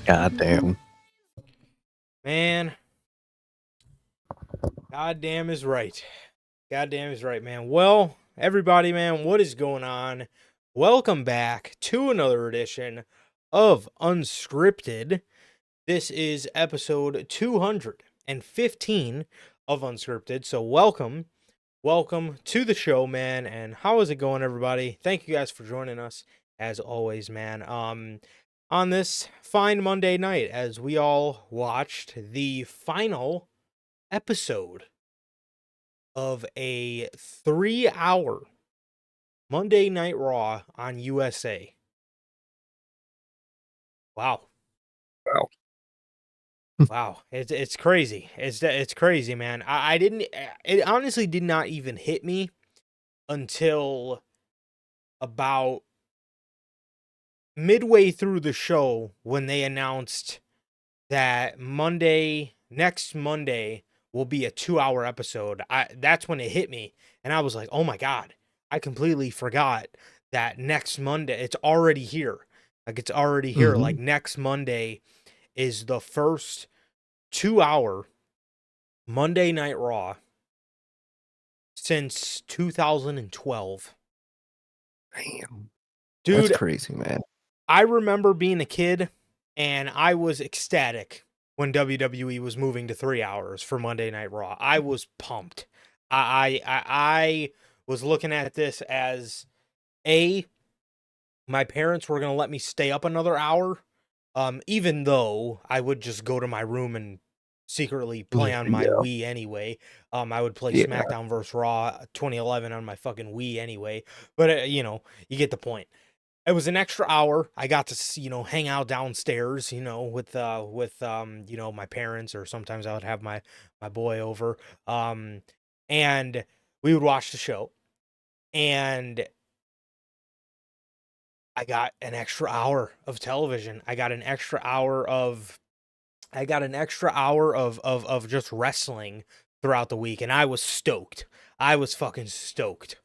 God damn. Man. Goddamn is right. Goddamn is right, man. Well, everybody, man, what is going on? Welcome back to another edition of Unscripted. This is episode 215 of Unscripted. So welcome to the show, man. And how is it going, everybody? Thank you guys for joining us, as always, man. On this fine Monday night, as we all watched the final episode of a 3-hour Monday Night Raw on USA. Wow. Wow. It's crazy. It's crazy, man. It honestly did not even hit me until about midway through the show when they announced that next Monday will be a 2-hour episode. That's when it hit me, and I was like, oh my God, I completely forgot that next Monday, it's already here. Like, it's already here. Like, next Monday is the first 2-hour Monday Night Raw since 2012. Damn. Dude, that's crazy, man. I remember being a kid, and I was ecstatic when WWE was moving to 3 hours for Monday Night Raw. I was pumped. I was looking at this as my parents were gonna let me stay up another hour, even though I would just go to my room and secretly play on my Wii anyway. I would play SmackDown vs. Raw 2011 on my fucking Wii anyway. But you get the point. It was an extra hour. I got to, hang out downstairs, with my parents, or sometimes I would have my boy over. And we would watch the show. And I got an extra hour of television. I got an extra hour of just wrestling throughout the week, and I was stoked. I was fucking stoked.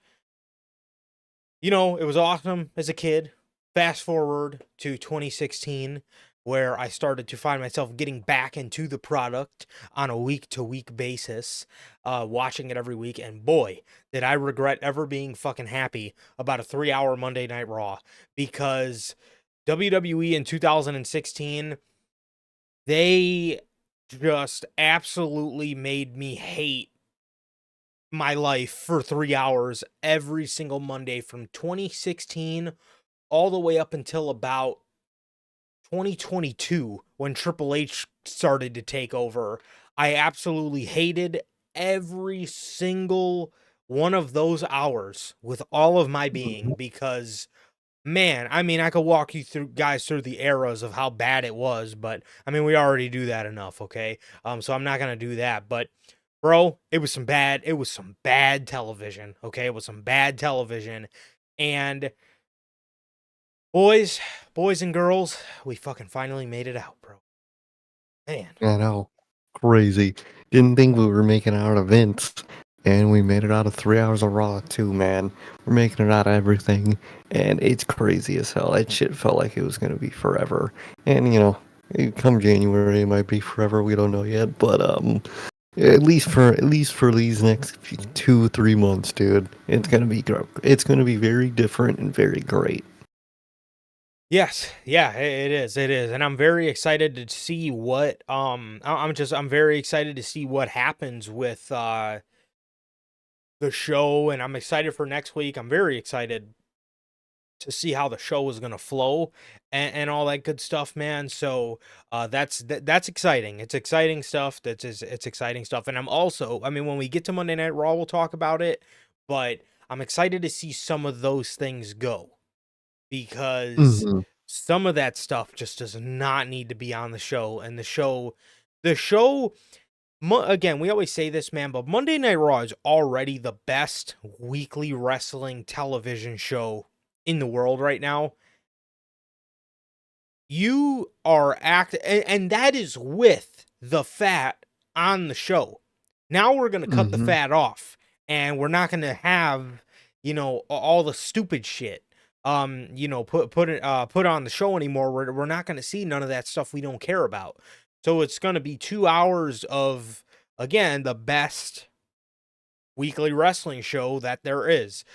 It was awesome as a kid. Fast forward to 2016, where I started to find myself getting back into the product on a week-to-week basis, watching it every week, and boy, did I regret ever being fucking happy about a 3-hour Monday Night Raw, because WWE in 2016, they just absolutely made me hate my life for 3 hours every single Monday from 2016 all the way up until about 2022 when Triple H started to take over. I absolutely hated every single one of those hours with all of my being, because man, I could walk you through the eras of how bad it was, but we already do that enough, okay? So I'm not gonna do that, but bro, it was some bad television, okay? It was some bad television, and boys and girls, we fucking finally made it out, bro. Man. I know. Crazy. Didn't think we were making it out of Vince, and we made it out of 3 hours of Raw too, man. We're making it out of everything, and it's crazy as hell. That shit felt like it was going to be forever. And, Come January, it might be forever. We don't know yet, but at least for these next 2-3 months, dude, it's gonna be very different and very great. Yes, yeah, it is, and I'm very excited to see what I'm very excited to see what happens with the show, and I'm excited for next week. I'm very excited to see how the show is gonna flow and all that good stuff, man. So that's exciting. It's exciting stuff. It's exciting stuff. And I'm also, I mean, when we get to Monday Night Raw, we'll talk about it. But I'm excited to see some of those things go because Hmm. some of that stuff just does not need to be on the show. And the show, again, we always say this, man, but Monday Night Raw is already the best weekly wrestling television show in the world right now. You are and that is with the fat on the show. Now we're going to cut the Hmm. fat off and we're not going to have, all the stupid shit put on the show anymore. We're not going to see none of that stuff we don't care about. So it's going to be 2 hours of, again, the best weekly wrestling show that there is.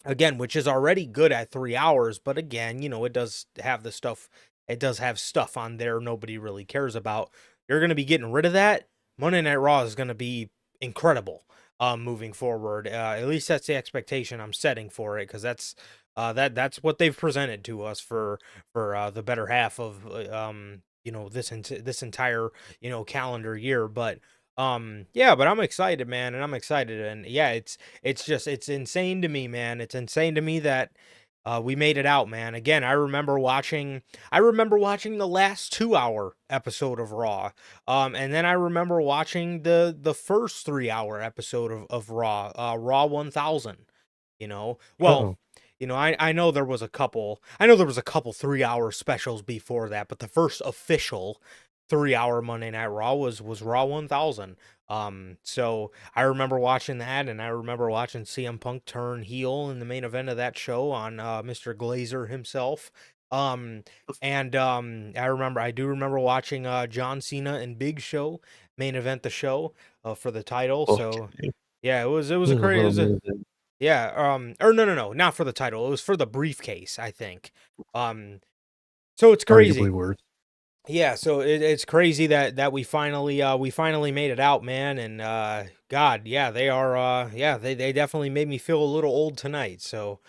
Again, which is already good at 3 hours, but again, it does have stuff on there nobody really cares about. You're going to be getting rid of that. Monday Night Raw is going to be incredible moving forward. At least that's the expectation I'm setting for it, because that's what they've presented to us for the better half of this entire calendar year. But yeah, but I'm excited, man, and I'm excited, and yeah, it's insane to me, man. It's insane to me that we made it out, man. Again, I remember watching the last 2 hour episode of Raw. And then I remember watching the first 3 hour episode of Raw, Raw 1000, well, Oh, I know there was a couple. I know there was a couple 3 hour specials before that, but the first official 3 hour Monday Night Raw was Raw 1000. So I remember watching that, and I remember watching CM Punk turn heel in the main event of that show on Mr. Glazer himself. Um, and I do remember watching John Cena and Big Show main event the show for the title. So okay. yeah, it was This a is a crazy, little amazing. yeah, or no, not for the title. It was for the briefcase, I think. Um, so it's Arguably crazy. worse. Yeah, so it's crazy that we finally made it out, man. And God, yeah, they definitely made me feel a little old tonight. So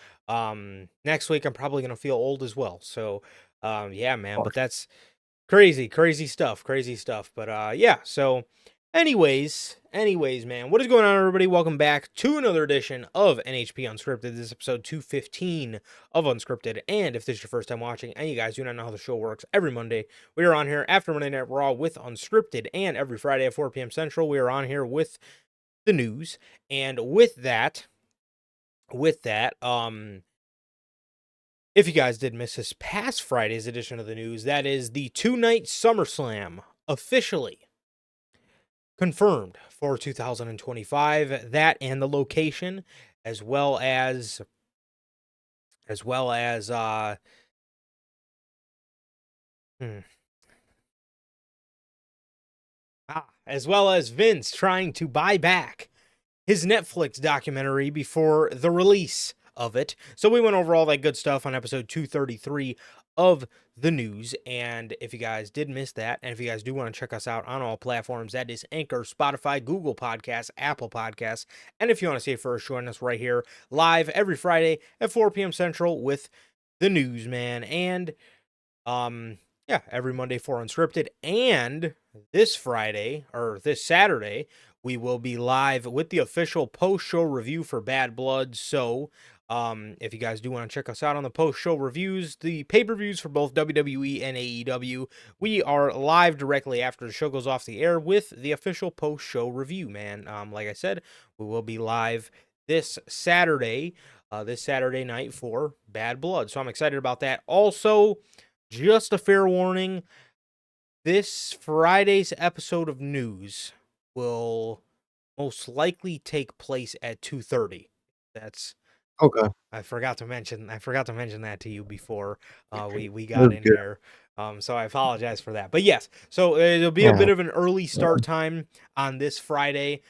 next week I'm probably gonna feel old as well. So yeah, man, but Fuck. that's crazy stuff, crazy stuff. But yeah, so anyways, man, what is going on, everybody? Welcome back to another edition of NHP Unscripted. This is episode 215 of Unscripted. And if this is your first time watching and you guys do not know how the show works, every Monday we are on here after Monday Night Raw with Unscripted, and every Friday at 4 p.m. Central we are on here with the news. And with that, if you guys did miss this past Friday's edition of the news, that is the 2-night SummerSlam officially confirmed for 2025. That and the location, as well as as well as uh hmm, as well as Vince trying to buy back his Netflix documentary before the release of it. So we went over all that good stuff on episode 233 of the news. And if you guys did miss that, and if you guys do want to check us out on all platforms, that is Anchor, Spotify, Google Podcasts, Apple Podcasts. And if you want to see it first, join us right here live every Friday at 4 p.m. Central with the news, man. And yeah, every Monday for Unscripted. And this Friday, or this Saturday, we will be live with the official post-show review for Bad Blood. So if you guys do want to check us out on the post-show reviews, the pay-per-views for both WWE and AEW, we are live directly after the show goes off the air with the official post-show review, man. Like I said, we will be live this Saturday night for Bad Blood. So I'm excited about that. Also, just a fair warning, this Friday's episode of news will most likely take place at 2:30. That's Okay. I forgot to mention that to you before we got We're in good. here. So I apologize for that. But yes, so it'll be a Yeah. bit of an early start time on this Friday.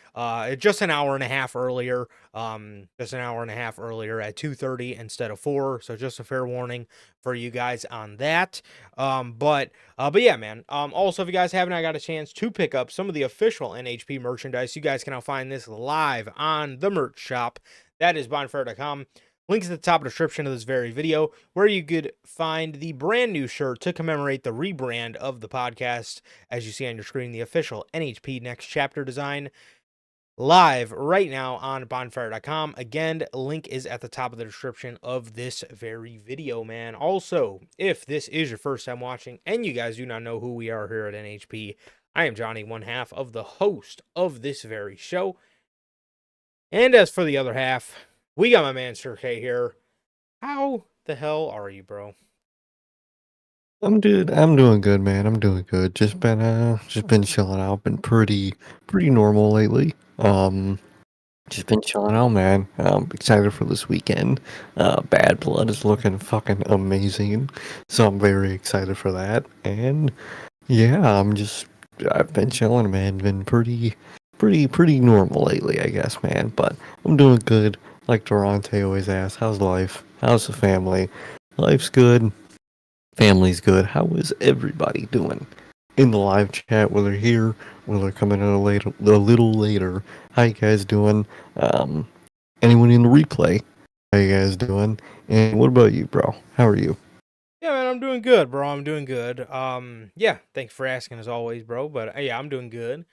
Just an hour and a half earlier. Just an hour and a half earlier at 2:30 instead of 4. So just a fair warning for you guys on that. But yeah, man. Also, if you guys haven't, I got a chance to pick up some of the official NHP merchandise. You guys can now find this live on the merch shop. That is bonfire.com. Links at the top of the description of this very video, where you could find the brand new shirt to commemorate the rebrand of the podcast. As you see on your screen, the official NHP Next Chapter design live right now on bonfire.com. Again, link is at the top of the description of this very video, man. Also, if this is your first time watching and you guys do not know who we are here at NHP, I am Johnny, one half of the host of this very show. And as for the other half, we got my man Sir K here. How the hell are you, bro? I'm doing good, man. I'm doing good. Just been chilling out. Been pretty normal lately. Just been chilling out, man. Excited for this weekend. Bad Blood is looking fucking amazing, so I'm very excited for that. And yeah, I've been chilling, man. Been pretty normal lately, I guess, man. But I'm doing good. Like Durante always asks, how's life? How's the family? Life's good. Family's good. How is everybody doing? In the live chat, whether here, whether coming in a little later. How you guys doing? Anyone in the replay? How you guys doing? And what about you, bro? How are you? Yeah, man, I'm doing good, bro. I'm doing good. Yeah, thanks for asking as always, bro. But yeah, I'm doing good.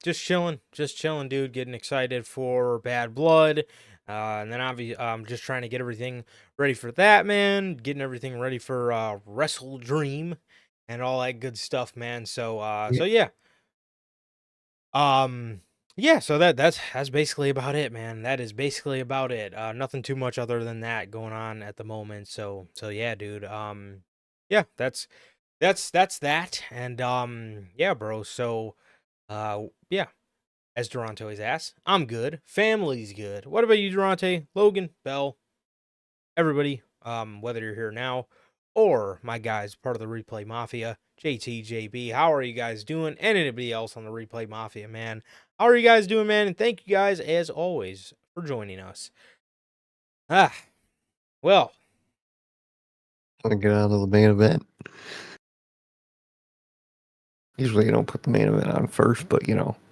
Just chilling, dude. Getting excited for Bad Blood. And then obviously, just trying to get everything ready for that, man. Getting everything ready for Wrestle Dream and all that good stuff, man. So yeah. Um, yeah, so that's basically about it, man. That is basically about it. Nothing too much other than that going on at the moment. So yeah, dude. Yeah, that's that. And yeah, bro. So yeah, as Durante always asks, I'm good. Family's good. What about you, Durante? Logan, Bell, everybody, whether you're here now or my guys, part of the Replay Mafia, JT, JB, how are you guys doing? And anybody else on the Replay Mafia, man. How are you guys doing, man? And thank you guys, as always, for joining us. Well, Want to get out of the main event? Usually you don't put the main event on first, but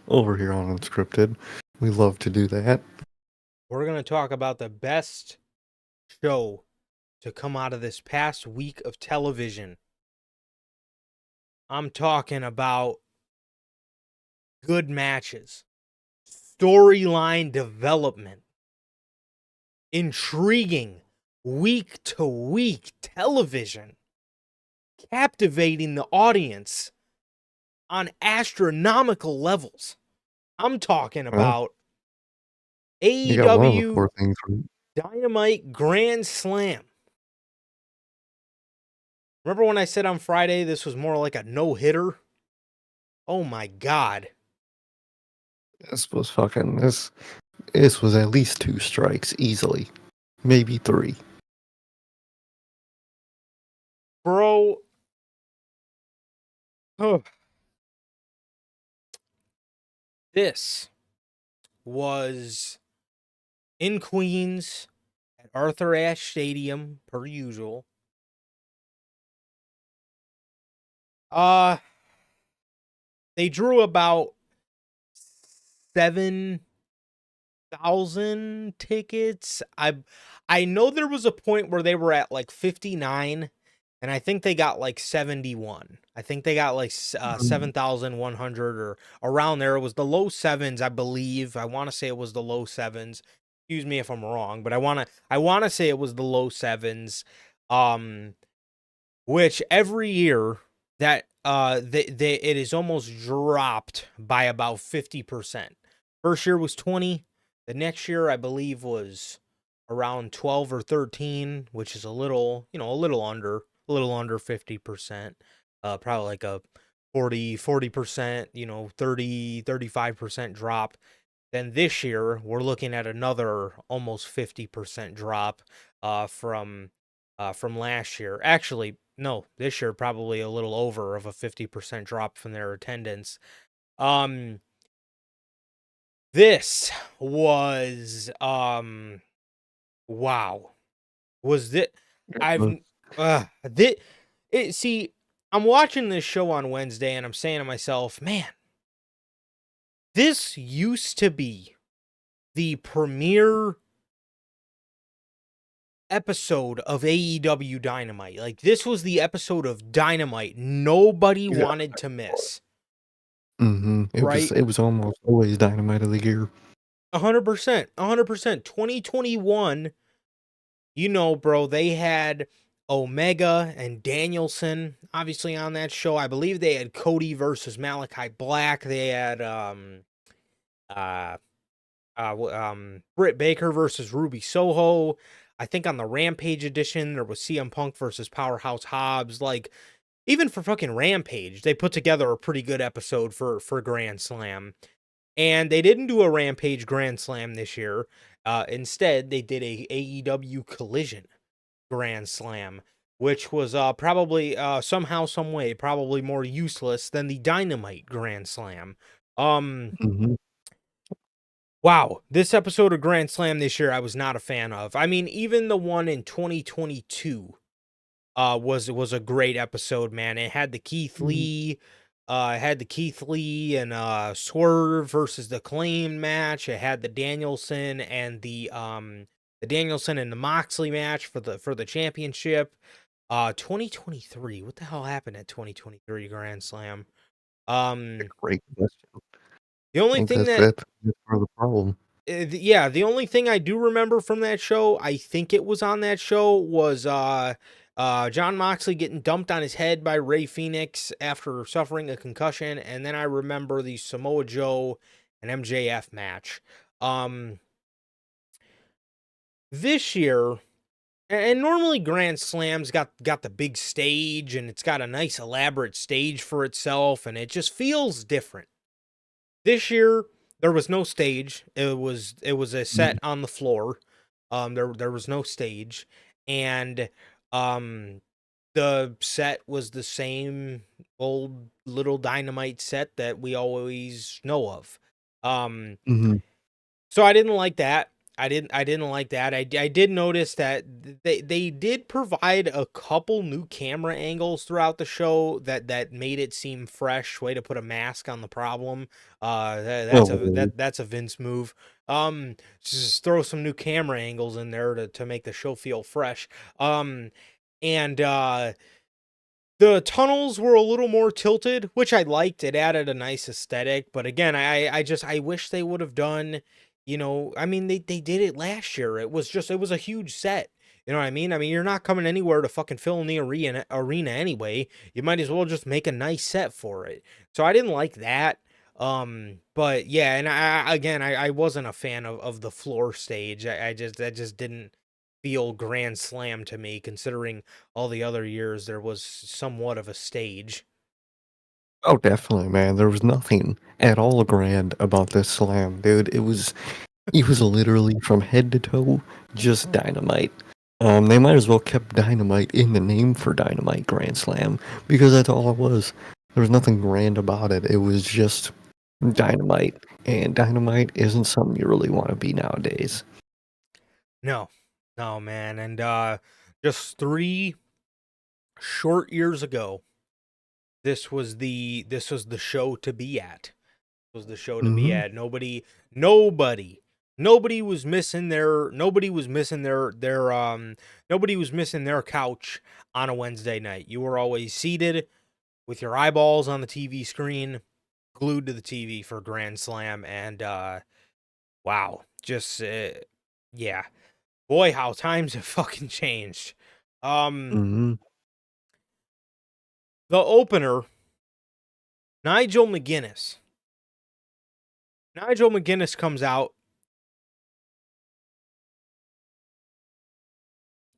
over here on Unscripted, we love to do that. we're going to talk about the best show to come out of this past week of television. I'm talking about good matches, storyline development, intriguing week to week television, captivating the audience on astronomical levels. I'm talking Well, about you got one of the AEW four things right. Dynamite Grand Slam. Remember when I said on Friday this was more like a no-hitter? Oh my God. This was at least two strikes easily, maybe three. Bro. Oh. This was in Queens at Arthur Ashe Stadium, per usual. They drew about 7,000 tickets. I know there was a point where they were at like 59, and I think they got like 71. I think they got like 7,100 or around there. It was the low sevens, I believe. I want to say it was the low sevens. Excuse me if I'm wrong, but I want to say it was the low sevens. Which every year that it is almost dropped by about 50%. First year was 20. The next year I believe was around 12 or 13, which is a little under 50%. Probably like a 40%, 35% drop. Then this year we're looking at another almost 50% drop from last year. Actually, No, this year probably a little over of a 50% drop from their attendance. Um, this was wow. Was that I've Uh, this, see, I'm watching this show on Wednesday and I'm saying to myself, man, this used to be the premier episode of AEW Dynamite. Like, this was the episode of Dynamite nobody yeah. wanted to miss, right? It was almost always Dynamite of the Year. 100%. 100%. 2021, you know, bro, they had Omega and Danielson obviously on that show. I believe they had Cody versus Malachi Black. They had uh Britt Baker versus Ruby Soho. I think on the Rampage edition there was CM Punk versus Powerhouse Hobbs. Like, even for fucking Rampage, they put together a pretty good episode for Grand Slam. And they didn't do a Rampage Grand Slam this year. Instead, they did a AEW Collision Grand Slam, which was probably somehow, some way, probably more useless than the Dynamite Grand Slam. Mhm. Wow, this episode of Grand Slam this year I was not a fan of. I mean, even the one in 2022 was a great episode, man. It had the Keith Mhm. Lee, and Swerve versus the Claim match. It had the Danielson and the Moxley match for the championship. 2023. What the hell happened at 2023 Grand Slam? A Um, great question. the I only think thing that's part of the problem. yeah, the only thing I do remember from that show, I think it was on that show, was John Moxley getting dumped on his head by Ray Phoenix after suffering a concussion, and then I remember the Samoa Joe and MJF match. Um, this year, and normally Grand Slam's got the big stage and it's got a nice elaborate stage for itself, and it just feels different. This year there was no stage. It was a Mhm. set on the floor. There was no stage, and um the set was the same old little Dynamite set that we always know of. Um Mhm. so I didn't like that. I didn't like that. I did notice that they did provide a couple new camera angles throughout the show that made it seem fresh. Way to put a mask on the problem. Oh, That's a Vince move. Just throw some new camera angles in there to make the show feel fresh. And the tunnels were a little more tilted, which I liked. It added a nice aesthetic. But again, I wish they would have done, I mean, they did it last year. It was a huge set. You know what I mean? I mean, you're not coming anywhere to fucking fill in the arena anyway. You might as well just make a nice set for it. So I didn't like that. But yeah, and I wasn't a fan of the floor stage. That just didn't feel Grand Slam to me, considering all the other years there was somewhat of a stage. oh, definitely, man. There was nothing at all grand about this slam, dude. It was literally from head to toe just Dynamite. They might as well kept Dynamite in the name for Dynamite Grand Slam because that's all it was. There was nothing grand about it. It was just Dynamite, and Dynamite isn't something you really want to be nowadays. No, no, man. And just 3 short years ago, this was the show to be at. Was the show to be Mhm. at. Nobody was missing their couch on a Wednesday night. You were always seated with your eyeballs on the TV screen, glued to the TV for Grand Slam. And wow, just yeah, boy, how times have fucking changed. um Mhm. the opener, nigel mcguinness nigel mcguinness comes out,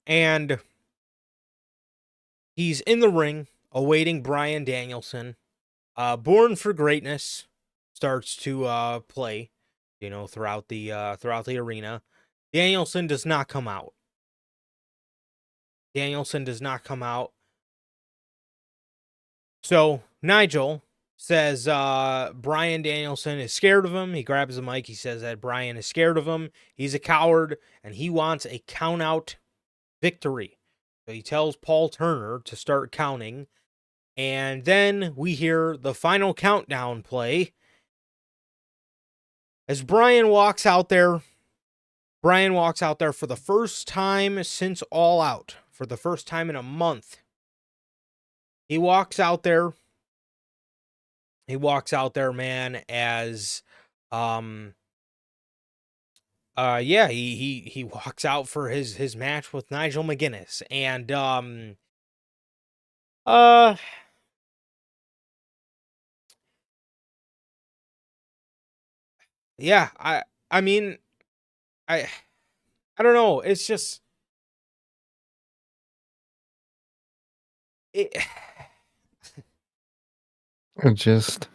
and he's in the ring awaiting Bryan Danielson. Born for Greatness starts to play, throughout the arena. Danielson does not come out. Danielson does not come out. So Nigel says Brian Danielson is scared of him. He grabs the mic. He says that Brian is scared of him. He's a coward, and he wants a count-out victory. So he tells Paul Turner to start counting. And then we hear the final countdown play. As Brian walks out there for the first time since All Out, for the first time in a month. He walks out there, man, as he walks out for his match with Nigel McGuinness. And yeah, I mean, I don't know. It's just it, It just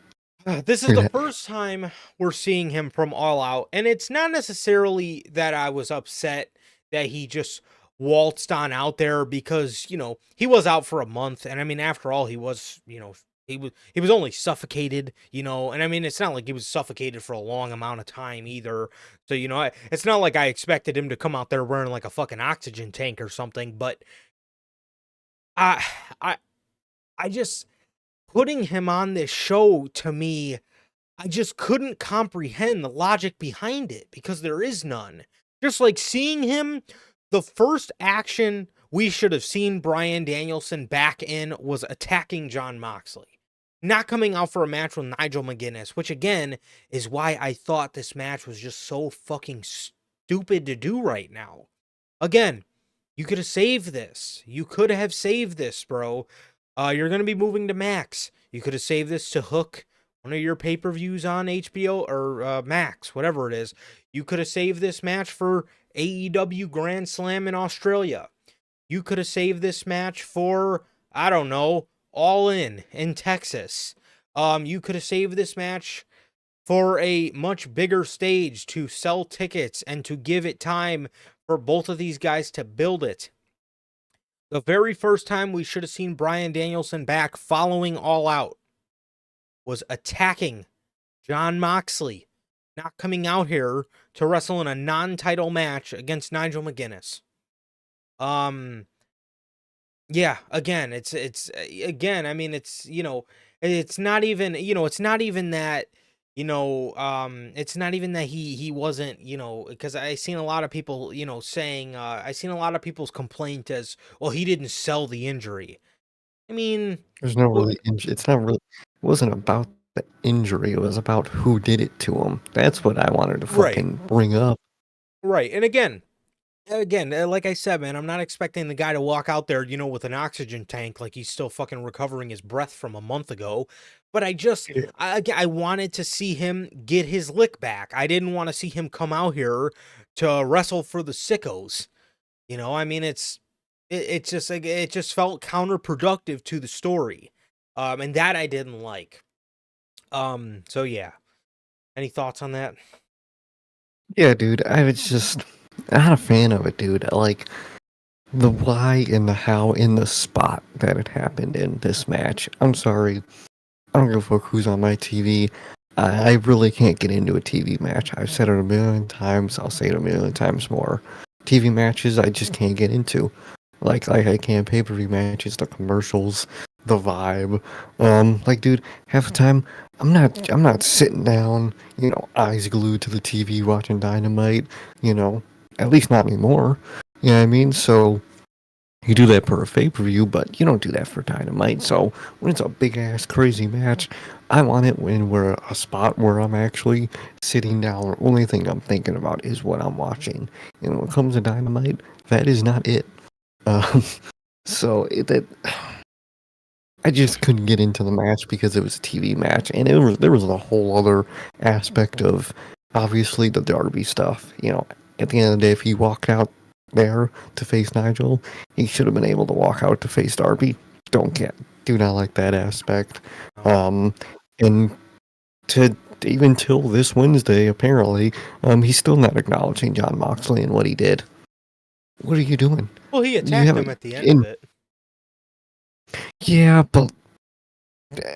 this is the first time we're seeing him from All Out, and it's not necessarily that I was upset that he just waltzed on out there, because, you know, he was out for a month, and I mean, after all, he was, you know, he was only suffocated, you know, and I mean, it's not like he was suffocated for a long amount of time either. So, you know, it's not like I expected him to come out there wearing like a fucking oxygen tank or something, but I I just, putting him on this show, to me, I just couldn't comprehend the logic behind it, because there is none. Just like seeing him, the first action we should have seen Brian Danielson back in was attacking Jon Moxley, not coming out for a match with Nigel McGuinness, which again is why I thought this match was just so fucking stupid to do right now. Again, you could have saved this. You could have saved this, bro. You're going to be moving to Max. You could have saved this to hook one of your pay-per-views on HBO or Max, whatever it is. You could have saved this match for AEW Grand Slam in Australia. You could have saved this match for, I don't know, All in Texas. You could have saved this match for a much bigger stage to sell tickets and to give it time for both of these guys to build it. The very first time we should have seen Brian Danielson back following All Out was attacking Jon Moxley, not coming out here to wrestle in a non-title match against Nigel McGuinness. Yeah, again, it's again, I mean, it's, you know, it's not even, you know, it's not even that, you know, it's not even that he wasn't, you know, because I seen a lot of people, you know, saying, I seen a lot of people's complaint as, well, he didn't sell the injury. I mean, there's no really it's not really, it wasn't about the injury, it was about who did it to him. That's what I wanted to right, fucking bring up. right, and again, like I said, man, I'm not expecting the guy to walk out there, you know, with an oxygen tank like he's still fucking recovering his breath from a month ago. But I just, Yeah. I wanted to see him get his lick back. I didn't want to see him come out here to wrestle for the sickos. You know, I mean, it's just like, it just felt counterproductive to the story. And that I didn't like. So yeah. Any thoughts on that? Yeah, dude, I was just not a fan of it, dude. Like, the why and the how in the spot that it happened in this match. I'm sorry. I don't give a fuck who's on my TV. I really can't get into a TV match. I've said it a million times. I'll say it a million times more. TV matches, I just can't get into. Like I can't pay-per-view matches, the commercials, the vibe. Like, dude, half the time I'm not sitting down, you know, eyes glued to the TV watching Dynamite. You know, at least not anymore. You know what I mean? So you do that for a pay-per-view, but you don't do that for Dynamite. So when it's a big-ass crazy match, I want it when we're a spot where I'm actually sitting down. The only thing I'm thinking about is what I'm watching. And when it comes to Dynamite, that is not it. Um, that I just couldn't get into the match because it was a TV match, and there was a whole other aspect of, obviously, the Darby stuff. You know, at the end of the day, if he walked out there to face Nigel, he should have been able to walk out to face Darby. Do not like that aspect. And to even till this Wednesday, apparently, he's still not acknowledging Jon Moxley and what he did. What are you doing? Well, he attacked him at the end of it. Yeah, but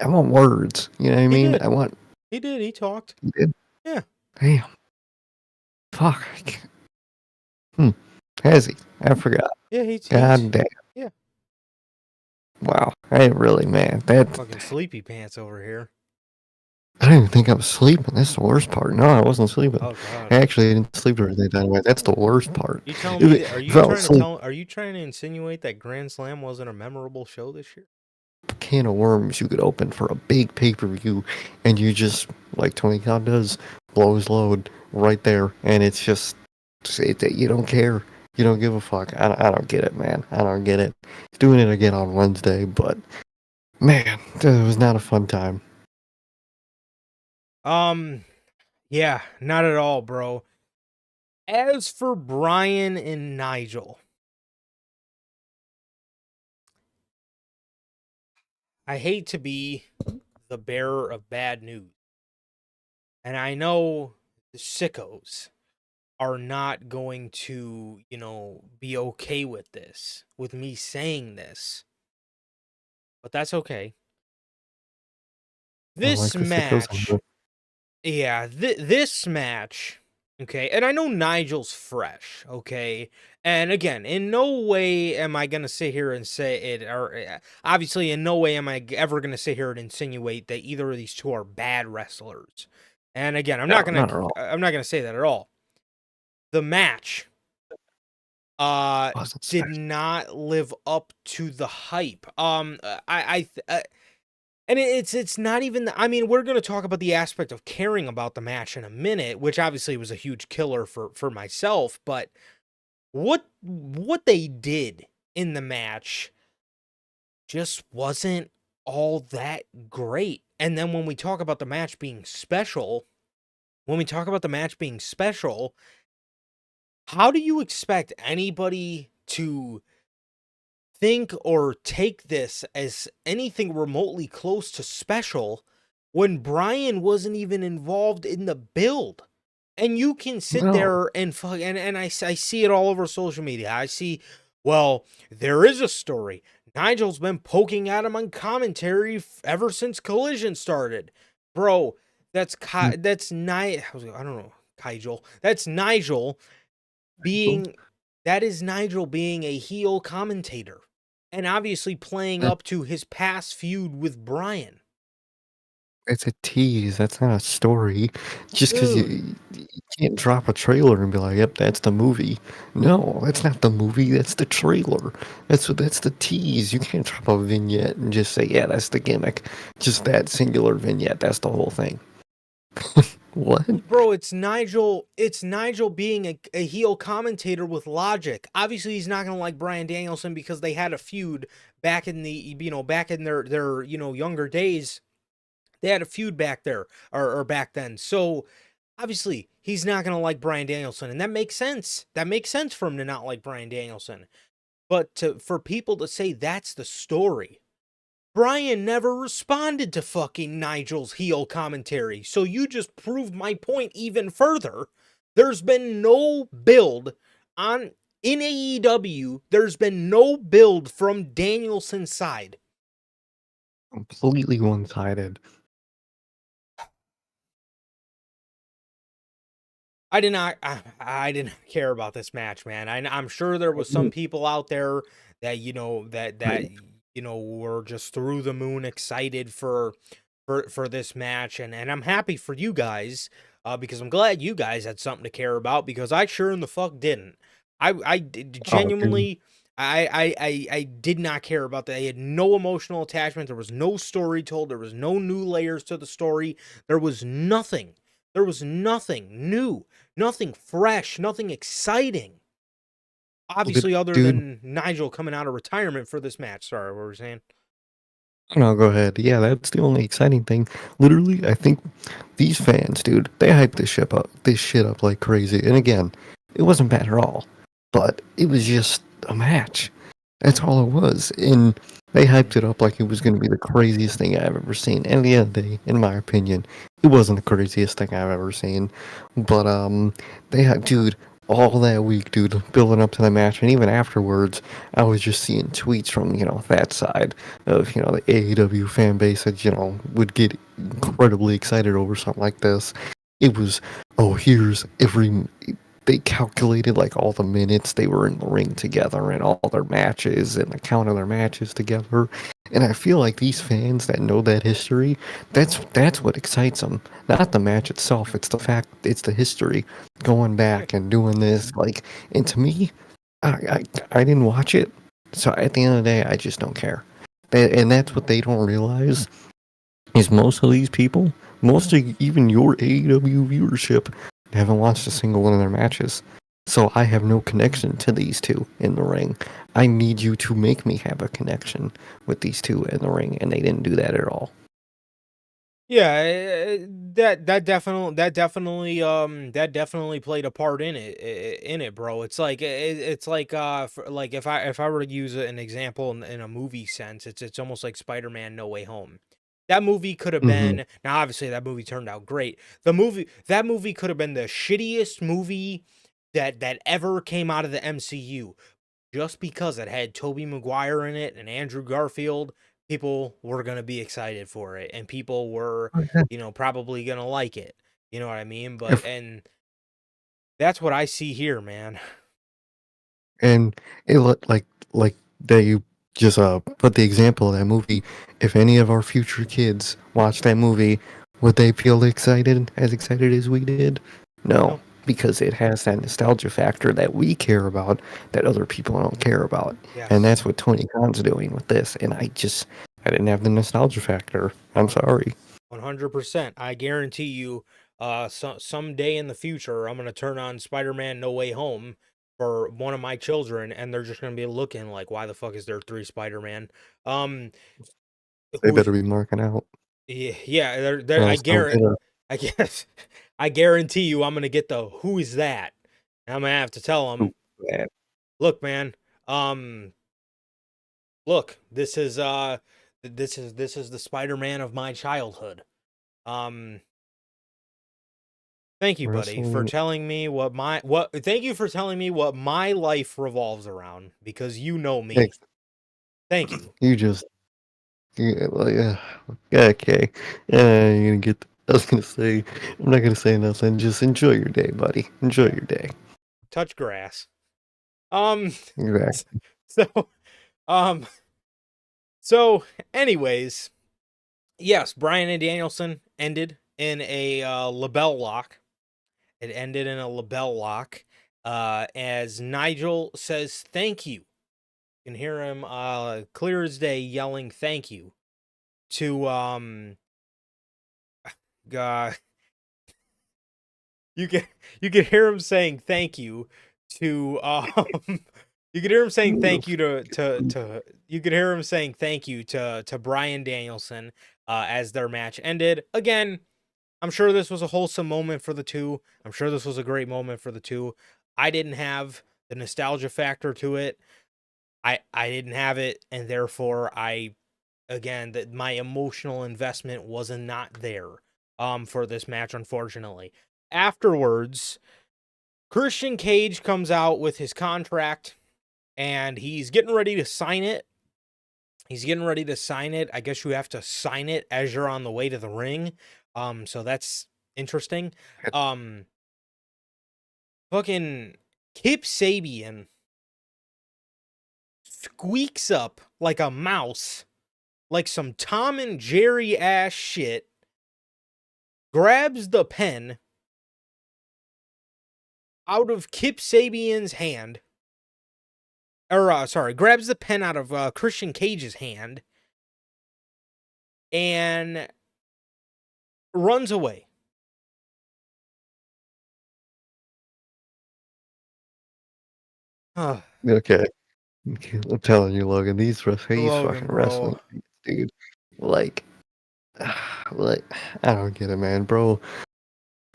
I want words. You know what I He mean? did. I want. He did. He talked. You did? Yeah. Damn. Fuck. Hmm. Has he? I forgot. Yeah. He's. God damn. Yeah. Wow. I ain't really, man. That. Fucking sleepy pants over here. I didn't even think I was sleeping. That's the worst part. No, I wasn't sleeping. Oh God. I actually didn't sleep during the day. That's the worst part. You telling me? Are you If I was trying to asleep, tell? Are you trying to insinuate that Grand Slam wasn't a memorable show this year? a can of worms you could open for a big pay-per-view, and you just, like Tony Khan does, blow his load right there, and it's just, you don't care. You don't give a fuck. I don't get it, man. I don't get it. He's doing it again on Wednesday, but man, it was not a fun time. Yeah, not at all, bro. As for Brian and Nigel, I hate to be the bearer of bad news. And I know the sickos are not going to, be okay with this, with me saying this. But that's okay. I like This the sickos. match, yeah, this match, okay, and I know Nigel's fresh, okay, and again, in no way am I gonna sit here and say it, or obviously, in no way am I ever gonna sit here and insinuate that either of these two are bad wrestlers. And again, I'm not Not at all. gonna say that at all. The match, Wasn't did special. not live up to the hype. And it's not even I mean, we're going to talk about the aspect of caring about the match in a minute, which obviously was a huge killer for myself, but what they did in the match just wasn't all that great. And then when we talk about the match being special, how do you expect anybody to think or take this as anything remotely close to special when Brian wasn't even involved in the build? And you can sit No. there and fuck, and I see it all over social media. I see, well, there is a story. Nigel's been poking at him on commentary ever since Collision started. Bro, that's I don't know, Kygel. That's Nigel being that is Nigel being a heel commentator and obviously playing up to his past feud with Brian. It's a tease. That's not a story. Just because Dude, you can't drop a trailer and be like, "Yep, that's the movie." No, that's not the movie. That's the trailer. That's the tease. You can't drop a vignette and just say, "Yeah, that's the gimmick." Just that singular vignette. That's the whole thing. What? bro, it's Nigel being a heel commentator with logic. Obviously, he's not going to like Brian Danielson because they had a feud back in their younger days. They had a feud back there or back then. So, obviously, he's not going to like Brian Danielson, and that makes sense. That makes sense for him to not like Brian Danielson. But for people to say that's the story, Brian never responded to fucking Nigel's heel commentary. So you just proved my point even further. There's been no build in AEW. There's been no build from Danielson's side. Completely one-sided. I did not care about this match, man. I'm sure there was some people out there that were just through the moon excited for this match, and I'm happy for you guys because I'm glad you guys had something to care about because I sure in the fuck didn't. I genuinely I did not care about that. I had no emotional attachment. There was no story told. There was no new layers to the story. There was nothing. There was nothing new, nothing fresh, nothing exciting. Obviously, other than Nigel coming out of retirement for this match. Sorry, what were you saying? No, go ahead. Yeah, that's the only exciting thing. Literally, I think these fans, dude, they hyped this shit up like crazy. And again, it wasn't bad at all, but it was just a match. That's all it was. And they hyped it up like it was going to be the craziest thing I've ever seen. And at the end of the day, in my opinion, it wasn't the craziest thing I've ever seen. But dude, all that week, dude, building up to the match, and even afterwards, I was just seeing tweets from that side of the AEW fan base that would get incredibly excited over something like this. It was, oh, here's every. They calculated like all the minutes they were in the ring together and all their matches and the count of their matches together. And I feel like these fans that know that history, that's what excites them. Not the match itself. It's the fact. It's the history going Yeah. back and doing this. Like, and to me, I didn't watch it. So at the end of the day, I just don't care. And that's what they don't realize is most of these people, most of even your AEW viewership, haven't watched a single one of their matches. So I have no connection to these two in the ring. I need you to make me have a connection with these two in the ring, and they didn't do that at all. Yeah, that definitely played a part in it, bro. It's like it's like like if I were to use an example in a movie sense, it's almost like Spider-Man No Way Home. That movie could have Mm-hmm. been, now obviously that movie turned out great. That movie could have been the shittiest movie that ever came out of the MCU, just because it had Tobey Maguire in it and Andrew Garfield. People were going to be excited for it, and people were, probably going to like it. You know what I mean? And that's what I see here, man. And it like they just put the example of that movie. If any of our future kids watch that movie, would they feel excited as we did? No, No. because it has that nostalgia factor that we care about that other people don't care about. And Yes. that's what Tony Khan's doing with this. And I didn't have the nostalgia factor. I'm sorry. 100%. I guarantee you, someday in the future, I'm gonna turn on Spider-Man No Way Home for one of my children, and they're just gonna be looking like, "Why the fuck is there three Spider-Man?" Um, They who's better be marking out. yeah, Or they're else don't get a I guess I guarantee you, I'm gonna get the "Who is that?" And I'm gonna have to tell them, ooh, bad. "Look, man, um, look, this is the Spider-Man of my childhood." Um, Thank you, buddy, for Wrestling. telling me what thank you for telling me what my life revolves around, because you know me. Thank you. You just Yeah, like, okay. You're gonna get. I was gonna say. I'm not gonna say nothing. Just enjoy your day, buddy. Enjoy Yeah. your day. Touch grass. Um Exactly. so um so anyways, yes, Brian and Danielson ended in a label lock. It ended in a label lock. As Nigel says thank you. You can hear him clear as day yelling thank you to uh You can you can hear him saying thank you to you can hear him saying thank you to you could hear him saying thank you to Brian Danielson as their match ended. Again, I'm sure this was a wholesome moment for the two. I'm sure this was a great moment for the two. I didn't have the nostalgia factor to it. I didn't have it, and therefore I again that my emotional investment was not there for this match, unfortunately. Afterwards, Christian Cage comes out with his contract and he's getting ready to sign it. He's getting ready to sign it. I guess you have to sign it as you're on the way to the ring. So that's interesting. Um Fucking Kip Sabian squeaks up like a mouse, like some Tom and Jerry ass shit, grabs the pen out of Kip Sabian's hand, or sorry, grabs the pen out of Christian Cage's hand and runs away. Okay. I'm telling you, Logan. These Logan, fucking bro. wrestling beats, dude. Like, like I don't get it, man, bro.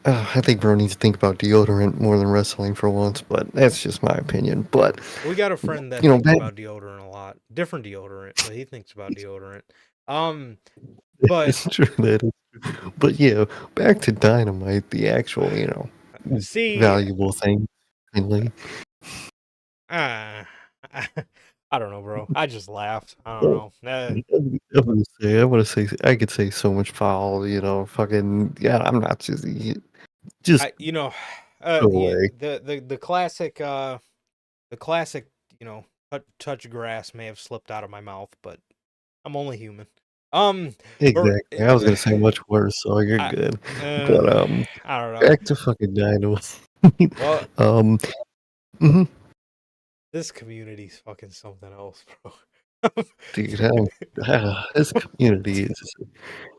I think bro needs to think about deodorant more than wrestling for once, but that's just my opinion. But We got a friend that you know, thinks back about deodorant a lot. Different deodorant, but he thinks about deodorant. Um, but it's true that but yeah, back to Dynamite, the actual, see, valuable thing. Finally. Ah, I don't know, bro. I just laughed. I don't Well, know. I want to say, I could say so much foul, fucking, yeah, I'm not just You know, go yeah, away. the classic, the classic, you know, touch grass may have slipped out of my mouth, but I'm only human. Um, or Exactly. I was gonna say much worse, so you're I, good. uh, But I don't know. back to fucking Dino. Well, um, mhm. this community's fucking something else, bro. Dude, this community is,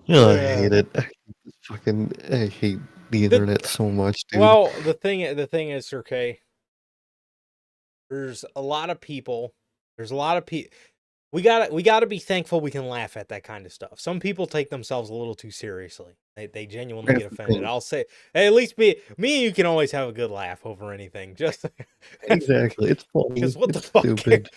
I Uh, hate it. I hate the the internet so much, dude. well, the thing is, Sir K, there's a lot of people. There's a lot of people. We gotta be thankful we can laugh at that kind of stuff. Some people take themselves a little too seriously. They genuinely That's get the offended. thing. I'll say, hey, at least me and you can always have a good laugh over anything. Just Exactly. It's funny. because what the It's fuck? stupid.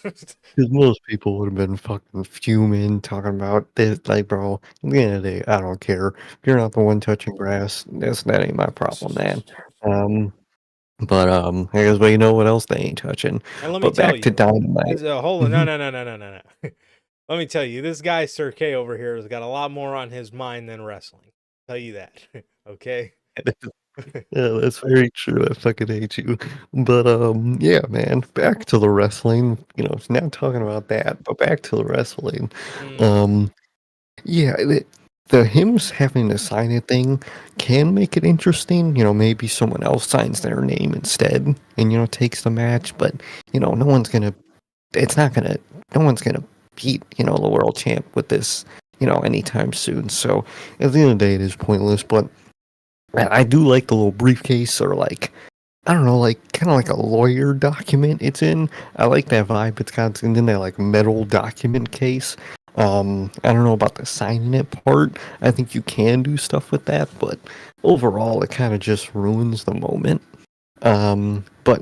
Because most people would have been fucking fuming, talking about this. Like, bro, at the end of the day, I don't care. If you're not the one touching grass, that ain't my problem, man. Um, I guess, but you know what else they ain't touching? And let me But tell back to you, Dynamite. this hold on, no, Mhm. no, no, no, no, no, no. Let me tell you, this guy Sir K over here has got a lot more on his mind than wrestling. Tell you that, okay? Yeah, that's very true. I fucking hate you. But yeah, man. Back to the wrestling. Now talking about that, but back to the wrestling. Mm, Um, Yeah, the hymns having to sign a thing can make it interesting. Maybe someone else signs their name instead and, takes the match. But, no one's gonna, it's not gonna, no one's gonna beat, the world champ with this, anytime soon. So at the end of the day, it is pointless. But I do like the little briefcase or like, I don't know, like kind of like a lawyer document it's in. I like that vibe. It's got in that like metal document case. I don't know about the signing it part. I think you can do stuff with that, but overall it kind of just ruins the moment. But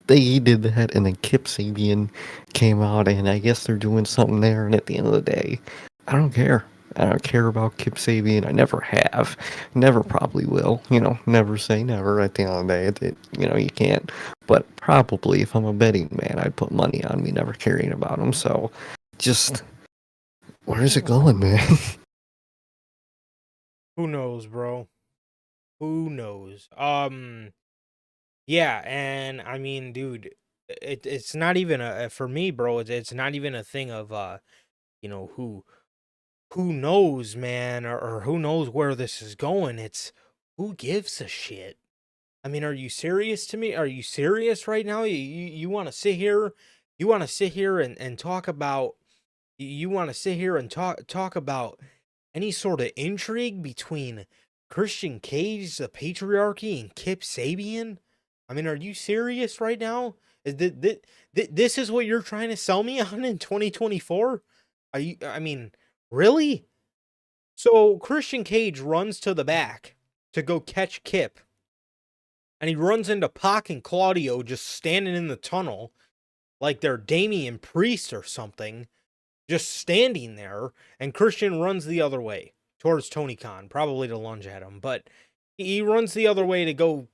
they did that, and then Kip Sabian came out, and I guess they're doing something there. And at the end of the day, I don't care. I don't care about Kip Sabian. I never have. Never probably will. Never say never. At the end of the day, you can't. But probably, if I'm a betting man, I'd put money on me never caring about him. So, just where's it going, man? who knows, bro? Who knows? Yeah, and I mean, dude, it's not even for me, bro. It's not even a thing of you know, who knows, man, or who knows where this is going. It's who gives a shit. I mean, are you serious to me? Are you serious right now? You want to sit here? You want to sit here and talk about? You want to sit here and talk about any sort of intrigue between Christian Cage, the patriarchy, and Kip Sabian? I mean, are you serious right now? This is what you're trying to sell me on in 2024? Are you? I mean, really? So Christian Cage runs to the back to go catch Kip, and he runs into Pac and Claudio just standing in the tunnel like they're Damian Priest or something, just standing there, and Christian runs the other way towards Tony Khan, probably to lunge at him, but he runs the other way to go,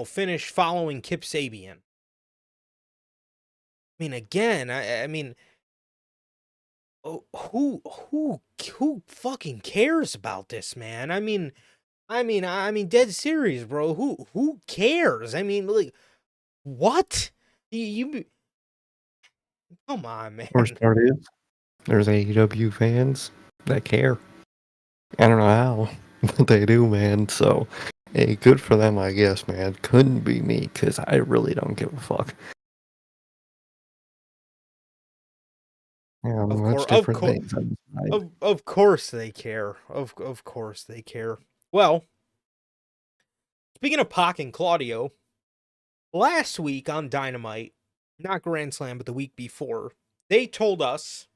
finish following Kip Sabian. I mean, again, I mean, oh, who fucking cares about this, man? I mean, dead serious, bro. Who cares? I mean, like, what? You come on, Worst man. part is, there's AEW fans that care. I don't know how, but they do, man. So, hey, good for them, I guess, man. Couldn't be me, because I really don't give a fuck. Yeah, Of much course, different things on the side. of course they care. Of course they care. Well, speaking of Pac and Claudio, last week on Dynamite, not Grand Slam, but the week before, they told us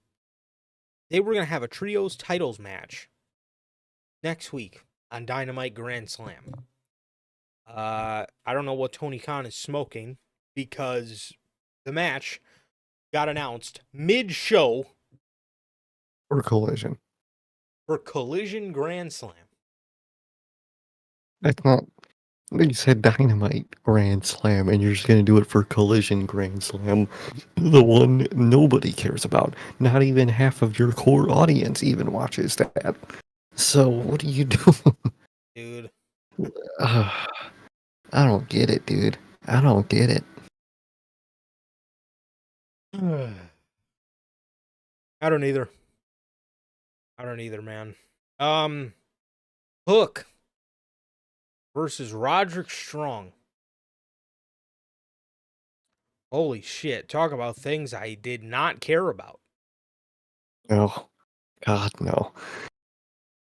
they were gonna have a trios titles match next week on Dynamite Grand Slam. I don't know what Tony Khan is smoking because the match got announced mid-show Or Collision. for Collision Grand Slam. That's not. You said Dynamite Grand Slam, and you're just gonna do it for Collision Grand Slam, the one nobody cares about. Not even half of your core audience even watches that. So what do you do? Dude. I don't get it, dude. I don't get it. I don't either. I don't either, man. Hook versus Roderick Strong. Holy shit. Talk about things I did not care about. Oh, God, no.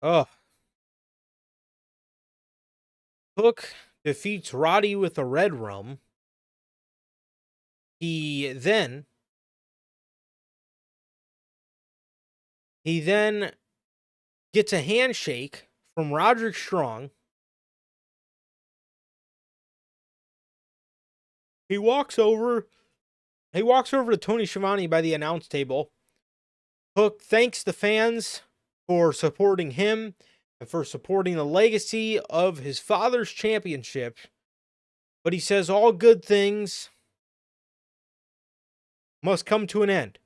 Oh. Hook defeats Roddy with a red rum. He then gets a handshake from Roderick Strong. He walks over to Tony Schiavone by the announce table. Hook thanks the fans for supporting him and for supporting the legacy of his father's championship. But he says all good things must come to an end.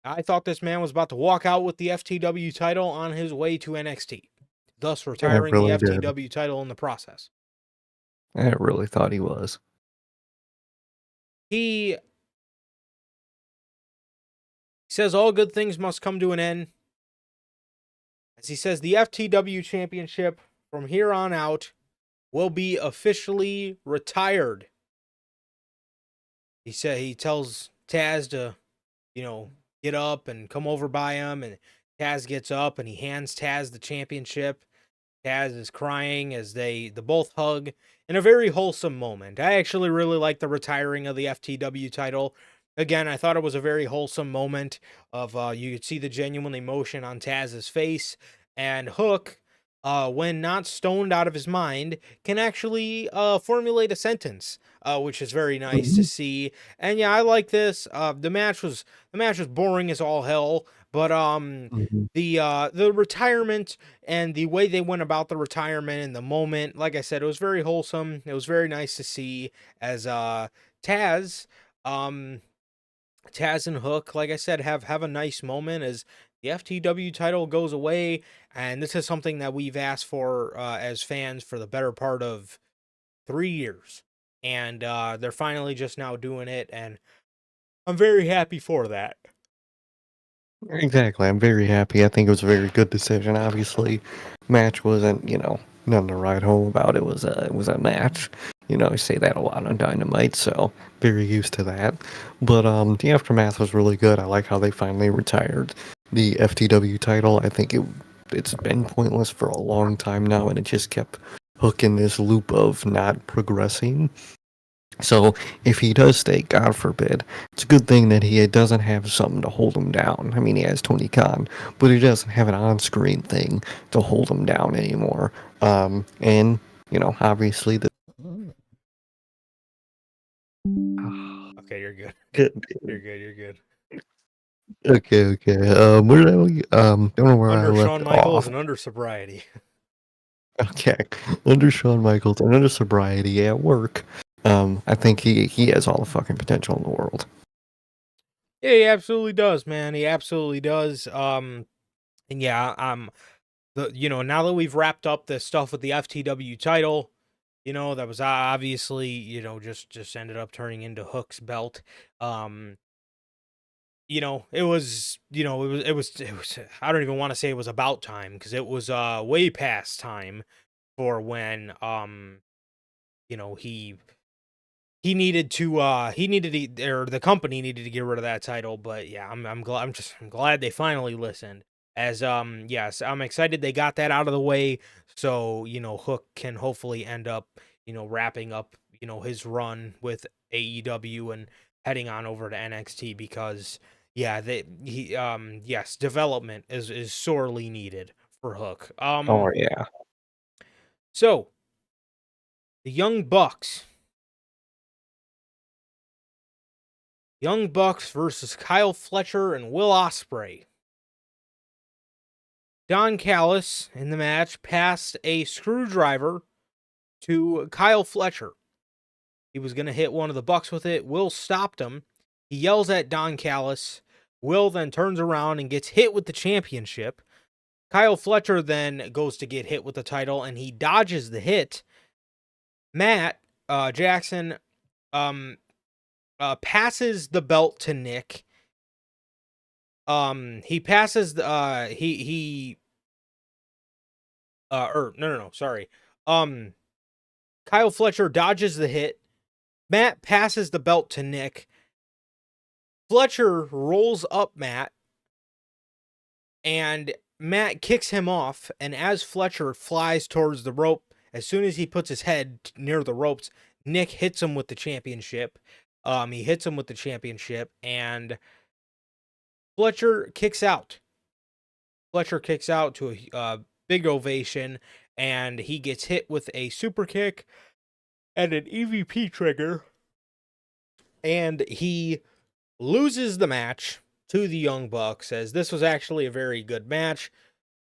I thought this man was about to walk out with the FTW title on his way to NXT, thus I retiring the really did. FTW title in the process. I really thought he was. He says all good things must come to an end. As he says, the FTW championship from here on out will be officially retired. He tells Taz to, get up and come over by him, and Taz gets up and he hands Taz the championship. Taz is crying as they both hug in a very wholesome moment. I actually really like the retiring of the FTW title. Again, I thought it was a very wholesome moment of you could see the genuine emotion on Taz's face, and Hook, when not stoned out of his mind, can actually formulate a sentence, which is very nice to Mhm. see. And yeah, I like this. The match was boring as all hell, but Mhm. the retirement and the way they went about the retirement and the moment, like I said, it was very wholesome. It was very nice to see as Taz, um, Taz and Hook, like I said, have a nice moment as the FTW title goes away, and this is something that we've asked for as fans for the better part of 3 years, and they're finally just now doing it, and I'm very happy for that. Exactly. I'm very happy. I think it was a very good decision. Obviously, match wasn't, nothing to write home about. It was a match. I say that a lot on Dynamite, so very used to that. But the aftermath was really good. I like how they finally retired the FTW title. I think it's been pointless for a long time now, and it just kept hooking this loop of not progressing. So if he does stay, God forbid, it's a good thing that he doesn't have something to hold him down. I mean, he has Tony Khan, but he doesn't have an on-screen thing to hold him down anymore. And obviously the Okay, you're good. good. You're good. You're good. Okay, okay. Where did don't know where I Under left Shawn Michaels off. and under sobriety. Okay, under Shawn Michaels and under sobriety at work. I think he has all the fucking potential in the world. Yeah, he absolutely does, man. He absolutely does. And yeah, now that we've wrapped up the stuff with the FTW title, that was obviously, just ended up turning into Hook's belt. Um, it was, I don't even want to say it was about time because it was way past time for when he needed to, or the company needed to get rid of that title. But yeah, I'm glad they finally listened. As yes, I'm excited they got that out of the way, so Hook can hopefully end up wrapping up his run with AEW and heading on over to NXT, because yeah, yes, development is sorely needed for Hook. Oh yeah. So the Young Bucks versus Kyle Fletcher and Will Ospreay. Don Callis in the match passed a screwdriver to Kyle Fletcher. He was going to hit one of the Bucks with it. Will stopped him. He yells at Don Callis. Will then turns around and gets hit with the championship. Kyle Fletcher then goes to get hit with the title, and he dodges the hit. Matt Jackson passes the belt to Nick. He passes the sorry. Kyle Fletcher dodges the hit. Matt passes the belt to Nick. Fletcher rolls up Matt, and Matt kicks him off, and as Fletcher flies towards the rope, as soon as he puts his head near the ropes, Nick hits him with the championship. He hits him with the championship, and Fletcher kicks out. Fletcher kicks out to a big ovation, and he gets hit with a super kick and an EVP trigger, and he loses the match to the Young Bucks, as this was actually a very good match.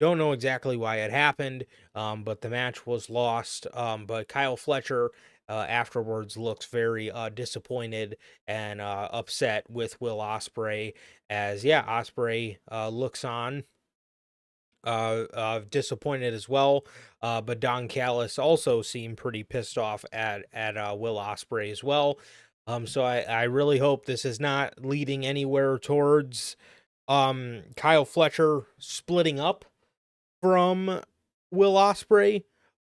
Don't know exactly why it happened, but the match was lost. But Kyle Fletcher afterwards looks very disappointed and upset with Will Ospreay, as Ospreay looks on disappointed as well. But Don Callis also seemed pretty pissed off at Will Ospreay as well. So I really hope this is not leading anywhere towards Kyle Fletcher splitting up from Will Ospreay,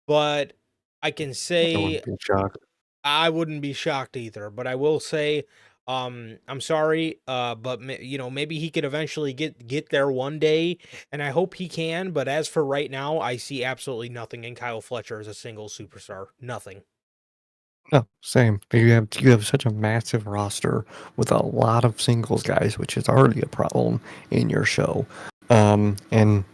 but I can I say wouldn't be shocked. I wouldn't be shocked either. But I will say, I'm sorry, but maybe he could eventually get there one day, and I hope he can. But as for right now, I see absolutely nothing in Kyle Fletcher as a single superstar. Nothing. No, same. You have such a massive roster with a lot of singles guys, which is already a problem in your show. And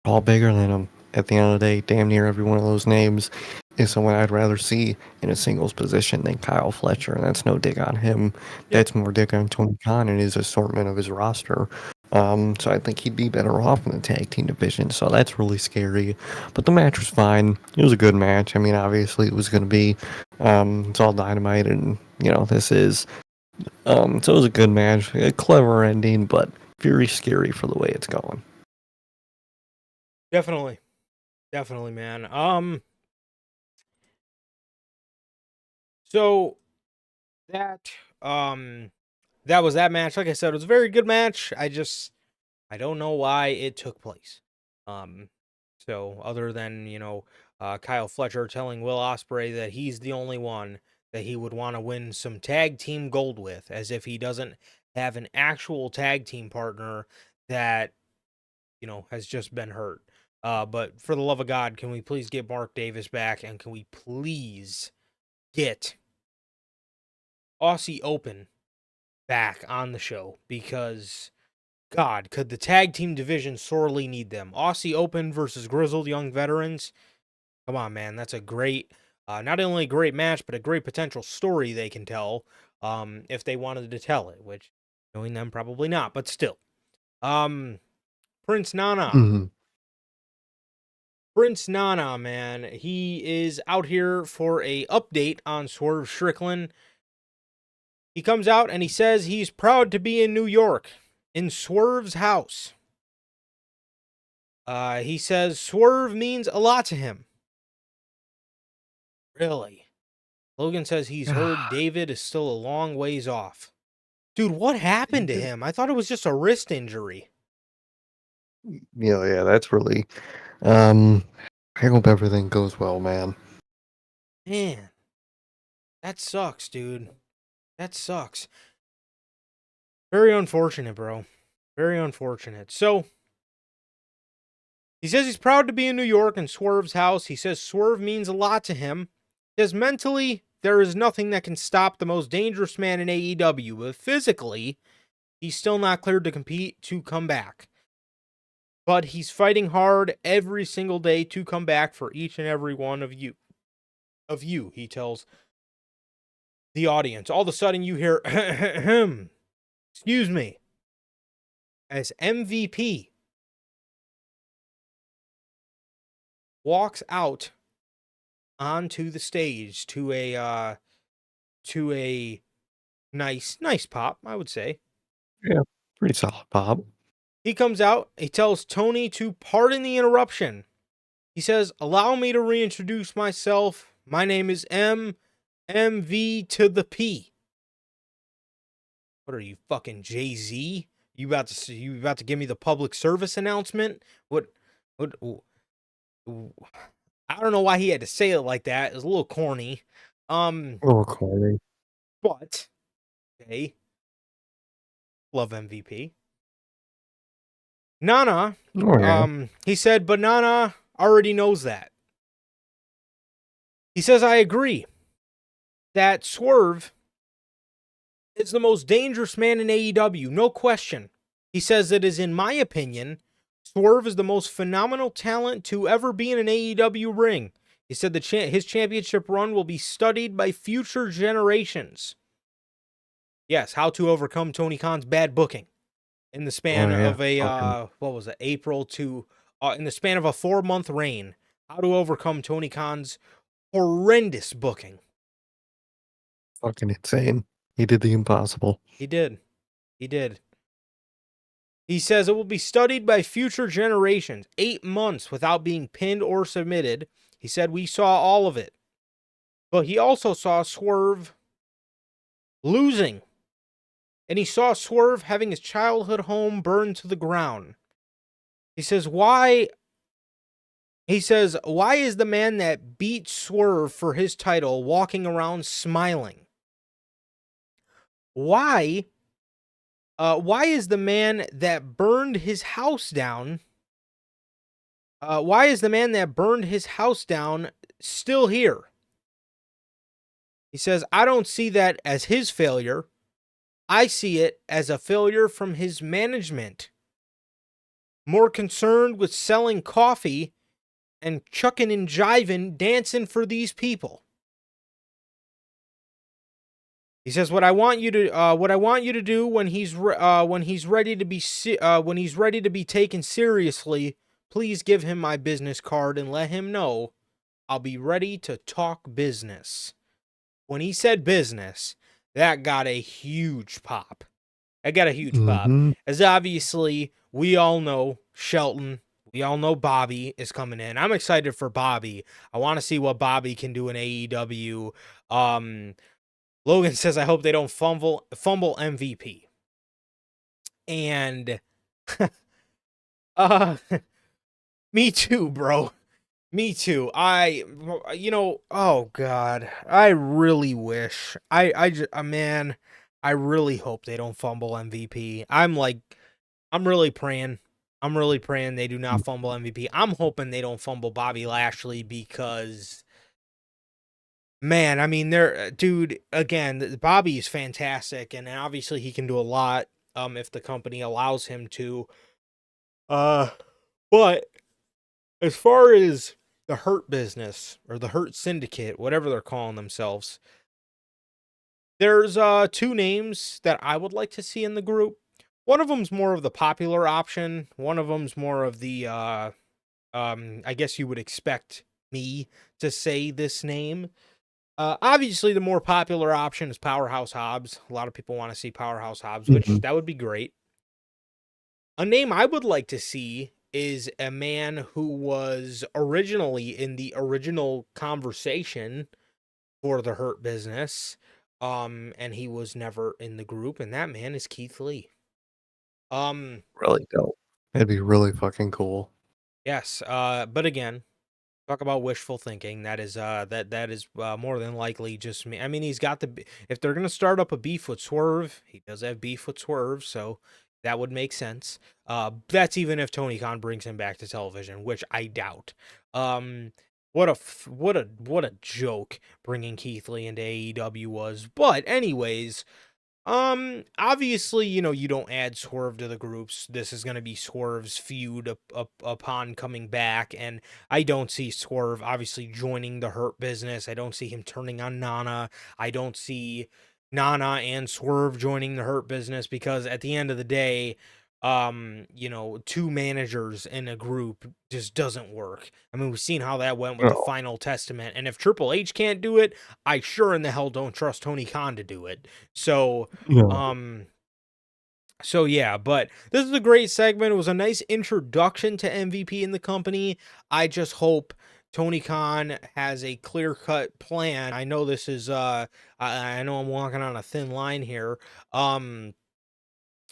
all bigger than him. At the end of the day, damn near every one of those names is someone I'd rather see in a singles position than Kyle Fletcher, and that's no dig on him. Yeah, That's more dig on Tony Khan and his assortment of his roster. So I think he'd be better off in the tag team division. So that's really scary. But the match was fine. It was a good match. I mean, obviously it was going to be. It's all Dynamite, and this is. So it was a good match, a clever ending, but very scary for the way it's going. definitely, definitely, man. So that that was that match. Like I said, it was a very good match. I don't know why it took place. So other than, Kyle Fletcher telling Will Ospreay that he's the only one that he would want to win some tag team gold with, as if he doesn't have an actual tag team partner that, has just been hurt. But for the love of God, can we please get Mark Davis back, and can we please get Aussie Open back on the show? Because God, could the tag team division sorely need them? Aussie Open versus Grizzled Young Veterans. Come on, man. That's a great, not only a great match, but a great potential story they can tell if they wanted to tell it, which, knowing them, probably not, but still. Prince Nana. Mm-hmm. Prince Nana, man. He is out here for a update on Swerve Strickland. He comes out and he says he's proud to be in New York, in Swerve's house. He says Swerve means a lot to him. Really? Logan says he's heard David is still a long ways off. Dude, what happened to him? I thought it was just a wrist injury. Yeah, that's really. Um, I hope everything goes well, man. Man, that sucks, dude. That sucks. Very unfortunate, bro. Very unfortunate. So, he says he's proud to be in New York in Swerve's house. He says Swerve means a lot to him. He says mentally, there is nothing that can stop the most dangerous man in AEW, but physically, he's still not cleared to compete to come back. But he's fighting hard every single day to come back for each and every one of you. He tells the audience. All of a sudden, you hear, excuse me, as MVP walks out onto the stage to a nice pop, I would say. Yeah, pretty solid pop. He comes out, he tells Tony to pardon the interruption. He says, "Allow me to reintroduce myself. My name is MV to the P." What are you, fucking Jay-Z? You about to give me the public service announcement? What I don't know why he had to say it like that. It was a little corny. A little corny. But okay, love MVP. Nana, Oh, yeah. he said, but Nana already knows that. He says, I agree that Swerve is the most dangerous man in AEW, no question. He says it is, in my opinion, Swerve is the most phenomenal talent to ever be in an AEW ring. He said his championship run will be studied by future generations. Yes, how to overcome Tony Khan's bad booking in the Oh, span yeah. of a Fucking, what was it, April to in the span of a 4-month reign. How to overcome Tony Khan's horrendous booking. fucking insane. He did the impossible. He did. He did. He says it will be studied by future generations. 8 months without being pinned or submitted. He said we saw all of it. But he also saw Swerve losing. And he saw Swerve having his childhood home burned to the ground. He says, why is the man that beat Swerve for his title walking around smiling? Why is the man that burned his house down still here? He says, I don't see that as his failure. I see it as a failure from his management. More concerned with selling coffee and chucking and jiving, dancing for these people. He says, what I want you to do when he's ready to be taken seriously, please give him my business card and let him know I'll be ready to talk business. When he said business, that got a huge pop. Mm-hmm. As obviously, we all know Shelton, we all know Bobby is coming in. I'm excited for Bobby. I want to see what Bobby can do in AEW. Logan says, I hope they don't fumble MVP. And me too, bro. Me too. Oh God, I really wish. Man, I really hope they don't fumble MVP. I'm really praying. I'm really praying they do not fumble MVP. I'm hoping they don't fumble Bobby Lashley because, man, I mean, dude, again, Bobby is fantastic, and obviously he can do a lot if the company allows him to. But as far as the Hurt Business or the Hurt Syndicate, whatever they're calling themselves, there's 2 names that I would like to see in the group. One of them's more of the popular option. One of them's more of the I guess you would expect me to say this name. Obviously, the more popular option is Powerhouse Hobbs. A lot of people want to see Powerhouse Hobbs, Mm-hmm. which that would be great. A name I would like to see is a man who was originally in the original conversation for the Hurt Business, and he was never in the group, and that man is Keith Lee. Really dope. It'd be really fucking cool. Yes, but again, talk about wishful thinking. That is more than likely just me. I mean, he's got if they're gonna start up a beef with Swerve, he does have beef with Swerve, so that would make sense. That's even if Tony Khan brings him back to television, which I doubt. What a joke bringing Keith Lee into AEW was. But anyways, obviously, you don't add Swerve to the groups. This is going to be Swerve's feud upon coming back, and I don't see Swerve obviously joining the Hurt Business. I don't see him turning on Nana. I don't see Nana and Swerve joining the Hurt Business because at the end of the day, two managers in a group just doesn't work. I mean, we've seen how that went with the No, Final Testament, and if Triple H can't do it, I sure in the hell don't trust Tony Khan to do it. So, no. um, so yeah, but this is a great segment. It was a nice introduction to MVP in the company. I just hope Tony Khan has a clear-cut plan. I know this is I know I'm walking on a thin line here. Um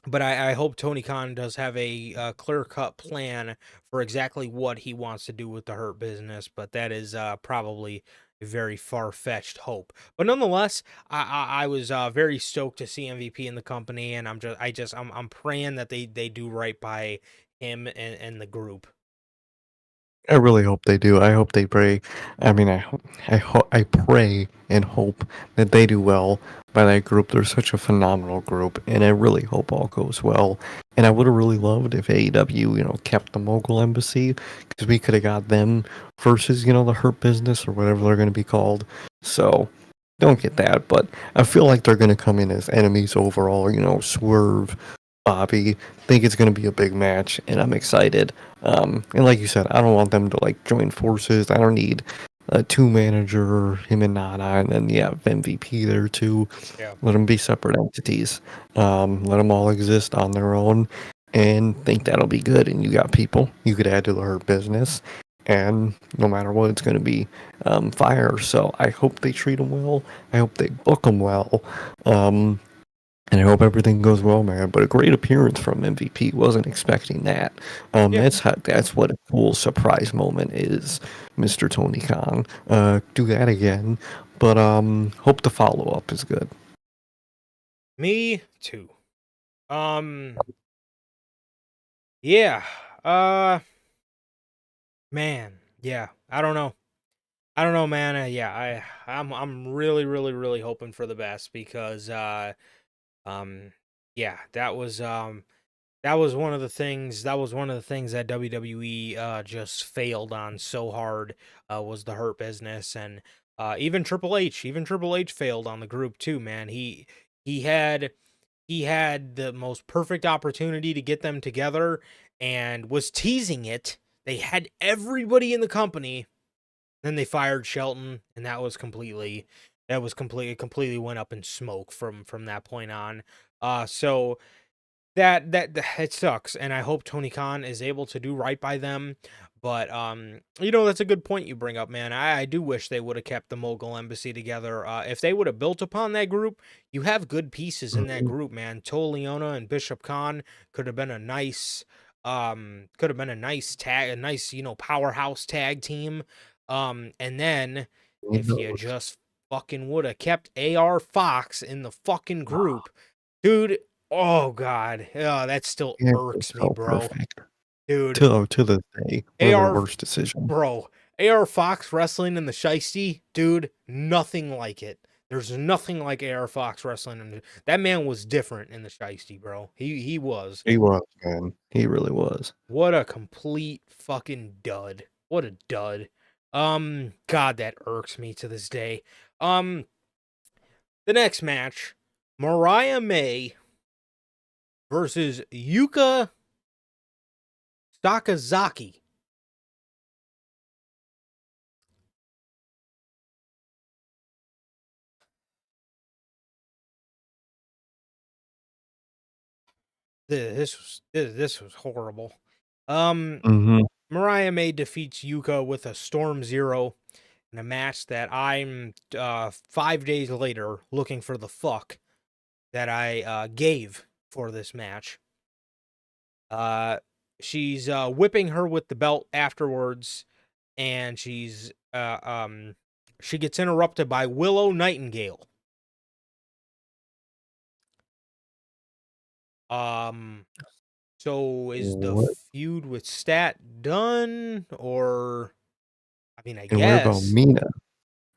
but I hope Tony Khan does have a clear-cut plan for exactly what he wants to do with the Hurt Business, but that is probably a very far-fetched hope. But nonetheless, I was very stoked to see MVP in the company, and I'm praying that they do right by him and the group. I really hope they do. I hope they pray. I mean, I pray and hope that they do well by that group. They're such a phenomenal group, and I really hope all goes well. And I would have really loved if AEW, kept the Mogul Embassy, because we could have got them versus, the Hurt Business or whatever they're going to be called. So don't get that, but I feel like they're going to come in as enemies overall. Swerve, Bobby. Think it's going to be a big match, and I'm excited. And like you said, I don't want them to like join forces. I don't need a two manager, him and Nana, and then MVP there too. Yeah. Let them be separate entities. Let them all exist on their own, and think that'll be good. And you got people you could add to their business, and no matter what, it's going to be fire. So I hope they treat them well. I hope they book them well. And I hope everything goes well, man. But a great appearance from MVP. Wasn't expecting that. Yeah. That's what a cool surprise moment is, Mr. Tony Khan. Do that again. But hope the follow up is good. Me too. Um yeah. Man. Yeah. I don't know. I don't know, man. Yeah, I'm really, really, really hoping for the best because um yeah, that was one of the things that WWE just failed on so hard was the Hurt Business, and even Triple H failed on the group too, man. He had he had the most perfect opportunity to get them together and was teasing it. They had everybody in the company, then they fired Shelton, and that was completely went up in smoke from that point on. So that it sucks, and I hope Tony Khan is able to do right by them. But that's a good point you bring up, man. I do wish they would have kept the Mogul Embassy together. If they would have built upon that group, you have good pieces in that Mhm. group, man. Toliona and Bishop Khan could have been a nice tag, a nice powerhouse tag team. And then Who if you knows? just fucking would have kept AR Fox in the fucking group, dude. Oh god. Oh, that still Yeah, it's irks me, so bro. perfect. Dude, To this day, one of their AR worst decisions. bro, AR Fox wrestling in the Shiesty, dude, nothing like it. There's nothing like AR Fox wrestling in that man was different in the Shiesty, bro. He was. He was, man. He really was. What a complete fucking dud. What a dud. God, that irks me to this day. Um, the next match, Mariah May versus Yuka Sakazaki. This was horrible. Um, Hmm. Mariah May defeats Yuka with a Storm Zero in a match that I'm 5 days later looking for the fuck that I gave for this match. Uh, she's whipping her with the belt afterwards, and she gets interrupted by Willow Nightingale. Um, so is the What? feud with Stat done, or I mean, I And what about guess. Mina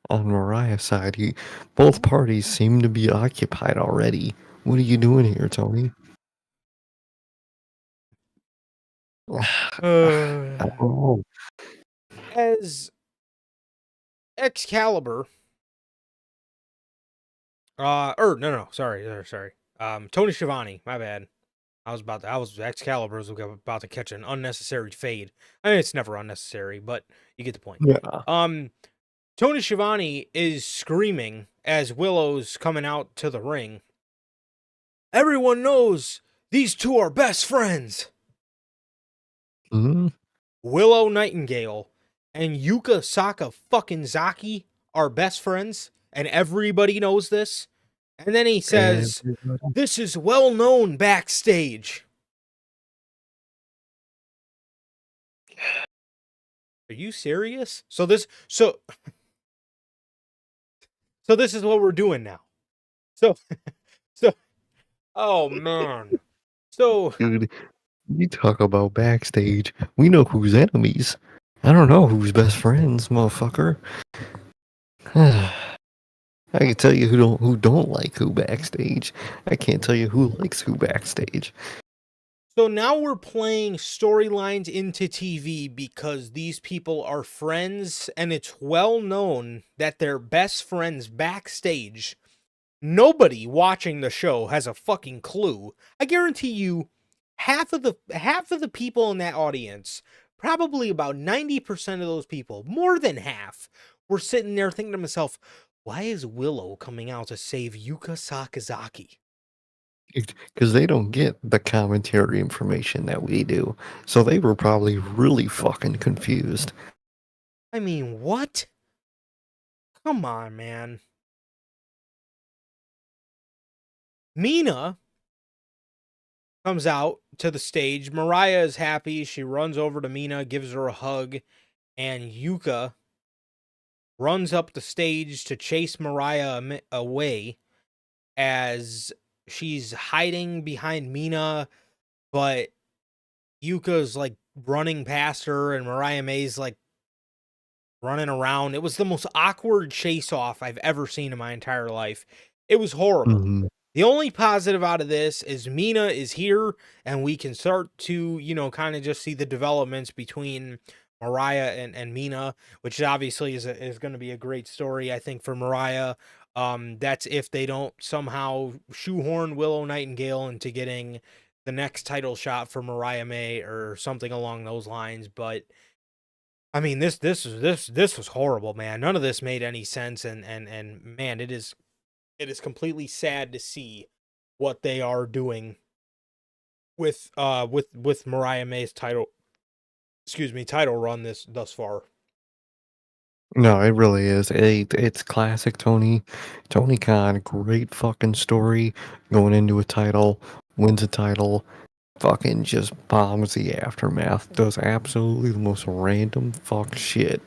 on Mariah's side? Both parties seem to be occupied already. What are you doing here, Tony? I don't Uh, know. as Excalibur, or no, no, sorry, Tony Schiavone, my bad. Excalibur's about to catch an unnecessary fade. I mean, it's never unnecessary, but you get the point. Yeah. Tony Schiavone is screaming as Willow's coming out to the ring. Everyone knows these two are best friends. Hmm. Willow Nightingale and Yuka Saka fucking Zaki are best friends, and everybody knows this. And then he says, Everybody. "This is well known backstage." Are you serious? So this is what we're doing now. So so oh man. So Dude, you talk about backstage. We know who's enemies. I don't know who's best friends, motherfucker. I can tell you who don't like who backstage. I can't tell you who likes who backstage. So now we're playing storylines into TV because these people are friends and it's well known that they're best friends backstage. Nobody watching the show has a fucking clue. I guarantee you half of the people in that audience, probably about 90% of those people, more than half, were sitting there thinking to myself, why is Willow coming out to save Yuka Sakazaki? Because they don't get the commentary information that we do. So they were probably really fucking confused. I mean, what? Come on, man. Mina comes out to the stage. Mariah is happy. She runs over to Mina, gives her a hug, and Yuka runs up the stage to chase Mariah away as she's hiding behind Mina, but Yuka's like running past her, and Mariah May's like running around. It was the most awkward chase off I've ever seen in my entire life. It was horrible. Hmm. The only positive out of this is Mina is here, and we can start to, kind of just see the developments between Mariah and Mina, which obviously is going to be a great story, I think, for Mariah. That's if they don't somehow shoehorn Willow Nightingale into getting the next title shot for Mariah May or something along those lines. But I mean, this was horrible, man. None of this made any sense, and man, it is completely sad to see what they are doing with Mariah May's title run this thus far. No, it really is. It's classic Tony. Tony Khan, great fucking story. Going into a title, wins a title, fucking just bombs the aftermath. Does absolutely the most random fuck shit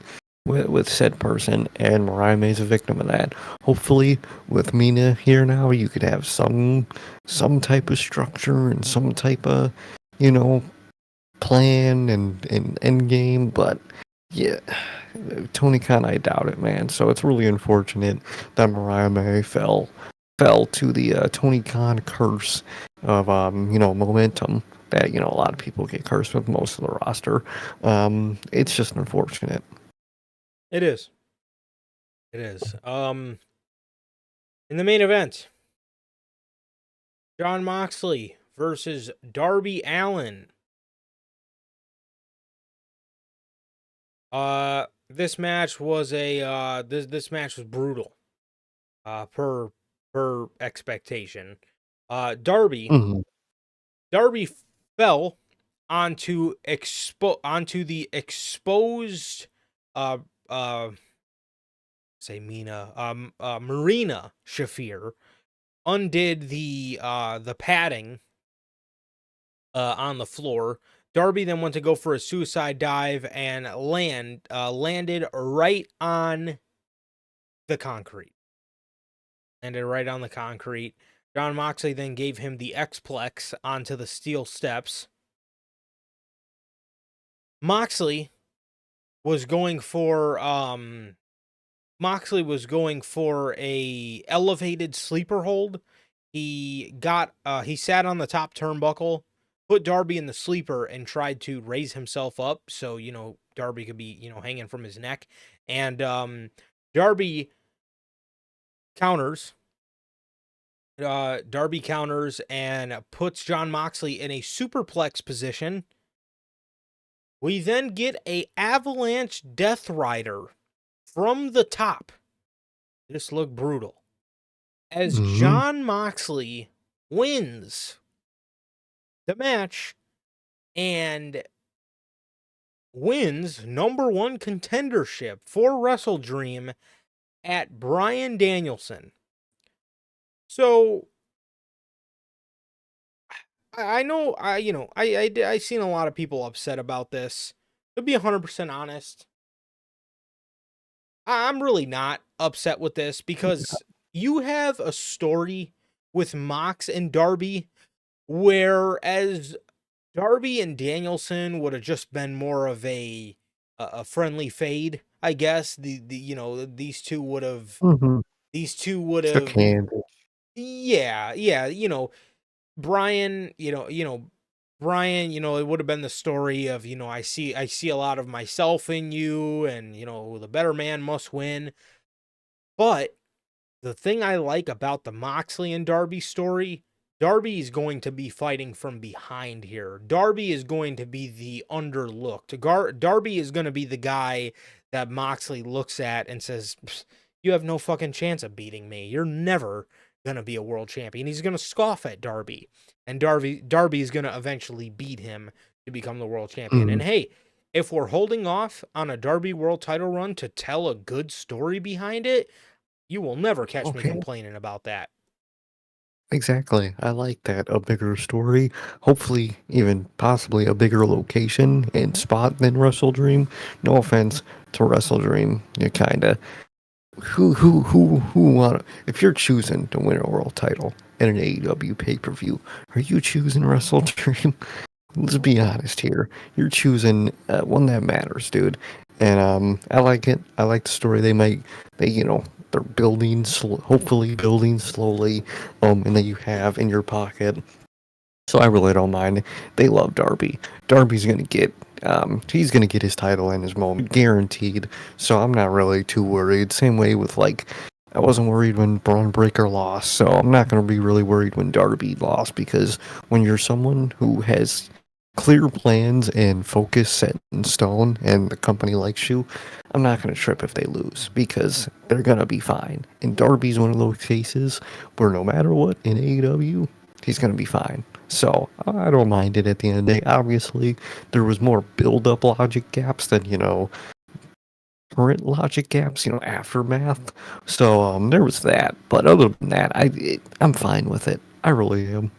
with said person, and Mariah May's a victim of that. Hopefully, with Mina here now, you could have some type of structure and some type of, you know, plan and end game, but yeah, Tony Khan, I doubt it, man. So it's really unfortunate that Mariah May fell to the Tony Khan curse of momentum that a lot of people get cursed with most of the roster. It's just unfortunate. It is. It is. In the main event, Jon Moxley versus Darby Allin. This match was this match was brutal. Per expectation. Darby Hmm. Darby fell onto the exposed uh uh Marina Shafir, undid the padding on the floor. Darby then went to go for a suicide dive and landed right on the concrete. Landed right on the concrete. Jon Moxley then gave him the X-Plex onto the steel steps. Moxley was going for a elevated sleeper hold. He sat on the top turnbuckle, put Darby in the sleeper, and tried to raise himself up so Darby could be hanging from his neck. And Darby counters Darby counters and puts John Moxley in a superplex position. We then get a avalanche Death Rider from the top. This looked brutal. As Mm-hmm. John Moxley wins the match and wins #1 contendership for Wrestle Dream at Bryan Danielson. So I know I seen a lot of people upset about this. To be 100% honest, I'm really not upset with this because you have a story with Mox and Darby, whereas Darby and Danielson would have just been more of a friendly fade, I guess. These two would have Mm-hmm. these two would Shook have hands. yeah, Brian, Brian, it would have been the story of, I see a lot of myself in you, and the better man must win. But the thing I like about the Moxley and Darby story, Darby is going to be fighting from behind here. Darby is going to be the underlooked. Darby is going to be the guy that Moxley looks at and says, "You have no fucking chance of beating me. You're never going to be a world champion." He's going to scoff at Darby, and Darby is going to eventually beat him to become the world champion. Mm, And hey, if we're holding off on a Darby world title run to tell a good story behind it, you will never catch me okay. complaining about that. Exactly. I like that. A bigger story, hopefully even possibly a bigger location and spot than Wrestle Dream. No offense to Wrestle Dream. You kinda who want if you're choosing to win a world title at an AEW pay-per-view, are you choosing Wrestle Dream? Let's be honest here. You're choosing one that matters, dude. And I like it. I like the story. They're building, hopefully building slowly, and that you have in your pocket. So I really don't mind. They love Darby. Darby's gonna get, he's gonna get his title in his moment, guaranteed. So I'm not really too worried. Same way with I wasn't worried when Braun Breaker lost, so I'm not gonna be really worried when Darby lost because when you're someone who has clear plans and focus set in stone and the company likes you, I'm not going to trip if they lose because they're going to be fine. And Darby's one of those cases where no matter what in AEW, he's going to be fine. So I don't mind it at the end of the day. Obviously, there was more build-up logic gaps than, current logic gaps, aftermath. So there was that. But other than that, I'm fine with it. I really am.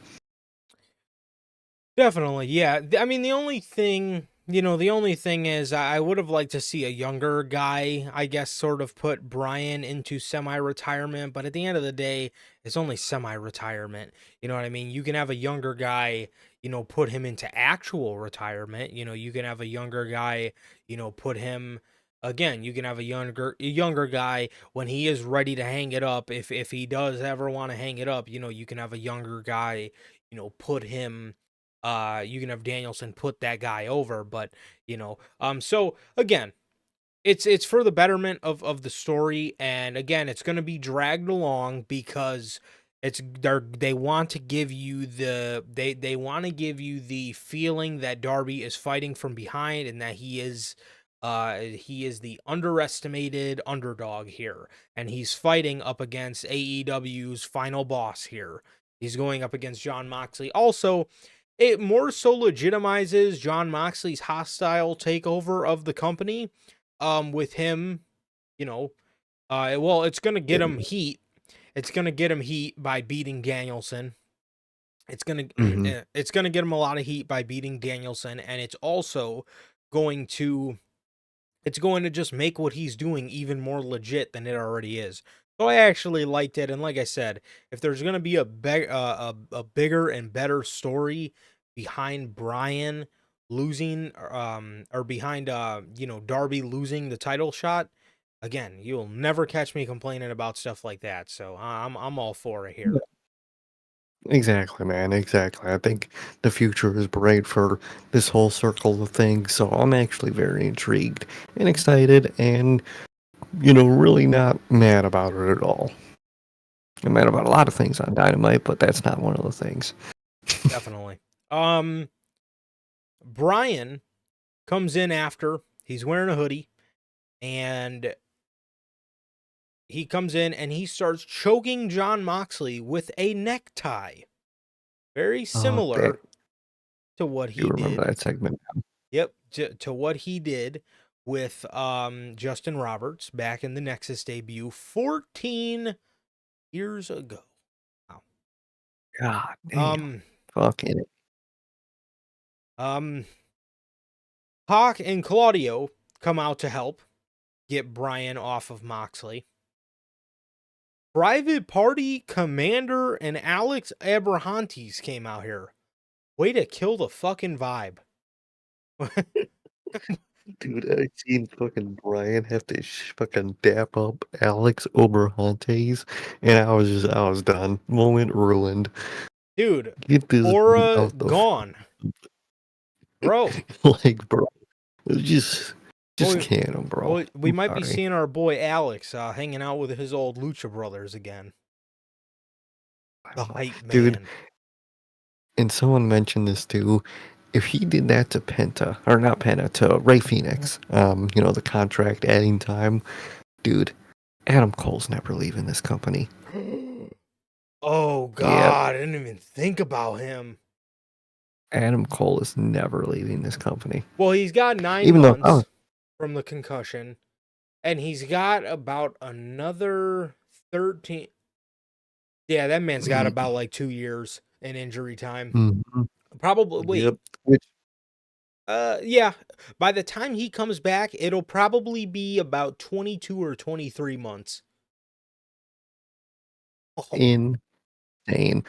Definitely, yeah. I mean, the only thing is I would have liked to see a younger guy, I guess, sort of put Brian into semi-retirement, but at the end of the day, it's only semi-retirement. You know what I mean? You can have a younger guy, put him into actual retirement. You can have a younger guy, put him again, you can have a younger guy when he is ready to hang it up. If he does ever want to hang it up, you can have a younger guy, put him you can have Danielson put that guy over, but so again, it's for the betterment of the story, and again, it's going to be dragged along because they want to give you they want to give you the feeling that Darby is fighting from behind and that he is the underestimated underdog here, and he's fighting up against AEW's final boss here. He's going up against John Moxley. Also, it more so legitimizes John Moxley's hostile takeover of the company with him, you know, it's going to get him heat. It's going to get him heat by beating Danielson. It's going Mm-hmm. to it's going to get him a lot of heat by beating Danielson, and it's also going to just make what he's doing even more legit than it already is. So I actually liked it, and like I said, if there's gonna be a bigger and better story behind Brian losing, or behind Darby losing the title shot, again, you'll never catch me complaining about stuff like that. So I'm all for it here. Exactly, man. Exactly. I think the future is bright for this whole circle of things. So I'm actually very intrigued and excited and, really not mad about it at all. I'm mad about a lot of things on Dynamite, but that's not one of the things. Definitely. Brian comes in after. He's wearing a hoodie, and he comes in and he starts choking John Moxley with a necktie. Very similar to what You he remember did. that segment? Yep, to what he did with Justin Roberts back in the Nexus debut 14 years ago. Wow. God damn. Fucking it. Hawk and Claudio come out to help get Brian off of Moxley. Private Party Commander and Alex Abrahantes came out here. Way to kill the fucking vibe. Dude, I seen fucking Brian have to fucking dap up Alex Oberhantes, and I was done. Moment ruined. Dude, Get this dude aura out the gone. Bro. like, bro. Just Well, can't, bro. we I'm might be sorry. seeing our boy Alex hanging out with his old Lucha brothers again. The hype Dude, man. and someone mentioned this too. If he did that to Penta, or not Penta, to Ray Phoenix, the contract adding time, dude, Adam Cole's never leaving this company. Oh Yep. God, I didn't even think about him. Adam Cole is never leaving this company. Well, he's got 9 Even though months from the concussion, and he's got about another 13. Yeah, that man's got about like 2 years in injury time. Mhm. Probably wait. Yep. Which Yeah. By the time he comes back, it'll probably be about 22 or 23 months. Oh, insane.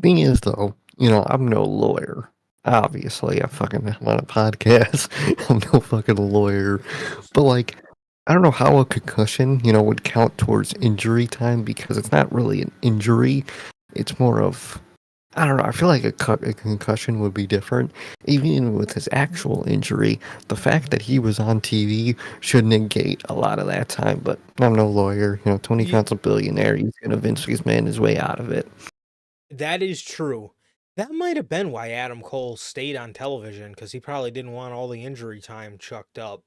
Thing is, though, I'm no lawyer. Obviously, I fucking am on a podcast. I'm no fucking lawyer. But, like, I don't know how a concussion, would count towards injury time because it's not really an injury. It's more of, I don't know. I feel like a concussion would be different. Even with his actual injury, the fact that he was on TV should negate a lot of that time. But I'm no lawyer. Tony yeah, Khan's a billionaire. He's going to Vince McMahon his way out of it. that is true. That might have been why Adam Cole stayed on television, because he probably didn't want all the injury time chucked up.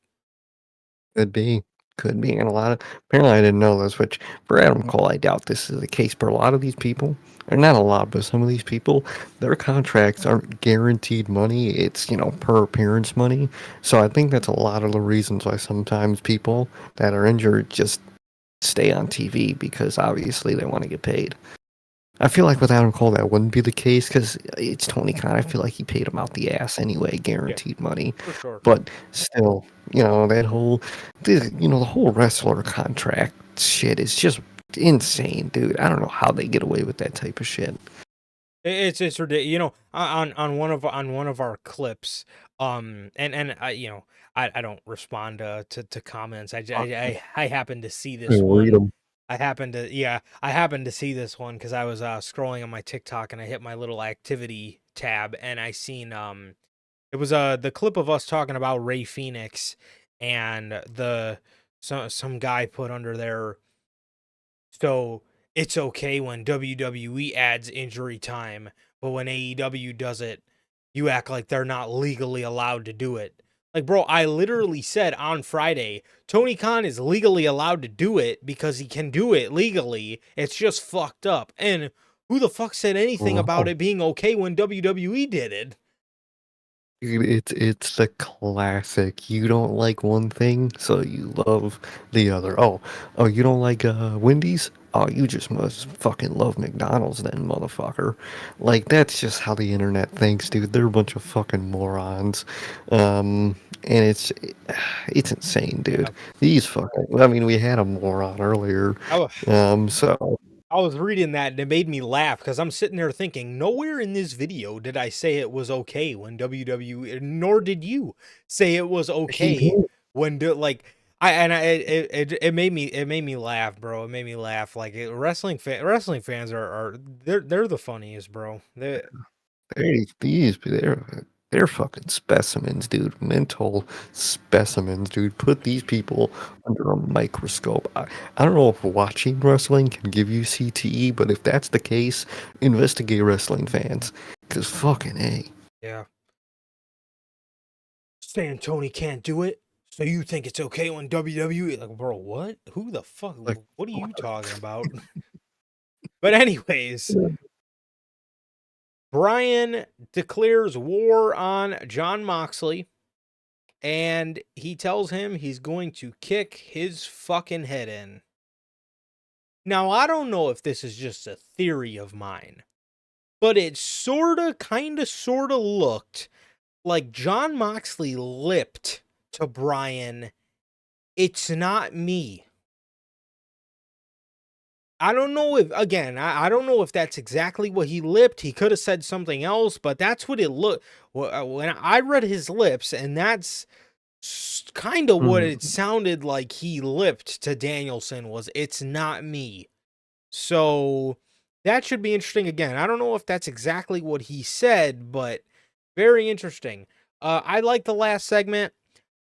Could be. Could be. And apparently I didn't know this, which for Adam Cole, I doubt this is the case. But a lot of these people, or not a lot, but some of these people, their contracts aren't guaranteed money. It's, per appearance money. So I think that's a lot of the reasons why sometimes people that are injured just stay on TV because obviously they want to get paid. I feel like with Adam Cole that wouldn't be the case because it's Tony Khan. I feel like he paid him out the ass anyway, guaranteed money. For sure. But still, that whole, the whole wrestler contract shit is just insane, dude. I don't know how they get away with that type of shit. It's ridiculous. On one of our clips, and I don't respond to comments. I happen to see this Read one. them. I happened to see this one because I was scrolling on my TikTok and I hit my little activity tab and I seen it was the clip of us talking about Ray Phoenix and some guy put under there. So it's okay when WWE adds injury time, but when AEW does it, you act like they're not legally allowed to do it. Like, bro, I literally said on Friday, Tony Khan is legally allowed to do it because he can do it legally. It's just fucked up. And who the fuck said anything about Wow. it being okay when WWE did it? Dude, it's the classic. You don't like one thing, so you love the other. Oh, you don't like Wendy's? Oh, you just must fucking love McDonald's then, motherfucker. Like that's just how the internet thinks, dude. They're a bunch of fucking morons. And it's insane, dude. Yeah. These fucking I mean, we had a moron earlier. So I was reading that and it made me laugh because I'm sitting there thinking, nowhere in this video did I say it was okay when WWE, nor did you say it was he okay did. when it made me laugh, bro. It made me laugh. Like wrestling fans are they're the funniest, bro. They're they're fucking specimens, dude. Mental specimens, dude. Put these people under a microscope. I don't know if watching wrestling can give you CTE, but if that's the case, investigate wrestling fans. Because fucking A. Yeah. Saying Tony can't do it. So you think it's okay when WWE? Like, bro, what? Who the fuck? Like, What are you talking about? But anyways, Brian declares war on Jon Moxley, and he tells him he's going to kick his fucking head in. Now, I don't know if this is just a theory of mine, but it sorta looked like Jon Moxley lipped to Brian, "It's not me." I don't know if, again, I don't know if that's exactly what he lipped. He could have said something else, but that's what it looked. When I read his lips, and that's kind of what it sounded like he lipped to Danielson was, "It's not me." So that should be interesting. Again, I don't know if that's exactly what he said, but very interesting. I like the last segment.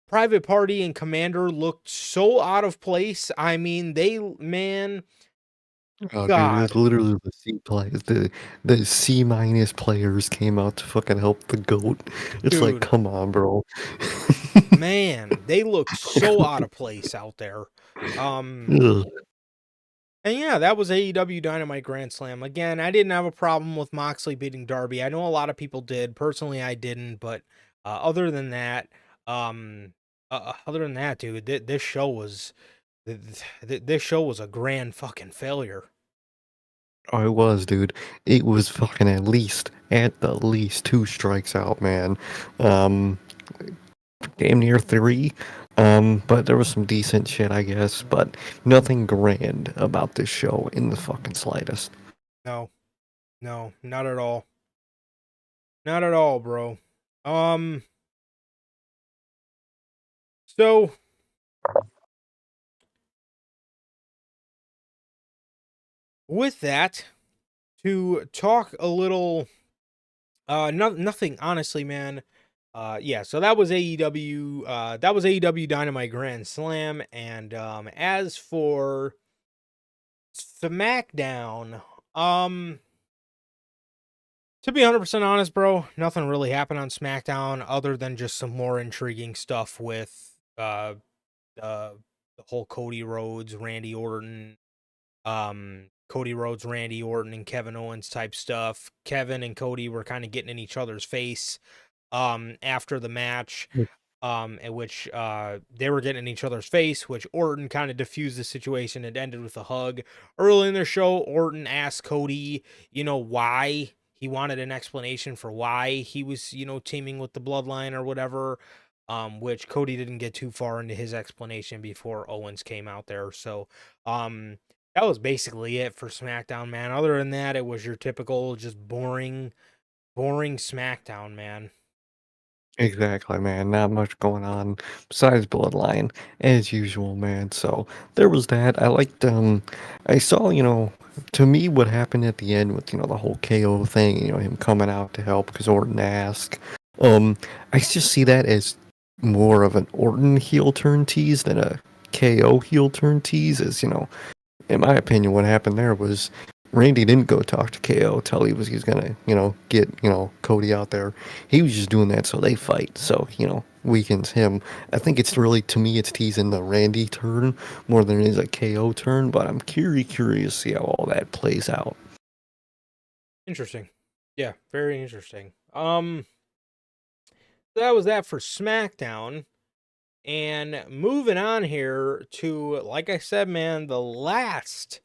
Private Party and Commander looked so out of place. I mean, man, Oh, dude, it was God, literally the C players, the C minus players came out to fucking help the goat. It's like, dude, come on, bro. man, they looked so out of place out there. Ugh. And yeah, that was AEW Dynamite Grand Slam. Again, I didn't have a problem with Moxley beating Darby. I know a lot of people did. Personally, I didn't. But other than that, dude, this show was this show was a grand fucking failure. Oh, it was, dude. It was fucking at the least 2 strikes out, man. Um, damn near 3. But there was some decent shit, I guess, but nothing grand about this show in the fucking slightest. No, no, not at all. Not at all, bro. Um, so with that, to talk a little, nothing, honestly, man. Yeah, so that was AEW. That was AEW Dynamite Grand Slam, and as for SmackDown, to be 100% honest, bro, nothing really happened on SmackDown other than just some more intriguing stuff with the whole Cody Rhodes, Randy Orton, Cody Rhodes, Randy Orton, and Kevin Owens type stuff. Kevin and Cody were kind of getting in each other's face after the match, in which they were getting in each other's face, which Orton kind of diffused the situation. It ended with a hug. Early in their show, Orton asked Cody, why he wanted an explanation for why he was, teaming with the Bloodline or whatever. Which Cody didn't get too far into his explanation before Owens came out there. So, that was basically it for SmackDown, man. Other than that, it was your typical just boring SmackDown, man. Exactly, man. Not much going on besides Bloodline, as usual, man. So there was that. I saw, to me what happened at the end with, the whole KO thing, him coming out to help because Orton asked. I just see that as more of an Orton heel turn tease than a KO heel turn tease, as, in my opinion, what happened there was Randy didn't go talk to KO tell he was gonna, get, Cody out there. He was just doing that so they fight. So, weakens him. I think it's really, to me, it's teasing the Randy turn more than it is a KO turn, but I'm curious to see how all that plays out. Interesting. Yeah, very interesting. That was that for SmackDown. And moving on here to, like I said, man, the last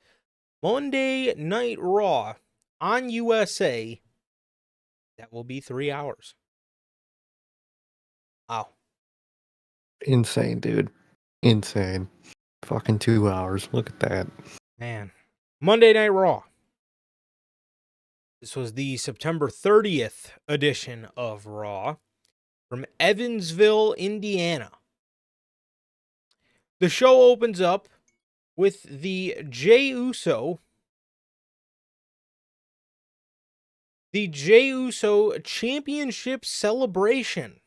Monday Night Raw on USA. That will be 3 hours. Wow. Insane, dude. Insane. Fucking 2 hours. Look at that. Man. Monday Night Raw. This was the September 30th edition of Raw from Evansville, Indiana. The show opens up with the Jey Uso the Jey Uso Championship celebration.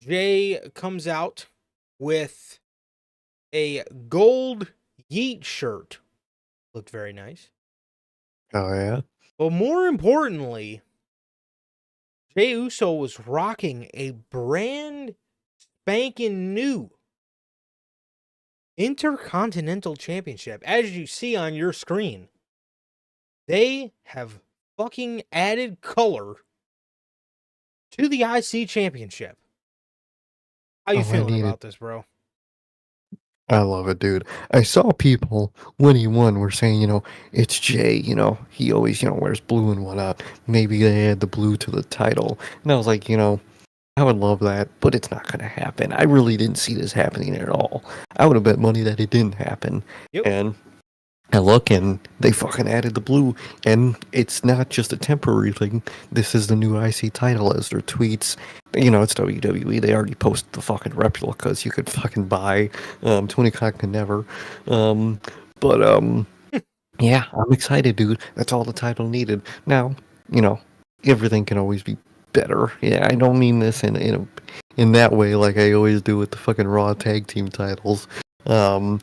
Jay comes out with a gold Yeet shirt. Looked very nice. Oh yeah. But more importantly, Jey Uso was rocking a brand spanking new Intercontinental Championship. As you see on your screen, they have fucking added color to the IC Championship. How you Oh, I feeling need it. about this, bro? I love it, dude. I saw people when he won were saying, it's Jay, he always, wears blue and whatnot. Maybe they add the blue to the title. And I was like, I would love that, but it's not going to happen. I really didn't see this happening at all. I would have bet money that it didn't happen. Yep. And I look and they fucking added the blue, and it's not just a temporary thing. This is the new IC title as their tweets. It's WWE. They already posted the fucking replicas you could fucking buy. Tony Khan can never. But yeah, I'm excited, dude. That's all the title needed. Now, you know, everything can always be better. Yeah, I don't mean this in that way, like I always do with the fucking Raw tag team titles. But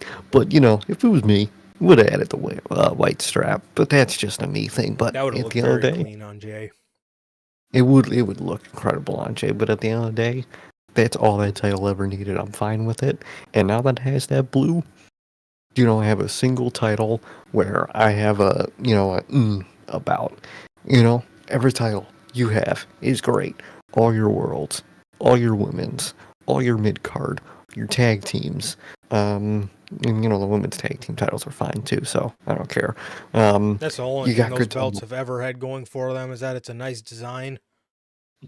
if it was me, would have added the white strap. But that's just a me thing. But That would have at looked the end of very the day, clean on Jay. it would look incredible on Jay. But at the end of the day, that's all that title ever needed. I'm fine with it. And now that it has that blue, you don't have a single title where I have about. Every title you have is great. All your worlds, all your women's, all your mid card, your tag teams. And the women's tag team titles are fine too, so I don't care. That's the only You thing got those good belts have ever had going for them, is that it's a nice design.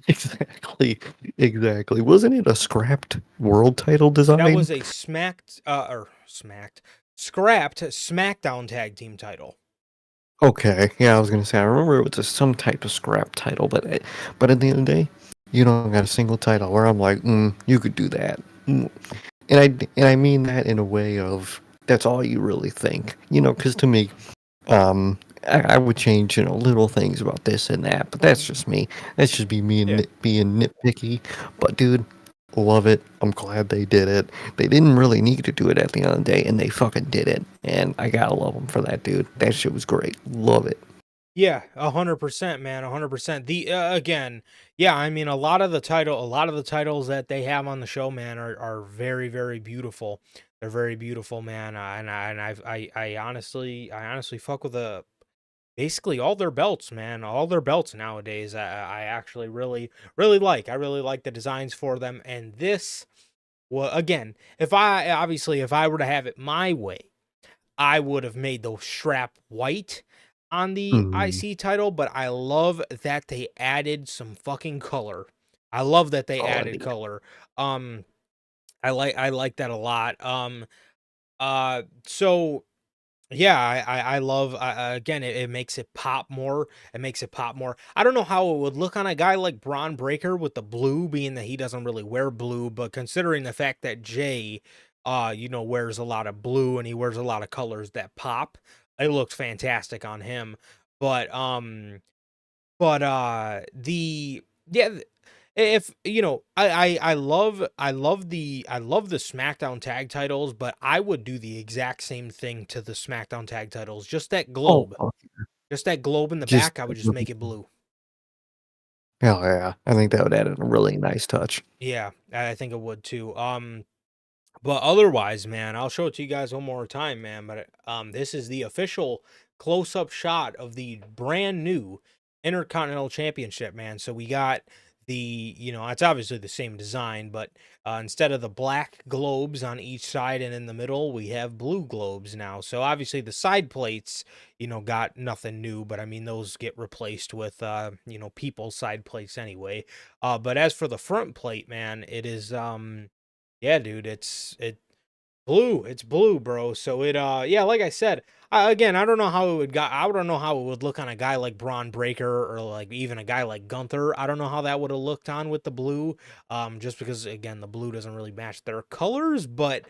exactly, exactly. Wasn't it a scrapped world title That design? was a scrapped SmackDown tag team title. Okay, yeah, I was gonna say I remember it was some type of scrap title, but at the end of the day, you don't got a single title where I'm like, you could do that, and I mean that in a way of that's all you really think, because to me, I would change little things about this and that, but that's just me. That's just me Yeah. being nitpicky. But dude, love it. I'm glad they did it. They didn't really need to do it at the end of the day, and they fucking did it. And I gotta love them for that, dude. That shit was great. Love it. Yeah, 100%, man, 100%. The again, yeah, I mean, a lot of the titles that they have on the show, man, are very, very beautiful. They're very beautiful, man. I honestly fuck with basically all their belts, man. All their belts nowadays. I actually really, really like. I really like the designs for them. And this, well, again, if I were to have it my way, I would have made the strap white on the Mm. IC title, but I love that they added some fucking color. I love that they All I added need. color. Um, I like that a lot. So yeah, I love again. It makes it pop more. It makes it pop more. I don't know how it would look on a guy like Braun Breaker with the blue, being that he doesn't really wear blue. But considering the fact that Jay, wears a lot of blue and he wears a lot of colors that pop, it looks fantastic on him. But the yeah, if I love the SmackDown tag titles, but I would do the exact same thing to the SmackDown tag titles. Oh, fuck. Just that globe in the Just back, I would just make it blue. hell yeah. I think that would add a really nice touch. Yeah, I think it would too. But otherwise, man, I'll show it to you guys one more time, man. But this is the official close-up shot of the brand new Intercontinental Championship, man. So we got it's obviously the same design, but instead of the black globes on each side and in the middle, we have blue globes now. So obviously the side plates, got nothing new, but I mean those get replaced with people's side plates anyway. But as for the front plate, man, it is yeah, dude, it blue. It's blue, bro. So yeah, like I said, again, I don't know how it would look on a guy like Braun Breaker or like even a guy like Gunther. I don't know how that would have looked on with the blue. Just because again, the blue doesn't really match their colors, but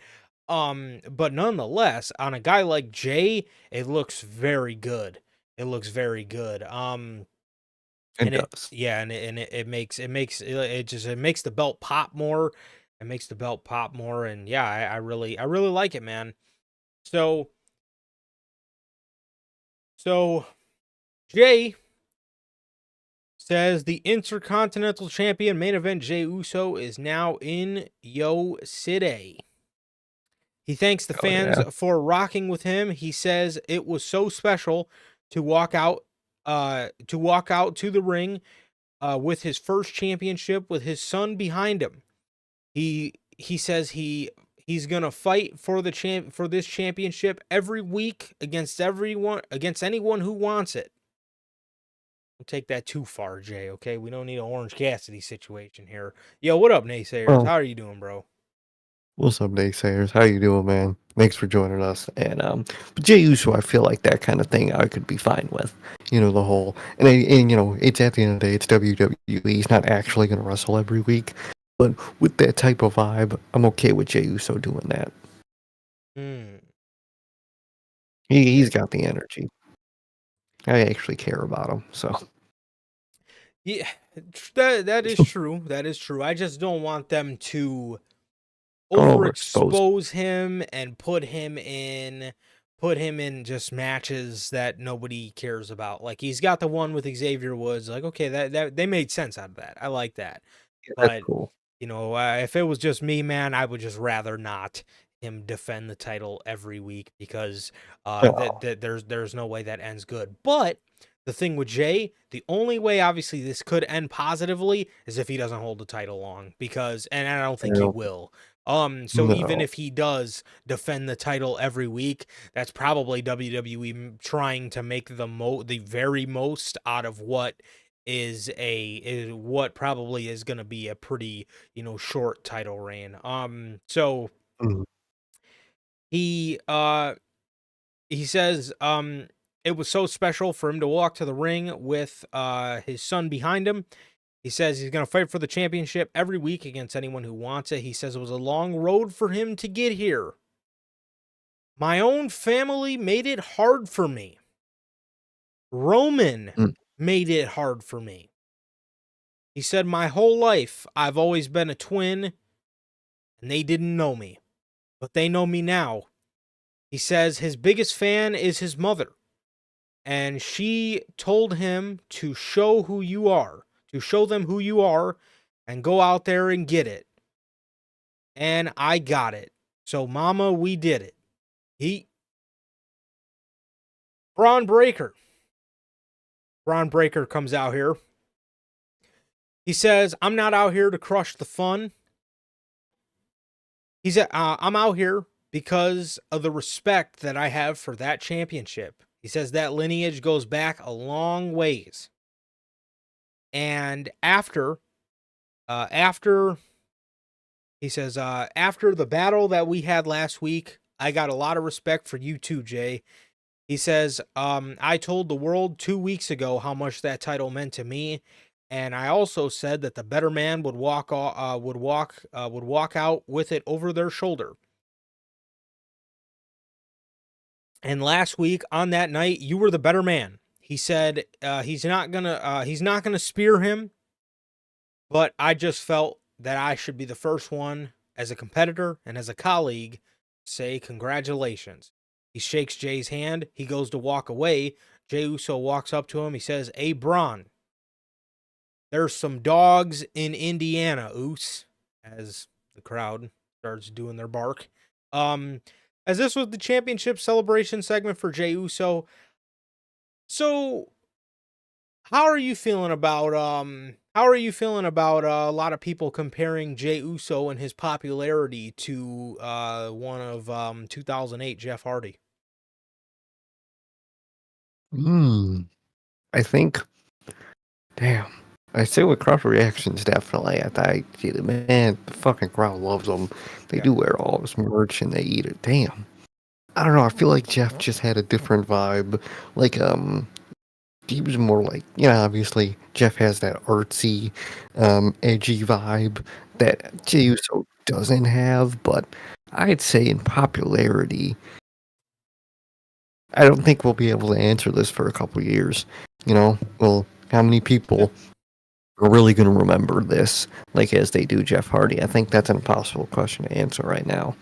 But nonetheless, on a guy like Jay, it looks very good. It looks very good. It And it does. yeah, it makes the belt pop more. It makes the belt pop more, and yeah, I really like it, man. So so Jay says the Intercontinental Champion main event Jey Uso is now in Yo City. He thanks the Oh fans yeah. for rocking with him. He says it was so special to walk out to the ring with his first championship with his son behind him. He says he's gonna fight for this championship every week against anyone who wants it. Don't take that too far, Jay. Okay, we don't need an Orange Cassidy situation here. Yo, what up, naysayers? Well, How are you doing, bro? what's up, naysayers? How you doing, man? Thanks for joining us. And but Jey Uso, I feel like that kind of thing I could be fine with. You know, the whole and you know, it's at the end of the day, it's WWE. He's not actually going to wrestle every week, but with that type of vibe, I'm okay with Jey Uso doing that. Hmm. He's got the energy. I actually care about him, so Yeah, that is true. That is true. I just don't want them to don't overexpose. overexpose him and put him in just matches that nobody cares about. Like he's got the one with Xavier Woods. Like okay, that they made sense out of that. I like that. Yeah, that's But cool. if it was just me, man, I would just rather not him defend the title every week because Oh, there's no way that ends good. But the thing with Jay, the only way obviously this could end positively is if he doesn't hold the title long because and I don't think he no, will. So even no. if he does defend the title every week, that's probably WWE trying to make the very most out of what is what probably is going to be a pretty short title reign. So Mm, he uh he says it was so special for him to walk to the ring with his son behind him. He says he's going to fight for the championship every week against anyone who wants it. He says it was a long road for him to get here. My own family made it hard for me. Roman mm, made it hard for me. He said my whole life I've always been a twin and they didn't know me, but they know me now. He says his biggest fan is his mother, and she told him to show who you are, to show them who you are, and go out there and get it. And I got it. So, Mama, we did it. He, Braun Breaker. Braun Breaker comes out here. He says, I'm not out here to crush the fun. He said, I'm out here because of the respect that I have for that championship. He says that lineage goes back a long ways. And after he says, after the battle that we had last week, I got a lot of respect for you too, Jay. He says, I told the world 2 weeks ago how much that title meant to me. And I also said that the better man would walk out with it over their shoulder. And last week on that night, you were the better man. He said he's not gonna spear him, but I just felt that I should be the first one as a competitor and as a colleague say congratulations. He shakes Jay's hand. He goes to walk away. Jey Uso walks up to him. He says, "Hey, Braun, there's some dogs in Indiana, Oos," as the crowd starts doing their bark. Um, as this was the championship celebration segment for Jey Uso. So how are you feeling about a lot of people comparing Jey Uso and his popularity to one of 2008 Jeff Hardy? mm. I think, damn. I say with crowd reactions, definitely. Man, the fucking crowd loves them. They Yeah. do wear all his merch and they eat it. Damn. I don't know. I feel like Jeff just had a different vibe. Like, he was more like, obviously Jeff has that artsy, edgy vibe that Jey Uso doesn't have, but I'd say in popularity, I don't think we'll be able to answer this for a couple years. Well, how many Yeah. people are really going to remember this like as they do Jeff Hardy? I think that's an impossible question to answer right now.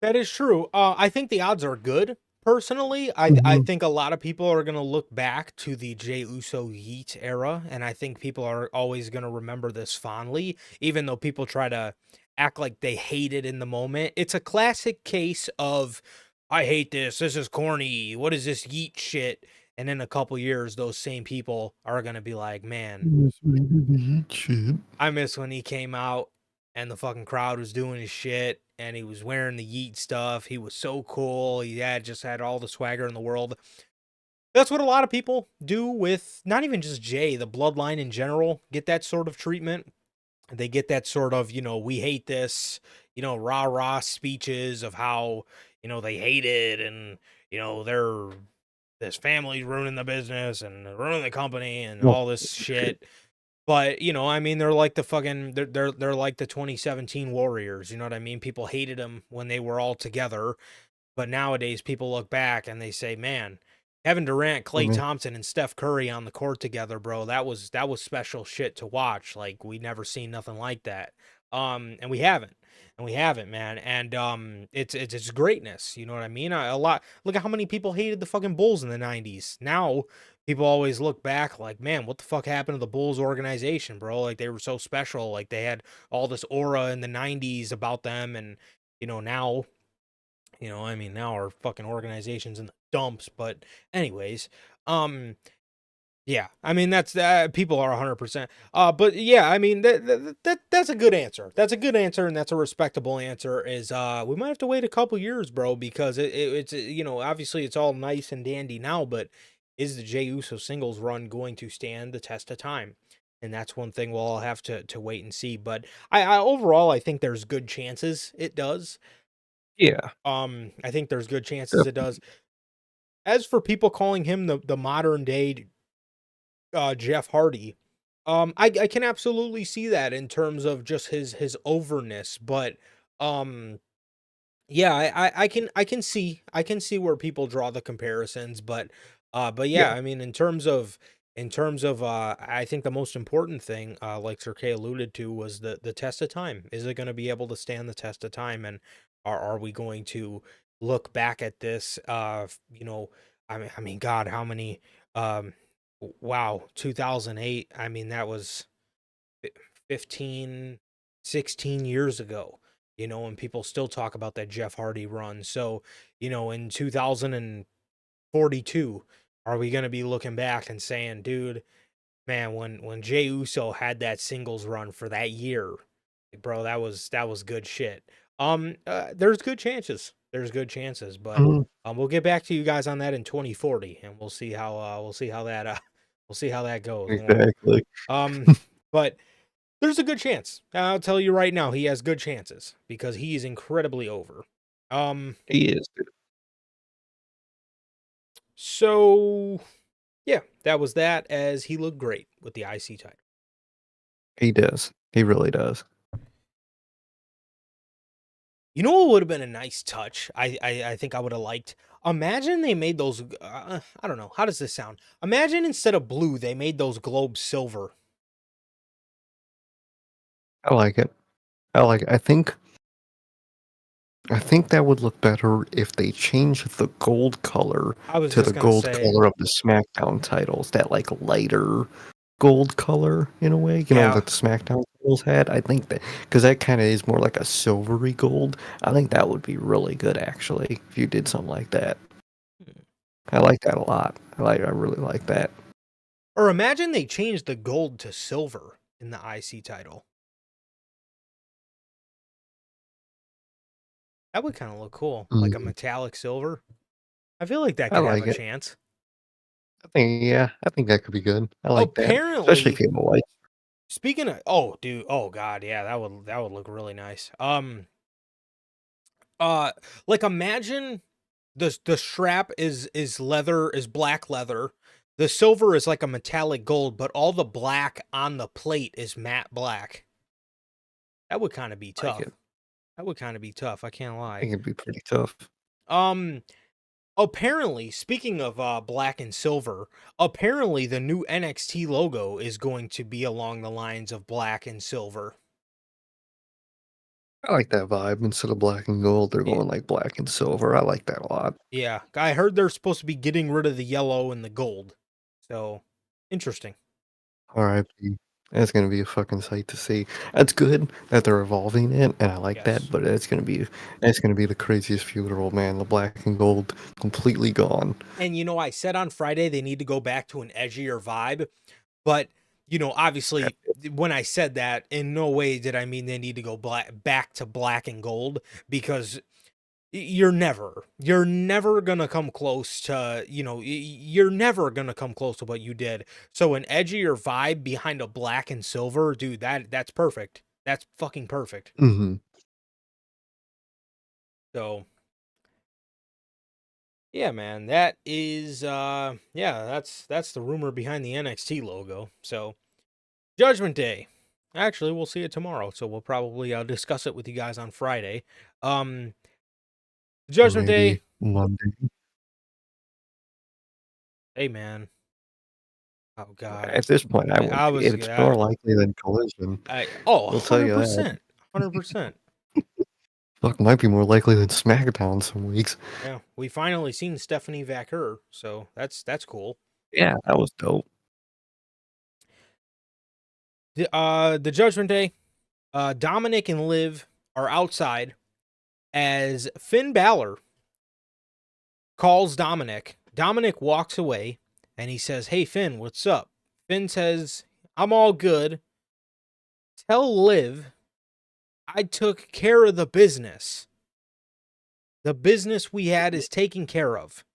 That is true. I think the odds are good. Personally, I Mhm. think a lot of people are gonna look back to the Jey Uso Yeet era, and I think people are always gonna remember this fondly, even though people try to act like they hate it in the moment. It's a classic case of I hate this. This is corny. What is this Yeet shit? And in a couple years, those same people are gonna be like, man, Yes, maybe the shit. I miss when he came out and the fucking crowd was doing his shit and he was wearing the Yeet stuff. He was so cool. He just had all the swagger in the world. That's what a lot of people do with not even just Jay, the bloodline in general, get that sort of treatment. They get that sort of, we hate this, rah rah speeches of how, they hate it and, they're this family's ruining the business and ruining the company and Oh, all this shit. shit. But, I mean, they're like the fucking they're like the 2017 Warriors, you know what I mean? People hated them when they were all together, but nowadays people look back and they say, "Man, Kevin Durant, I Klay mean, Thompson, and Steph Curry on the court together, bro. That was special shit to watch. Like we never seen nothing like that." And we haven't. And we haven't, man. And it's greatness, you know what I mean? A lot. Look at how many people hated the fucking Bulls in the 90s. Now people always look back like, man, what the fuck happened to the Bulls organization, bro? Like they were so special. Like they had all this aura in the 90s about them. And, now, I mean, now our fucking organization's in the dumps. But, anyways, um, yeah, I mean that's people are 100%. But yeah, I mean that's a good answer. That's a good answer, and that's a respectable answer. Is we might have to wait a couple years, bro, because it's obviously it's all nice and dandy now, but is the Jey Uso singles run going to stand the test of time? And that's one thing we'll all have to wait and see. But I overall I think there's good chances it does. yeah, I think there's good chances it definitely. does. As for people calling him the modern day Jeff Hardy. I can absolutely see that in terms of just his overness, but um, yeah, I can see where people draw the comparisons, but yeah, Yeah. I mean in terms of I think the most important thing, like Sir Kay alluded to, was the test of time. Is it going to be able to stand the test of time, and are we going to look back at this? I mean, God, how many? Um, wow, 2008. I mean, that was 15, 16 years ago, and people still talk about that Jeff Hardy run. So, in 2042, are we going to be looking back and saying, dude, man, when Jey Uso had that singles run for that year, like, bro, that was good shit. There's good chances. There's good chances, but Mhm. we'll get back to you guys on that in 2040, and we'll see how that we'll see how that goes. Exactly. But there's a good chance. I'll tell you right now, he has good chances because he is incredibly over. Um, He is. so yeah, that was that. As he looked great with the IC title. He does. He really does. You know what would have been a nice touch? I think I would have liked. Imagine they made those. I don't know. How does this sound? Imagine instead of blue, they made those globes silver. I like it. I like it. I think that would look better if they changed the gold color I was to the just gonna gold say, color of the SmackDown titles, that, like, lighter gold color in a way, yeah. that the SmackDown titles had. I think that because that kinda is more like a silvery gold. I think that would be really good, actually, if you did something like that. I like that a lot. I really like that. Or imagine they changed the gold to silver in the IC title. That would kind of look cool, like a Mhm. metallic silver. I feel like that I could have like a it. chance. I think that could be good. I like that, especially if Apparently, you have a white. speaking of, oh, dude, oh god, yeah, that would look really nice. Uh, like imagine the strap is leather, is black leather. The silver is like a metallic gold, but all the black on the plate is matte black. That would kind of be Like tough. it. That would kind of be tough. I can't I lie. think it'd be pretty tough. Um, Apparently, speaking of black and silver, apparently the new NXT logo is going to be along the lines of black and silver. I like that vibe. Instead of black and gold, they're Yeah, going like black and silver. I like that a lot. yeah. I heard they're supposed to be getting rid of the yellow and the gold. So, interesting. R.I.P. That's gonna be a fucking sight to see. That's good that they're evolving it, and I like that. Yes. But it's gonna be the craziest funeral, man. The black and gold completely gone. And I said on Friday they need to go back to an edgier vibe, but obviously when I said that, in no way did I mean they need to go back to black and gold, because you're never gonna come close to you're never gonna come close to what you did. So an edgier vibe behind a black and silver, dude, that's perfect. That's fucking perfect. Hmm. So yeah, man, that is that's the rumor behind the NXT logo. So Judgment Day. Actually, we'll see it tomorrow, so we'll probably discuss it with you guys on Friday. Um, Judgment Day. Maybe Monday. Hey, man. Oh God. At this point, I wouldn't I be. was It's more likely than Collision. I'll tell you that. 100%. 100%. Fuck, might be more likely than SmackDown some weeks. Yeah, we finally seen Stephanie Vaquer, so that's cool. Yeah, that was dope. The Judgment Day, Dominic and Liv are outside as Finn Balor calls Dominic. Dominic walks away and he says, "Hey Finn, what's up?" Finn says, "I'm all good. Tell Liv I took care of the business. The business we had is taken care of."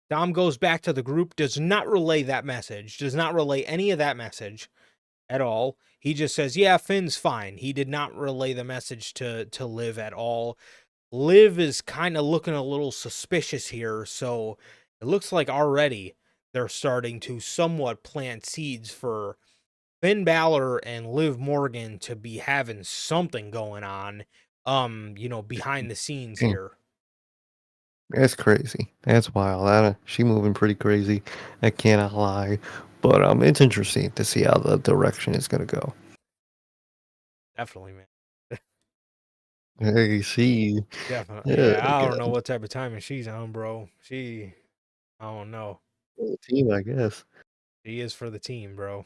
Dom goes back to the group, does not relay that message, does not relay any of that message at all. He just says, "Yeah, Finn's fine." He did not relay the message to Liv at all. Liv is kind of looking a little suspicious here, so it looks like already they're starting to somewhat plant seeds for Finn Balor and Liv Morgan to be having something going on, behind the scenes Damn, here. that's crazy. That's wild. She moving pretty crazy. I cannot lie. But it's interesting to see how the direction is gonna go. Definitely, man. Hey, she, Definitely. yeah, Yeah, I don't know good. what type of timing she's on, bro. I don't know. Full team, I guess. She is for the team, bro.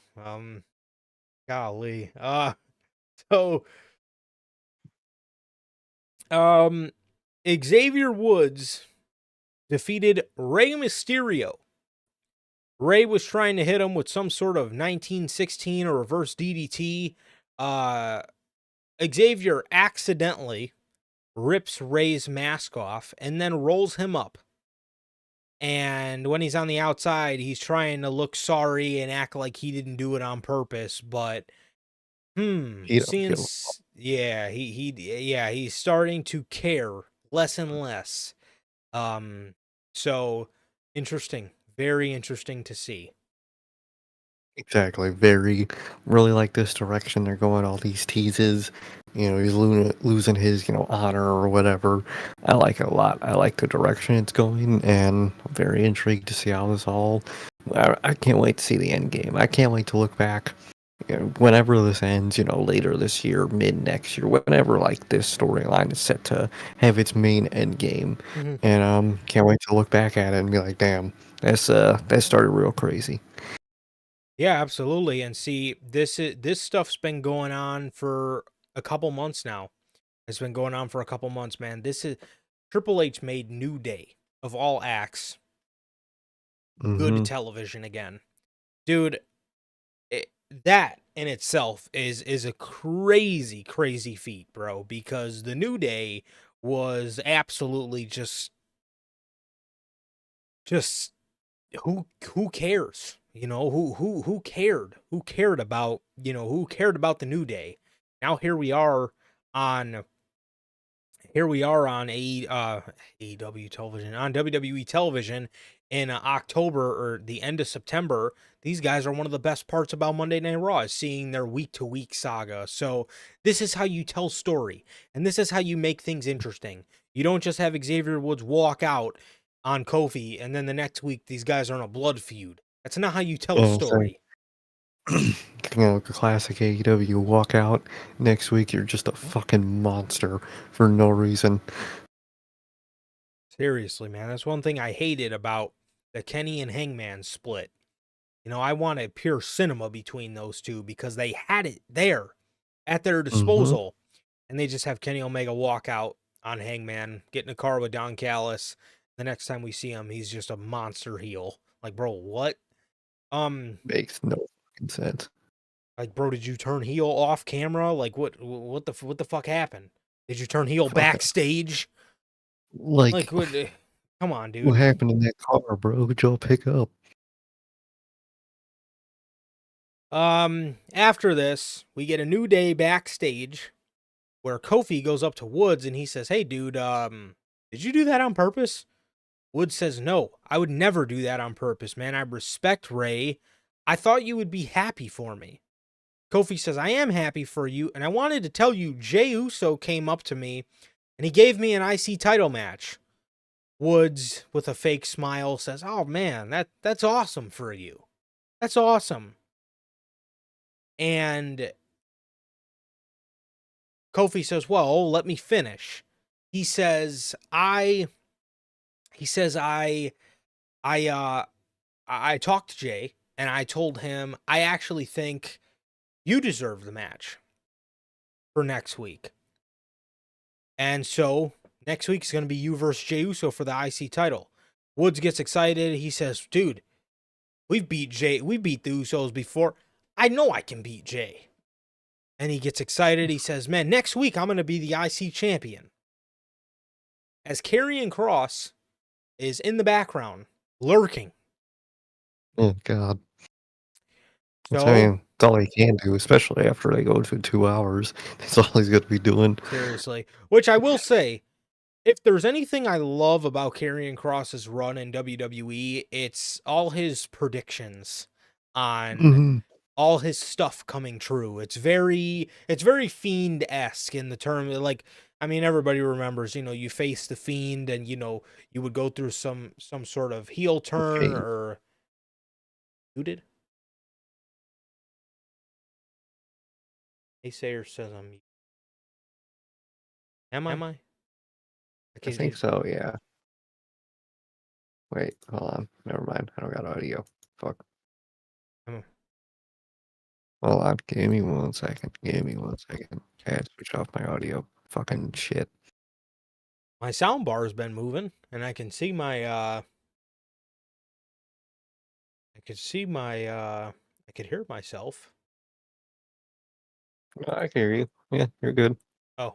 Golly. So, um, Xavier Woods defeated Rey Mysterio. Rey was trying to hit him with some sort of 1916 or reverse DDT. Uh, Xavier accidentally rips Rey's mask off and then rolls him up. And when he's on the outside, he's trying to look sorry and act like he didn't do it on purpose. But He don't give. he's starting to care less and less. Um, so interesting, very interesting to see. Exactly. Really like this direction they're going. All these teases. He's losing his, honor or whatever. I like it a lot. I like the direction it's going, and I'm very intrigued to see how this all. I can't wait to see the end game. I can't wait to look back. Whenever this ends, later this year, mid next year, whenever like this storyline is set to have its main end game, Mhm. and can't wait to look back at it and be like, damn, that started real crazy. Yeah, absolutely. And see, this stuff's been going on for a couple months now. It's been going on for a couple months, man. This is Triple H made New Day of all acts good Hmm. television again, dude. That in itself is a crazy feat, bro. Because the New Day was absolutely just who cares? Who cared? Who cared about who cared about the New Day? Now here we are on here we are on AEW television, on WWE television in October or the end of September. These guys are one of the best parts about Monday Night Raw is seeing their week to week saga. So this is how you tell story, and this is how you make things interesting. You don't just have Xavier Woods walk out on Kofi, and then the next week these guys are in a blood feud. That's not how you tell a Same. story. Classic AEW walk out next week. You're just a fucking monster for no reason. Seriously, man, that's one thing I hated about the Kenny and Hangman split. You know, I wanted pure cinema between those two because they had it there at their Mm-hmm. disposal. And they just have Kenny Omega walk out on Hangman, get in a car with Don Callis. The next time we see him, he's just a monster heel. Like, bro, what? Makes no fucking sense. Like, bro, did you turn heel off camera? Like, what the fuck happened? Did you turn heel Fuck. backstage? Like, Like, what? Come on, what dude. happened in that car, bro? Who'd y'all pick up? After this, we get a New Day backstage where Kofi goes up to Woods and he says, "Hey, dude, did you do that on purpose?" Woods says, "No, I would never do that on purpose, man. I respect Ray. I thought you would be happy for me." Kofi says, "I am happy for you, and I wanted to tell you Jey Uso came up to me and he gave me an IC title match." Woods, with a fake smile, says, "Oh man, that's awesome for you. That's awesome." And Kofi says, "Well, let me finish." He says, he says, I, uh, I talked to Jay and I told him, I actually think you deserve the match for next week. And so next week is going to be you versus Jey Uso for the IC title. Woods gets excited. He says, "Dude, we beat the Usos before. I know I can beat Jay." And he gets excited. He says, "Man, next week I'm going to be the IC champion." As Karrion Kross is in the background, lurking. Oh, God. I So, mean, it's all he can do, especially after they go to 2 hours. That's all he's going to be doing. seriously, which I will say, if there's anything I love about Karrion Kross's run in WWE, it's all his predictions on Mm-hmm. all his stuff coming true. It's very Fiend-esque in the term, like, I mean, everybody remembers, you face the Fiend and, you would go through some sort of heel turn Okay. or who did? Naysayer says I'm mute. Am I? I think Okay, so, yeah. Wait, hold on. Never mind. I don't got audio. Fuck. I'm- Hold on. Give me 1 second. Give me 1 second. I had to switch off my audio. Fucking shit. my sound bar has been moving and I could hear myself. I can hear you. Yeah, you're good. Oh,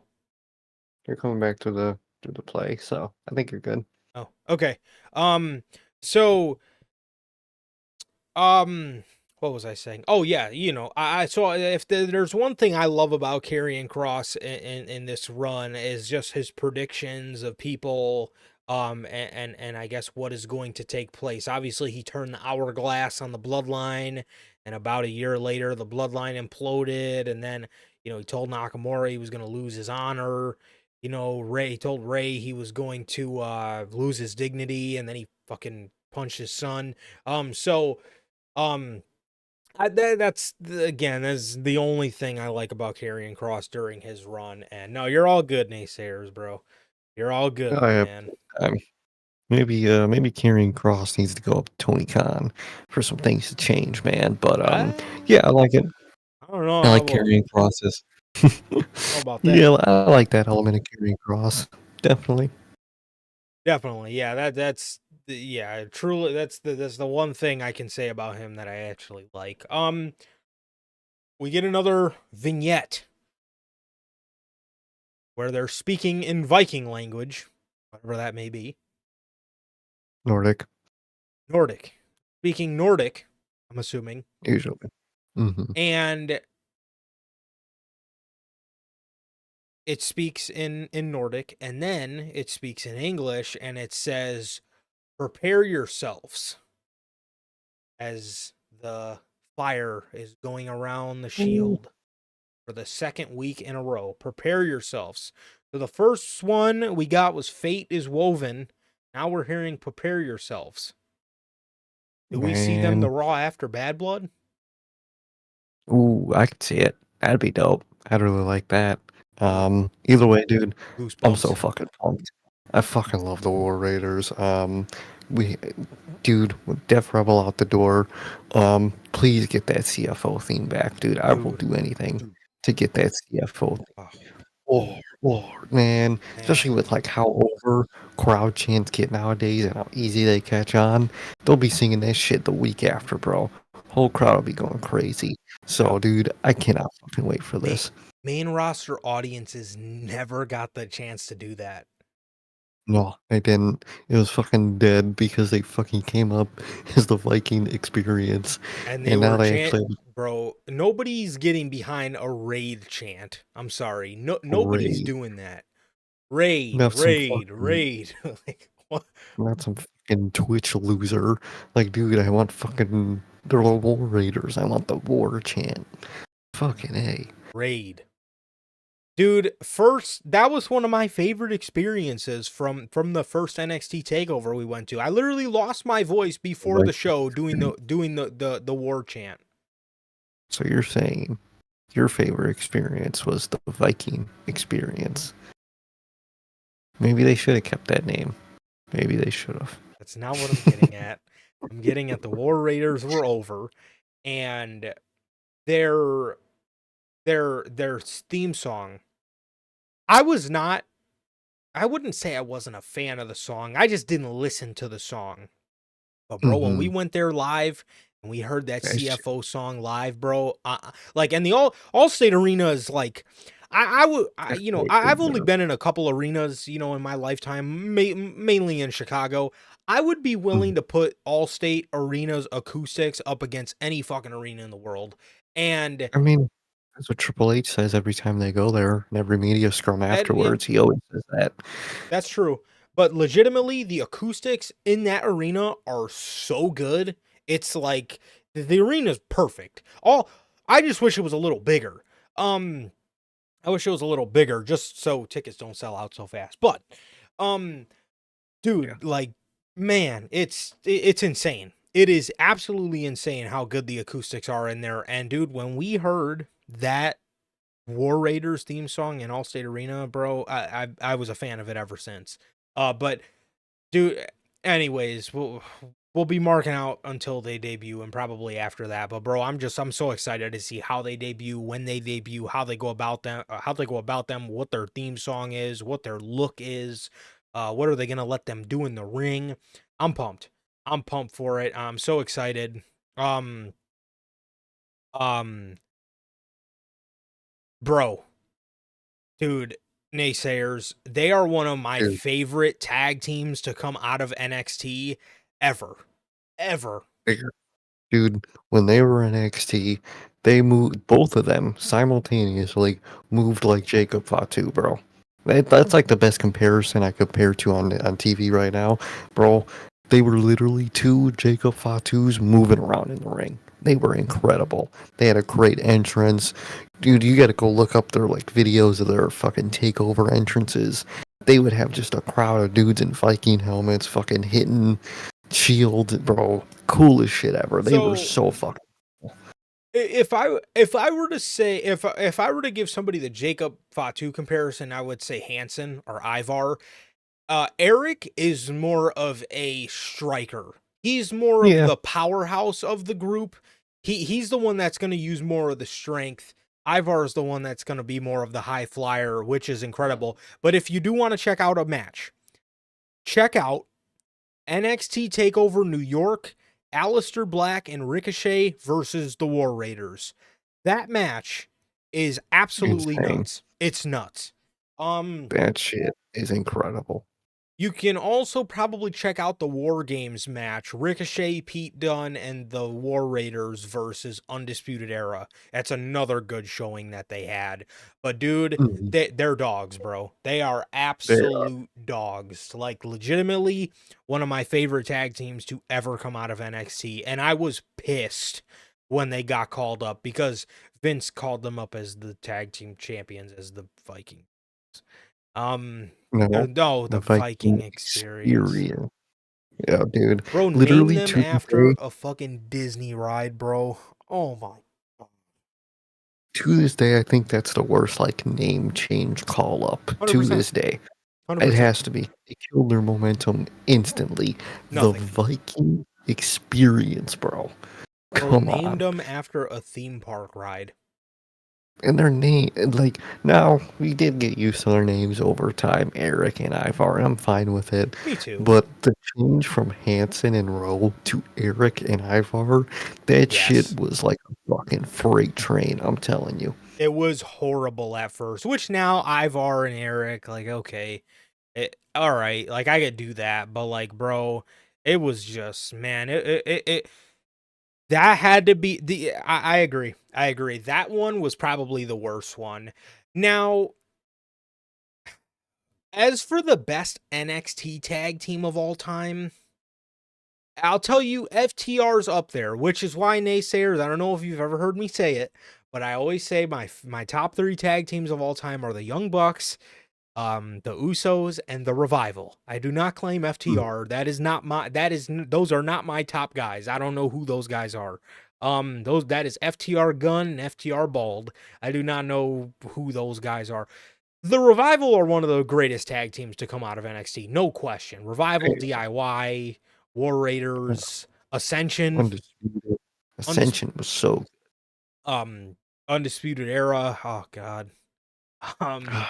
You're coming back to the play, so I think you're good. oh, okay. So, um, what was I saying? Oh yeah, I so if there's one thing I love about Karrion Kross in this run is just his predictions of people, and I guess what is going to take place. Obviously, he turned the hourglass on the Bloodline, and about a year later, the Bloodline imploded, and then he told Nakamura he was going to lose his honor. He told Ray he was going to lose his dignity, and then he fucking punched his son. So um, again, that's the only thing I like about Karrion Kross during his run. And no, you're all good, naysayers, bro. You're all good, I my have man. maybe Karrion Kross needs to go up to Tony Khan for some things to change, man. But I yeah, I like it. don't know. I like Well, Karrion Kross's. how about that? Yeah, I like that element of Karrion Kross. Definitely. Definitely, yeah. Yeah. Truly, that's the one thing I can say about him that I actually like. We get another vignette where they're speaking in Viking language, whatever that may be. Nordic, Nordic. Speaking Nordic, I'm assuming. usually. Hmm. And it speaks in Nordic, and then it speaks in English, and it says, "Prepare yourselves," as the fire is going around the Ooh, shield for the second week in a row. Prepare yourselves. So the first one we got was "Fate is Woven." Now we're hearing "Prepare yourselves." Do we see them the man. Raw after Bad Blood? Ooh, I could see it. That'd be dope. I'd really like that. Ooh, Either way, dude, I'm so goosebumps. fucking pumped. I fucking love the War Raiders. We, dude, with Def Rebel out the door, please get that CFO theme back, dude. I will Dude, do anything to get that CFO. oh, Oh, Lord, man. Especially man, with like how over crowd chants get nowadays and how easy they catch on. They'll be singing that shit the week after, bro. Whole crowd will be going crazy. yep. So, dude, I cannot fucking wait for Ma- this. Main roster audiences never got the chance to do that. No, I didn't. It was fucking dead because they fucking came up as the Viking experience. And they And now were they chant, actually have bro. Nobody's getting behind a raid chant. I'm sorry, a nobody's raid. doing that. Raid, Not some raid, fucking, raid. Like what? not some fucking Twitch loser. Like, dude, I want fucking, they're the War Raiders. I want the war chant. Fucking A. Raid. Dude, first that was one of my favorite experiences from the first NXT takeover we went to. I literally lost my voice before the Like, show doing the war chant. so you're saying your favorite experience was the Viking experience. Maybe they should have kept that name. Maybe they should have. That's not what I'm getting at. I'm getting at the War Raiders were over, and their their theme song. I was not. I wouldn't say I wasn't a fan of the song. I just didn't listen to the song. But bro, when we Mm-hmm. went there live and we heard that That shit, CFO song live, bro, like, and the all state arena is like, I would, that's I've only crazy. been in a couple arenas, in my lifetime, mainly in Chicago. I would be willing to put all state arenas acoustics up against any fucking arena in the world, and I mean, that's what Triple H says every time they go there, and every media scrum yeah, afterwards. He always says that. that's true. But legitimately, the acoustics in that arena are so good. It's like the arena's perfect. All I just wish it was a little bigger. Um, I wish it was a little bigger just so tickets don't sell out so fast. But um, Yeah. dude, like, man, it's insane. It is absolutely insane how good the acoustics are in there. And dude, when we heard that War Raiders theme song in Allstate Arena, bro, I was a fan of it ever since. But dude, anyways, we'll be marking out until they debut and probably after that. But bro, I'm so excited to see how they debut, when they debut, how they go about them, what their theme song is, what their look is, what are they gonna let them do in the ring. I'm pumped. I'm pumped for it. I'm so excited. Um, um, bro, dude, naysayers, they are one of my Dude, favorite tag teams to come out of NXT ever. Ever. figure. Dude, when they were in NXT, they moved, both of them simultaneously moved like Jacob Fatu, bro. That's like the best comparison I compare to on TV right now, bro. They were literally two Jacob Fatus moving around in the ring. They were incredible. They had a great entrance. Dude, you gotta go look up their like videos of their fucking takeover entrances. They would have just a crowd of dudes in Viking helmets fucking hitting shields, bro. Coolest shit ever. They were So so fucking if I were to say if I were to give somebody the Jacob Fatu comparison, I would say Hansen or Ivar. Eric is more of a striker. He's more of yeah. the powerhouse of the group. He's the one that's going to use more of the strength. Ivar is the one that's going to be more of the high flyer, which is incredible. But if you do want to check out a match, check out NXT Takeover New York, Aleister Black and Ricochet versus the War Raiders. That match is absolutely Insane. nuts. It's nuts. Um, That shit is incredible. You can also probably check out the War Games match, Ricochet, Pete Dunne, and the War Raiders versus Undisputed Era. That's another good showing that they had. But dude, Mhm. they're dogs, bro. They are They are. absolute dogs. Like legitimately one of my favorite tag teams to ever come out of NXT. And I was pissed when they got called up because Vince called them up as the tag team champions as the Vikings. Um, No, no, the the Viking Viking experience. experience. Yeah, dude. Bro, name Literally them to this after day, a fucking Disney ride, bro. Oh my god. I think that's the worst like name change call up. To 100%. this day, it 100%. has to be. It killed their momentum instantly. The Nothing. Viking experience, bro. Bro, Come named on. them after a theme park ride. And their name, like, now we did get used to their names over time, Eric and Ivar, and I'm fine with it. Me too. But the change from Hanson and Rowe to Eric and Ivar, that shit Yes. was like a fucking freight train, I'm telling you. It was horrible at first, which now Ivar and Eric, like, okay. All right, like I could do that, but like, bro, it was just, man, that had to be I agree. I agree. That one was probably the worst one. Now, as for the best NXT tag team of all time, I'll tell you FTR's up there, which is why naysayers, I don't know if you've ever heard me say it, but I always say my top 3 tag teams of all time are the Young Bucks, the Usos, and the Revival. I do not claim Mm. FTR. Those are not my top guys. I don't know who those guys are. That is FTR Gunn and FTR Bald. I do not know who those guys are. The Revival are one of the greatest tag teams to come out of NXT, no question. Revival, Hey, DIY, War yeah, Raiders, Ascension, Undisputed. Undis- Ascension was so um, Undisputed Era. Oh God, um, man,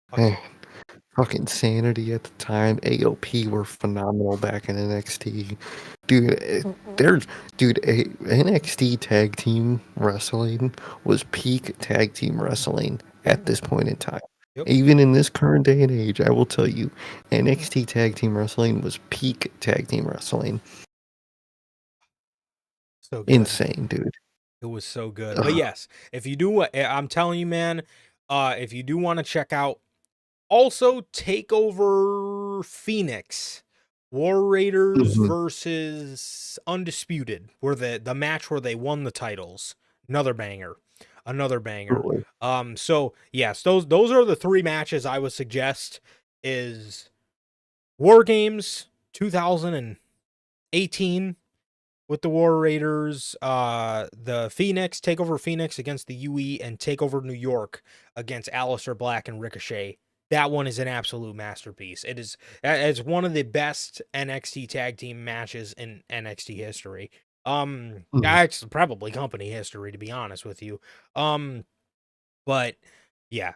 fucking fucking Sanity at the time. AOP were phenomenal back in NXT. Dude, there's NXT tag team wrestling was peak tag team wrestling yeah, at this point in time. yep, Even in this current day and age, I will tell you, NXT tag team wrestling was peak tag team wrestling. so good. Insane, dude. It was so good. But Ugh. yes, if you do, I'm telling you, man, if you do want to check out, also Takeover Phoenix, War Raiders Mhm. versus Undisputed, where the match where they won the titles. Another banger, another banger. Totally. So yes, those are the 3 matches I would suggest. Is War Games 2018 with the War Raiders, the Phoenix, Takeover Phoenix against the UE, and Takeover New York against Aleister Black and Ricochet. That one is an absolute masterpiece. It's one of the best NXT tag team matches in NXT history. Mhm. Actually, probably company history, to be honest with you. But yeah,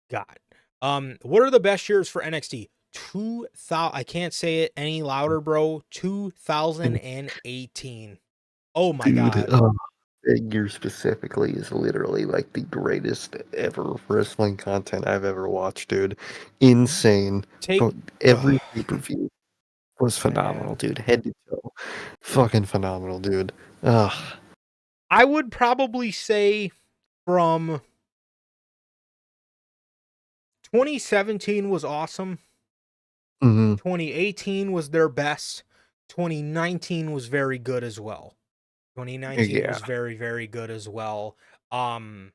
God. What are the best years for NXT? 2000. I can't say it any louder, bro. 2018. Oh my Dude, God. that year specifically is literally like the greatest ever wrestling content I've ever watched, dude. Insane. Take, But every oh pay-per-view was phenomenal, man. dude. Head to toe. Fucking phenomenal, dude. Ugh. I would probably say from 2017 was awesome. Hmm. 2018 was their best. 2019 was very good as well. 2019 Yeah, was very, very good as well. Um,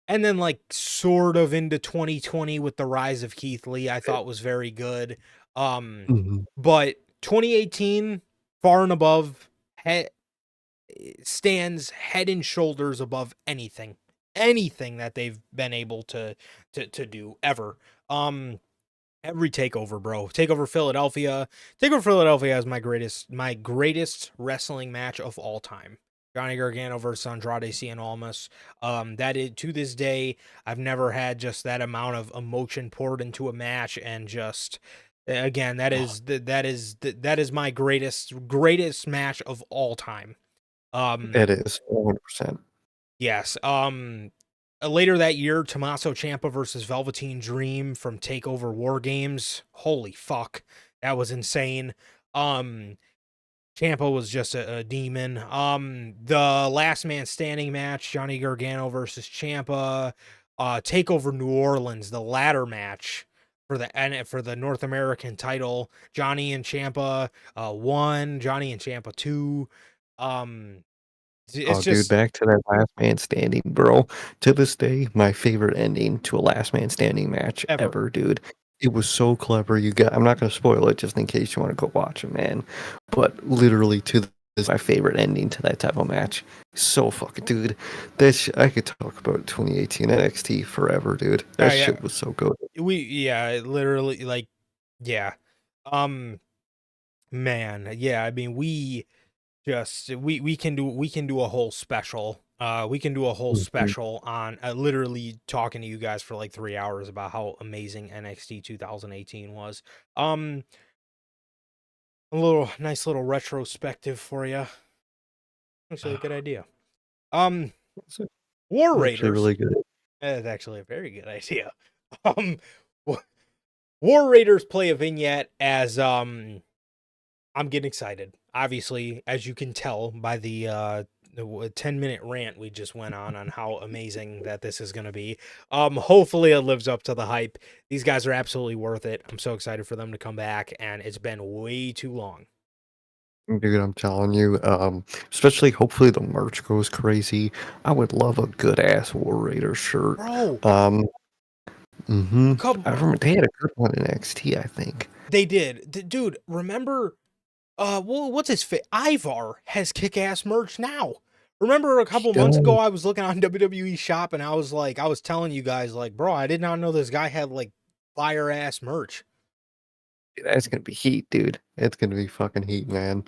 and then like sort of into 2020 with the rise of Keith Lee, I thought was very good. Um, mhm, but 2018, far and above, stands head and shoulders above anything that they've been able to do ever. Every takeover, bro. Takeover Philadelphia is my greatest wrestling match of all time. Johnny Gargano versus Andrade Cien Almas. That is, to this day, I've never had just that amount of emotion poured into a match, and just again, that is my greatest match of all time. Um, it is 100%. yes. later that year, Tommaso Ciampa versus Velveteen Dream from Takeover War Games. Holy fuck, that was insane. Ciampa was just a demon. The Last Man Standing match, Johnny Gargano versus Ciampa. Takeover New Orleans, the ladder match for the North American title. Johnny and Ciampa won. Johnny and Ciampa 2. It's Oh, dude, just back to that last man standing, bro. To this day, my favorite ending to a last man standing match ever. ever, dude. It was so clever. I'm not gonna spoil it just in case you want to go watch it, man. But literally to this, my favorite ending to that type of match. So fucking, dude. I could talk about 2018 NXT forever, dude. That Yeah, shit was so good. literally, like, yeah. Um, man, yeah. I mean, we can do a whole special. We can do a whole Mhm. special on literally talking to you guys for like 3 hours about how amazing NXT 2018 was. A nice little retrospective for you. Actually, a good idea. Um, It's War actually Raiders. really good. That's actually a very good idea. Um, War Raiders play a vignette as I'm getting excited. Obviously, as you can tell by the 10-minute rant we just went on how amazing that this is going to be. Hopefully it lives up to the hype. These guys are absolutely worth it. I'm so excited for them to come back, and it's been way too long. Dude, I'm telling you, especially hopefully the merch goes crazy. I would love a good ass War Raider shirt. Bro, Um, I come remember they had a good one in XT, I think. they did. Dude, remember well, what's his fit? Ivar has kick-ass merch now. Remember a He couple months ago does. I was looking on WWE shop and I was telling you guys like, bro, I did not know this guy had like fire ass merch. That's gonna be heat, dude. It's gonna be fucking heat, man.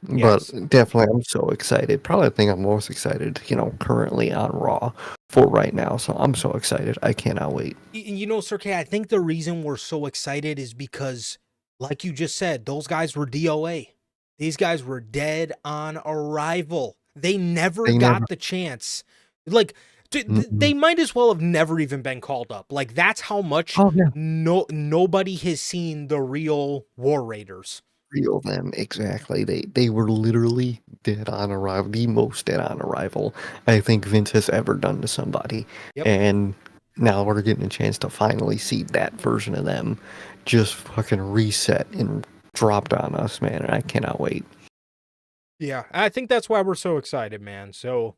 But Yes. definitely, I'm so excited. Probably the thing I'm most excited, currently on Raw for right now. So I'm so excited. I cannot wait. You know, Sir K, I think the reason we're so excited is because, like you just said, those guys were DOA. These guys were dead on arrival. They never They never. got the chance. Like, Mm-mm. they might as well have never even been called up. Like, that's how much Oh yeah, nobody has seen the real War Raiders. real them exactly. They were literally dead on arrival, the most dead on arrival I think Vince has ever done to somebody. Yep. And now we're getting a chance to finally see that version of them just fucking reset and dropped on us, man. And I cannot wait. Yeah, I think that's why we're so excited, man. So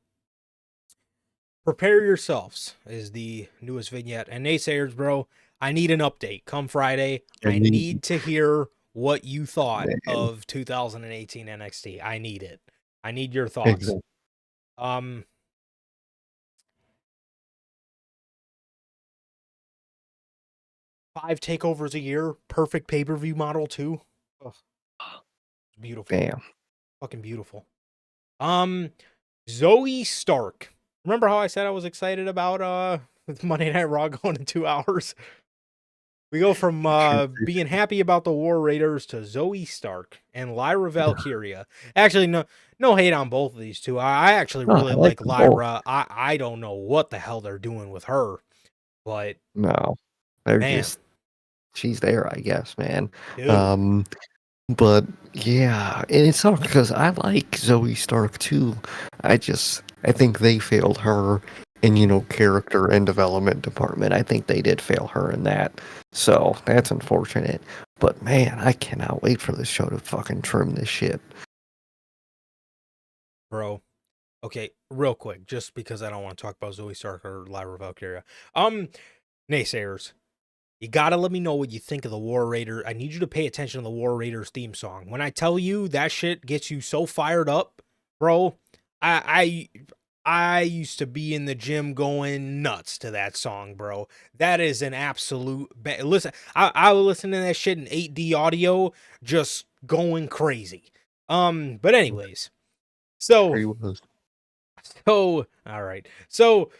prepare yourselves is the newest vignette. And naysayers, bro, I need an update. Come Friday, I And need to hear what you thought man, of 2018 NXT. I need it. I need your thoughts. exactly. Um, 5 takeovers a year, perfect pay-per-view model too. Ugh, beautiful. Bam. Fucking beautiful. Um, Zoe Stark. Remember how I said I was excited about Monday Night Raw going to 2 hours? We go from being happy about the War Raiders to Zoe Stark and Lyra Valkyria. Actually, no hate on both of these two. I actually No, really I like like them both. Lyra. I don't know what the hell they're doing with her, but No, they're man, just she's there, I guess, man. dude, Um, but yeah, and it sucks because I like Zoe Stark too. I think they failed her in, character and development department. I think they did fail her in that. So that's unfortunate. But man, I cannot wait for this show to fucking trim this shit. bro. Okay, real quick, just because I don't want to talk about Zoe Stark or Lyra Valkyria. Naysayers, you gotta let me know what you think of the War Raider. I need you to pay attention to the War Raiders theme song. When I tell you that shit gets you so fired up, bro, I used to be in the gym going nuts to that song, bro. That is an absolute listen. I was listening to that shit in 8D audio, just going crazy. But anyways, Sure so he was. all right, so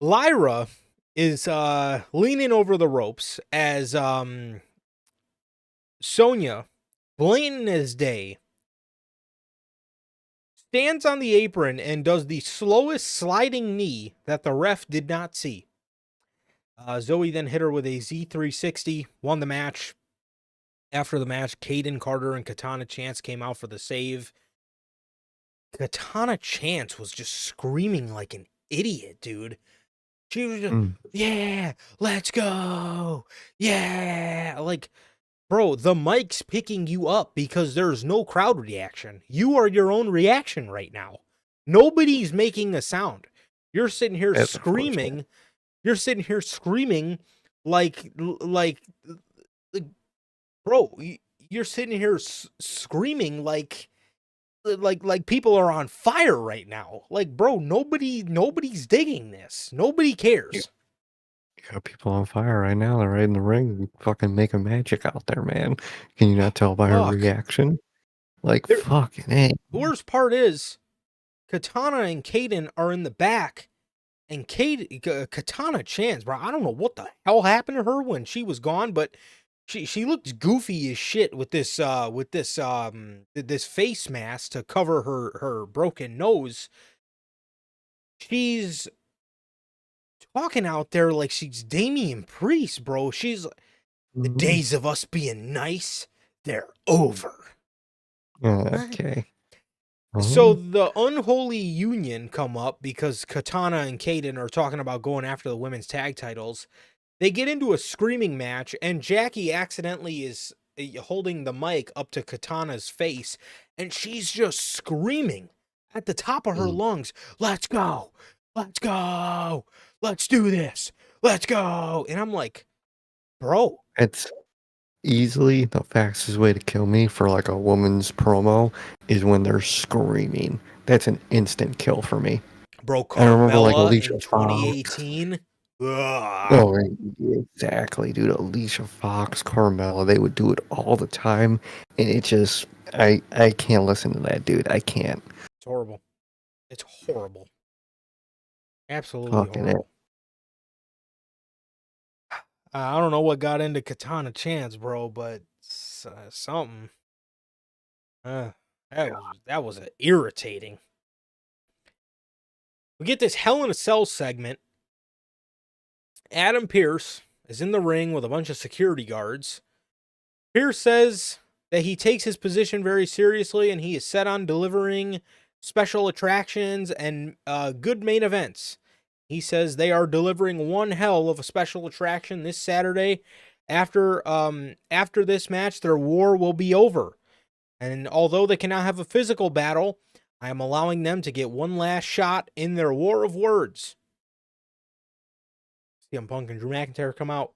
Lyra is leaning over the ropes as Sonya, blatant as day, stands on the apron and does the slowest sliding knee that the ref did not see. Zoe then hit her with a Z360, won the match. After the match, Kaden Carter and Katana Chance came out for the save. Katana Chance was just screaming like an idiot, dude. She was just, yeah, let's go. Yeah. Like, bro, the mic's picking you up because there's no crowd reaction. You are your own reaction right now. Nobody's making a sound. You're sitting here That's screaming. unfortunate. You're sitting here screaming like, bro, you're sitting here screaming like people are on fire right now. Like, bro, nobody's digging this. Nobody cares. You got people on fire right now. They're right in the ring, fucking making magic out there, man. Can you not tell by her Fuck. reaction? Like, There, fucking hey. the worst part is Katana and Kaden are in the back, and Katana Chance, bro. I don't know what the hell happened to her when she was gone, but she looked goofy as shit with this this face mask to cover her broken nose. She's talking out there like she's Damian Priest, bro. She's the Mhm. days of us being nice, they're over. Okay. So Oh, the unholy union come up because Katana and Kaden are talking about going after the women's tag titles. They get into a screaming match, and Jackie accidentally is holding the mic up to Katana's face, and she's just screaming at the top of her lungs, let's go, let's go, let's do this, let's go. And I'm like, bro, it's easily the fastest way to kill me for like a woman's promo is when they're screaming. That's an instant kill for me. I remember like Carmella Alicia in Fox. 2018. Ugh. Oh, exactly, dude. Alicia Fox, Carmella, they would do it all the time, and it just, I can't listen to that, dude. I can't. It's horrible. It's horrible. Absolutely Fucking it. horrible. I don't know what got into Katana Chance, bro, but something. Uh, that was irritating. We get this Hell in a Cell segment. Adam Pearce is in the ring with a bunch of security guards. Pearce says that he takes his position very seriously and he is set on delivering special attractions and good main events. He says they are delivering one hell of a special attraction this Saturday. After this match, their war will be over. And although they cannot have a physical battle, I am allowing them to get one last shot in their war of words. CM Punk and Drew McIntyre come out.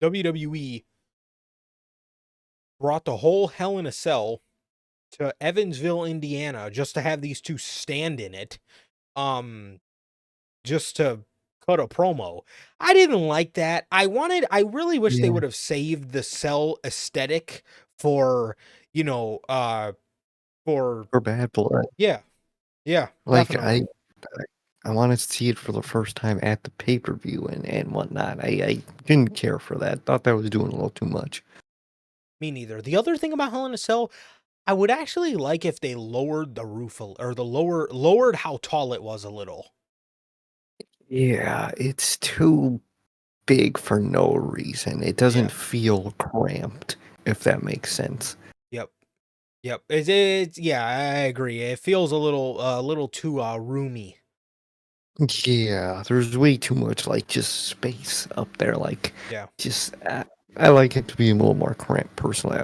WWE brought the whole Hell in a Cell to Evansville, Indiana, just to have these two stand in it. Just to cut a promo. I didn't like that. I really wish they Yeah, would have saved the cell aesthetic for, you know, for for Bad Blood. yeah, yeah, Like, definitely. I wanted to see it for the first time at the pay-per-view and whatnot. I didn't care for that. Thought that was doing a little too much. Me neither. The other thing about Hell in a Cell, I would actually like if they lowered the roof or the lowered how tall it was a little. Yeah, it's too big for no reason. It Yeah. doesn't feel cramped, if that makes sense. Yep. Yep. It's yeah, I agree. It feels a little too roomy. Yeah, there's way too much like just space up there. Like, Yeah. just I like it to be a little more cramped personally.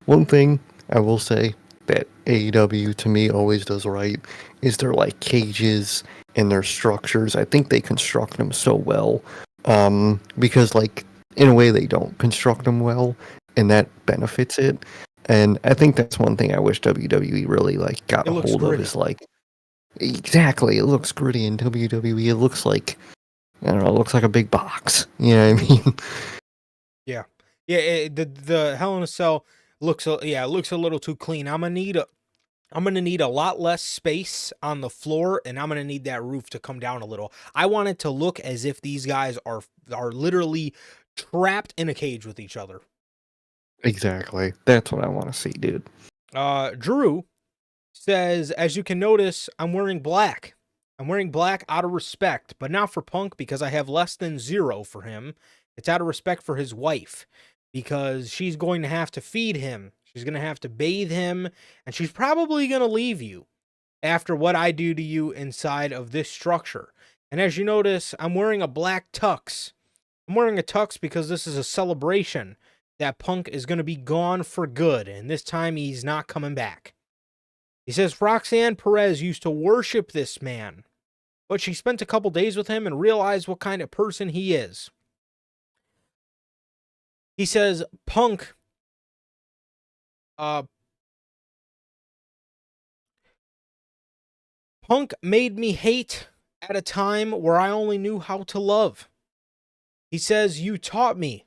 One thing I will say that AEW to me always does right is their like cages and their structures. I think they construct them so well, because like in a way they don't construct them well, and that benefits it. And I think that's one thing I wish WWE really like got It a looks hold of gritty. is like exactly. It looks gritty in WWE. It looks like I don't know. It looks like a big box. You know what I mean? Yeah, yeah. The Hell in a Cell looks it looks a little too clean. I'm gonna need a lot less space on the floor, and I'm gonna need that roof to come down a little. I want it to look as if these guys are literally trapped in a cage with each other. Exactly. That's what I want to see, dude. Drew Says, as you can notice, I'm wearing black. I'm wearing black out of respect, but not for Punk because I have less than 0 for him. It's out of respect for his wife because she's going to have to feed him. She's going to have to bathe him, and she's probably going to leave you after what I do to you inside of this structure. And as you notice, I'm wearing a black tux. I'm wearing a tux because this is a celebration that Punk is going to be gone for good, and this time he's not coming back. He says Roxanne Perez used to worship this man, but she spent a couple days with him and realized what kind of person he is. He says Punk made me hate at a time where I only knew how to love. He says you taught me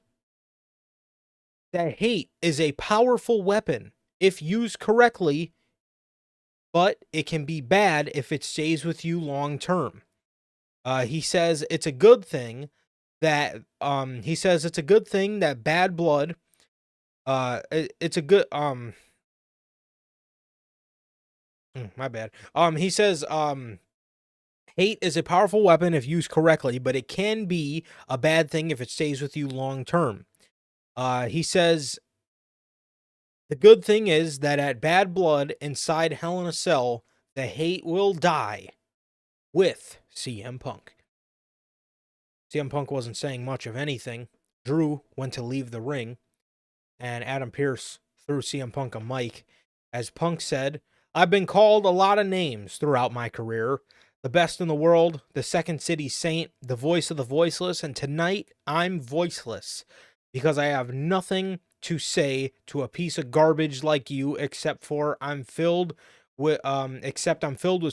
that hate is a powerful weapon if used correctly, but it can be bad if it stays with you long term. He says it's a good thing that bad blood. It's a good my bad. He says hate is a powerful weapon if used correctly, but it can be a bad thing if it stays with you long term. He says the good thing is that at Bad Blood inside Hell in a Cell, the hate will die with CM Punk. CM Punk wasn't saying much of anything. Drew went to leave the ring, and Adam Pearce threw CM Punk a mic. As Punk said, I've been called a lot of names throughout my career. The best in the world, the Second City Saint, the voice of the voiceless, and tonight I'm voiceless because I have nothing to say to a piece of garbage like you except I'm filled with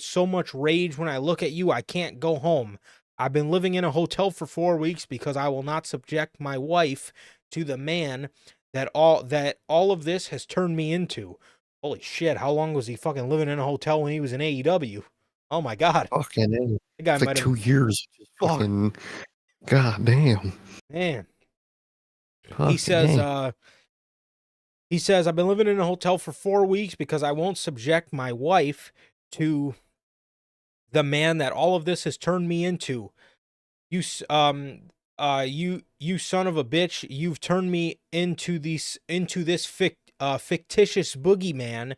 so much rage when I look at you I can't go home. I've been living in a hotel for 4 weeks because I will not subject my wife to the man that all of this has turned me into. Holy shit, how long was he fucking living in a hotel when he was in AEW? Oh my god. Fucking A. The guy It's like might 2 have years. Just fuck fucking god damn. man. He Fucking says, A. I've been living in a hotel for 4 weeks because I won't subject my wife to the man that all of this has turned me into. You son of a bitch, you've turned me into this fictitious boogeyman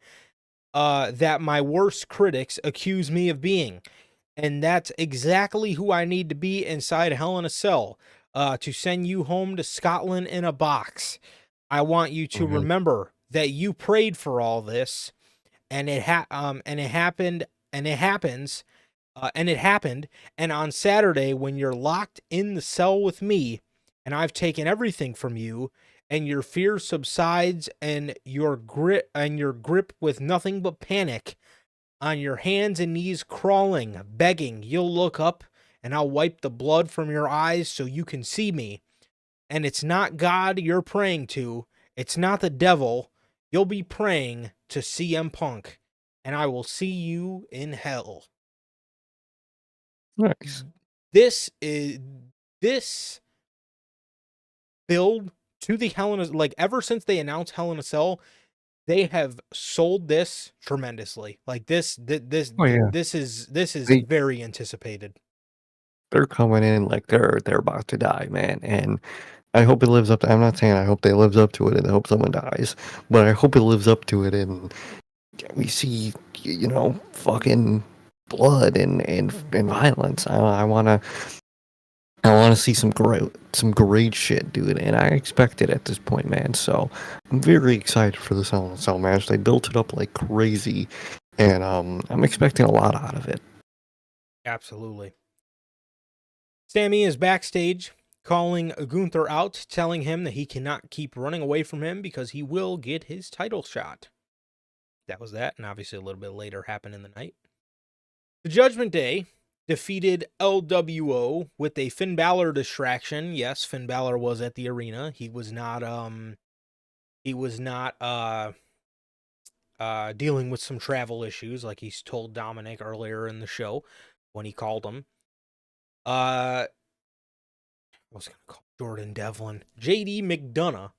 that my worst critics accuse me of being. And that's exactly who I need to be inside Hell in a Cell, to send you home to Scotland in a box. I want you to remember that you prayed for all this, and it happened, and it happens, and it happened. And on Saturday, when you're locked in the cell with me, and I've taken everything from you, and your fear subsides, and your grip with nothing but panic, on your hands and knees crawling, begging, you'll look up, and I'll wipe the blood from your eyes so you can see me. And it's not God you're praying to. It's not the devil. You'll be praying to CM Punk, and I will see you in hell. Nice. This build to the Hell in a, like, ever since they announced Hell in a Cell, they have sold this tremendously. Like this Oh yeah. this is They very anticipated. they're coming in like they're about to die, man. And I hope it lives up to, I'm not saying I hope they lives up to it and I hope someone dies, but I hope it lives up to it and we see, fucking blood and violence. I wanna see some great shit, dude, and I expect it at this point, man. So I'm very excited for this Hell in a Cell match. They built it up like crazy, and I'm expecting a lot out of it. Absolutely. Sammy is backstage calling Gunther out, telling him that he cannot keep running away from him because he will get his title shot. That was that, and obviously a little bit later happened in the night. The Judgment Day defeated LWO with a Finn Balor distraction. Yes, Finn Balor was at the arena. He was not dealing with some travel issues like he's told Dominic earlier in the show when he called him. I was going to call Jordan Devlin. JD McDonough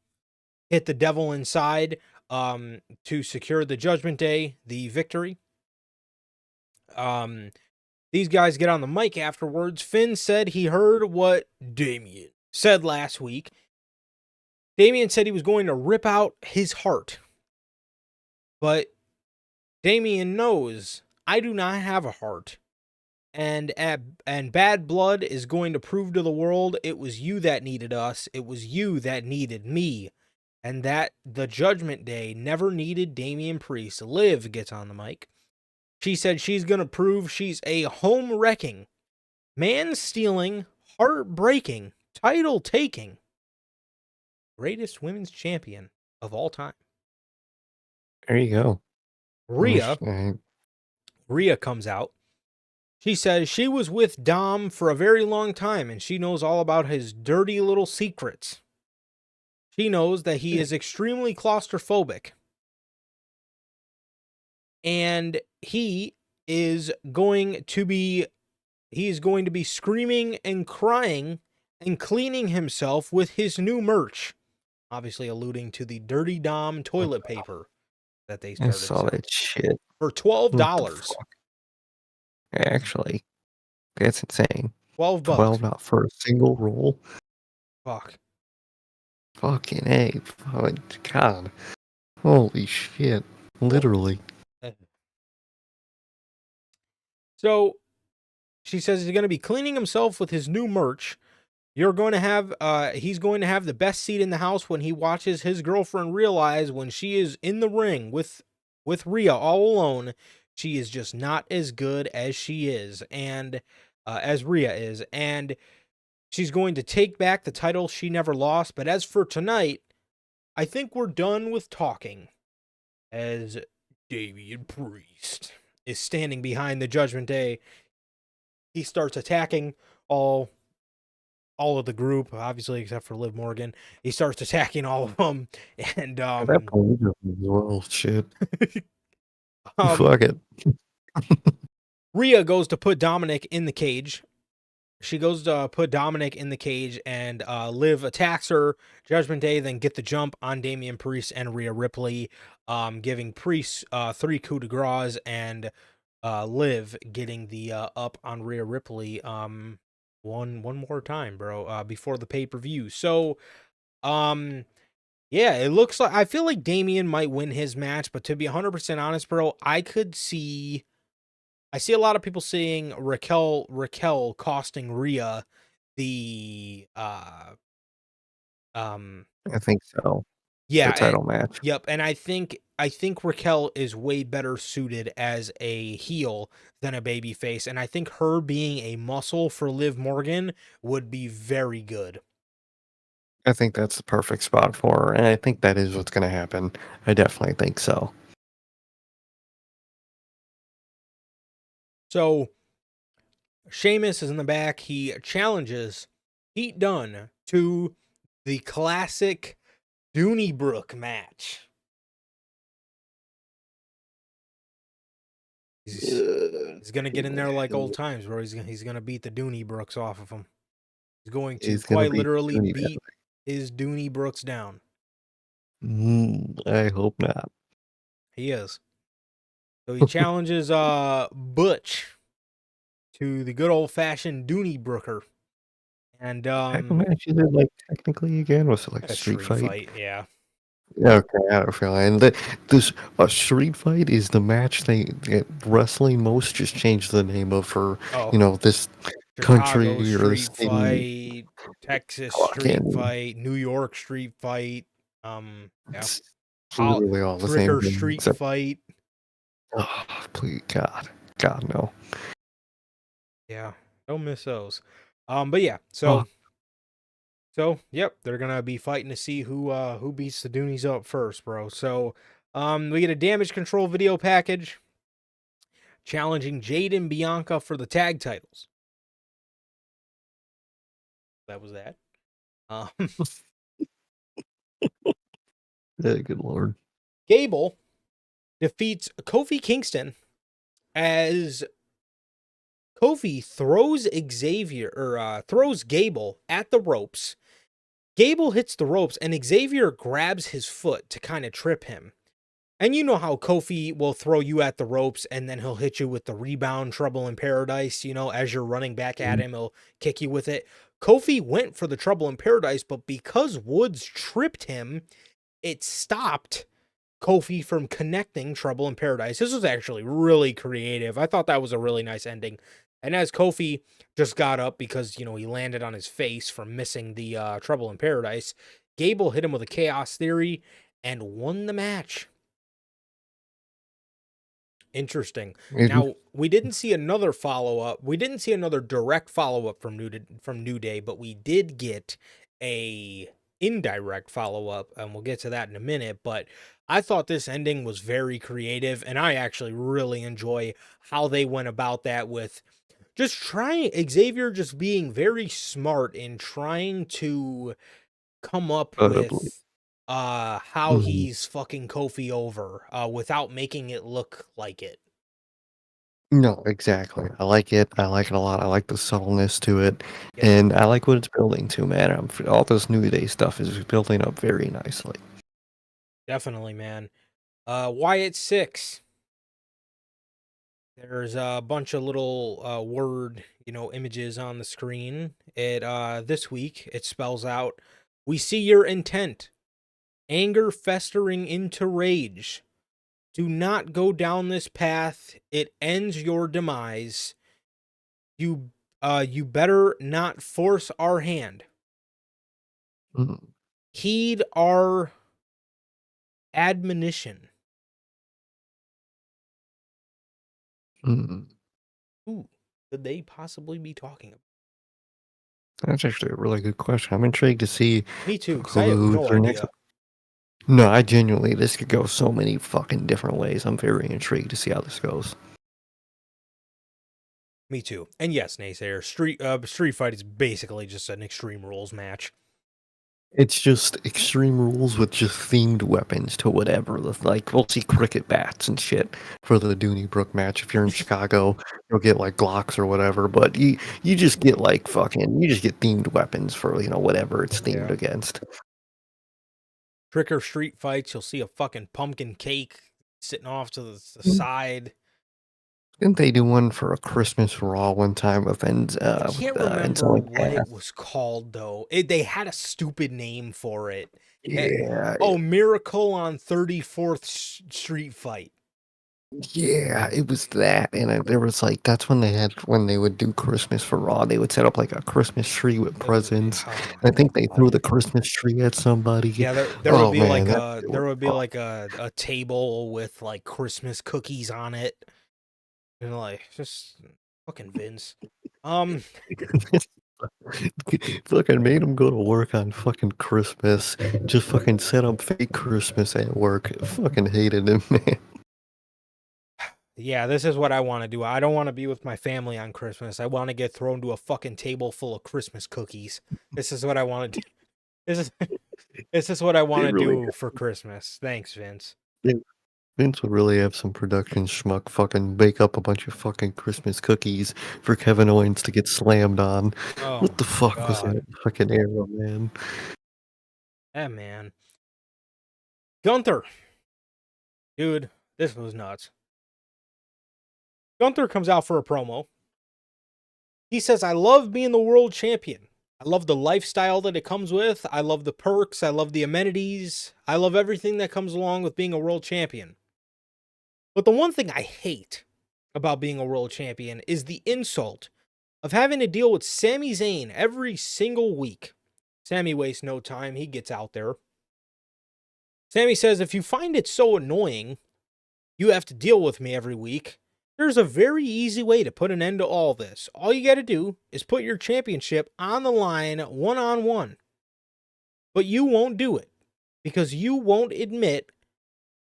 hit the Devil Inside to secure the Judgment Day the victory. These guys get on the mic afterwards. Finn said he heard what Damien said last week. Damien said he was going to rip out his heart. But Damien knows I do not have a heart. And bad blood is going to prove to the world it was you that needed us. It was you that needed me. And that the Judgment Day never needed Damian Priest. Liv gets on the mic. She said she's going to prove she's a home-wrecking, man-stealing, heart-breaking, title-taking, greatest women's champion of all time. There you go. Rhea comes out. She says she was with Dom for a very long time, and she knows all about his dirty little secrets. She knows that he is extremely claustrophobic. And he is going to be screaming and crying and cleaning himself with his new merch. Obviously alluding to the Dirty Dom toilet paper that they started I saw selling that shit. for $12. Actually, that's insane. $12. $12 for a single roll. Fuck. Fucking A. Oh, God. Holy shit. Literally. So she says he's going to be cleaning himself with his new merch. You're going to have, he's going to have the best seat in the house when he watches his girlfriend realize when she is in the ring with Rhea all alone, she is just not as good as she is, and as Rhea is, and she's going to take back the title she never lost. But as for tonight, I think we're done with talking. As Damian Priest is standing behind the Judgment Day, he starts attacking all of the group, obviously, except for Liv Morgan. He starts attacking all of them, and At that point, well, shit. Fuck it. Rhea goes to put Dominic in the cage. She goes to put Dominic in the cage, and Liv attacks her. Judgment Day then get the jump on Damian Priest and Rhea Ripley, giving Priest 3 coup de grace, and Liv getting the up on Rhea Ripley one more time, bro, before the pay-per-view. So, yeah, it looks like, I feel like Damian might win his match, but to be 100% honest, bro, I see a lot of people saying Raquel costing Rhea the I think so. yeah, the title match. Yep, and I think Raquel is way better suited as a heel than a babyface, and I think her being a muscle for Liv Morgan would be very good. I think that's the perfect spot for her, and I think that is what's going to happen. I definitely think so. So, Sheamus is in the back. He challenges Pete Dunne to the classic Donnybrook match. He's gonna get in there like old times, bro. He's gonna beat the Donnybrooks off of him. He's going to quite literally beat his Donnybrooks down. I hope not. He is. So he challenges Butch to the good old fashioned Donnybrooker. And What match is it like technically again? Was it like a street fight? Yeah. Okay, I don't feel it. And this street fight is the match wrestling most just changed the name of for this Chicago country or the street fight, Texas street fight, New York street fight, yeah. It's literally all the same thing, street fight. Oh, please, God, no. Yeah, don't miss those. But yeah, so yep, they're gonna be fighting to see who beats the Doonies up first, bro. So we get a Damage Control video package challenging Jade and Bianca for the tag titles. That was that. Yeah, good Lord. Gable defeats Kofi Kingston as Kofi throws throws Gable at the ropes. Gable hits the ropes and Xavier grabs his foot to kind of trip him. And you know how Kofi will throw you at the ropes and then he'll hit you with the rebound Trouble in Paradise, as you're running back at him, he'll kick you with it. Kofi went for the Trouble in Paradise, but because Woods tripped him, it stopped Kofi from connecting Trouble in Paradise. This was actually really creative. I thought that was a really nice ending. And as Kofi just got up because, he landed on his face from missing the Trouble in Paradise, Gable hit him with a Chaos Theory and won the match. Interesting. It, Now, we didn't see another follow-up. We didn't see another direct follow-up from New Day, but we did get a indirect follow-up, and we'll get to that in a minute, but I thought this ending was very creative, and I actually really enjoy how they went about that with just trying Xavier just being very smart in trying to come up Incredibly. with how Mhm. he's fucking Kofi over without making it look like it. No, exactly. I like it. I like it a lot. I like the subtleness to it, Yep, and I like what it's building to, man. All this New Day stuff is building up very nicely. definitely, man. Wyatt 6. There's a bunch of little word, images on the screen. It this week it spells out, "We see your intent. Anger festering into rage. Do not go down this path. It ends your demise. You better not force our hand. Mm, Heed our admonition." mm. Who could they possibly be talking about? That's actually a really good question. I'm intrigued to see Me too, because I have who's no their next. idea. No, I genuinely, this could go so many fucking different ways. I'm very intrigued to see how this goes. Me too. And yes, Naysayer, Street Fight is basically just an Extreme Rules match. It's just Extreme Rules with just themed weapons to whatever. Like, we'll see cricket bats and shit for the Donnybrook match. If you're in Chicago, you'll get like Glocks or whatever. But you just get like you just get themed weapons for whatever it's themed Yeah. against. Trick or Street Fights, you'll see a fucking pumpkin cake sitting off to the Mm. side. Didn't they do one for a Christmas Raw one time with I can't and remember like what it was called though. They had a stupid name for it. Eh, yeah, oh, Miracle on 34th Street Fight. yeah, it was that, and there was like that's when they would do Christmas for Raw. They would set up like a Christmas tree with presents. Oh my I think they threw god. the Christmas tree at somebody. Yeah, there would Oh be man, like that a shit was there would be fun. like a table with like Christmas cookies on it. And like just fucking Vince. Um Fucking made him go to work on fucking Christmas. Just fucking set up fake Christmas at work. Fucking hated him, man. yeah, this is what I want to do. I don't want to be with my family on Christmas. I want to get thrown to a fucking table full of Christmas cookies. This is what I want to do. This is this is what I want They to really, do for Christmas. Thanks, Vince. Vince would really have some production schmuck fucking bake up a bunch of fucking Christmas cookies for Kevin Owens to get slammed on. Oh What the my fuck was god. that fucking era, man? Yeah, man. Gunther. Dude, this was nuts. Gunther comes out for a promo. He says, "I love being the world champion. I love the lifestyle that it comes with. I love the perks. I love the amenities. I love everything that comes along with being a world champion. But the one thing I hate about being a world champion is the insult of having to deal with Sami Zayn every single week." Sami wastes no time. He gets out there. Sami says, "If you find it so annoying you have to deal with me every week, there's a very easy way to put an end to all this. All you got to do is put your championship on the line one-on-one. But you won't do it because you won't admit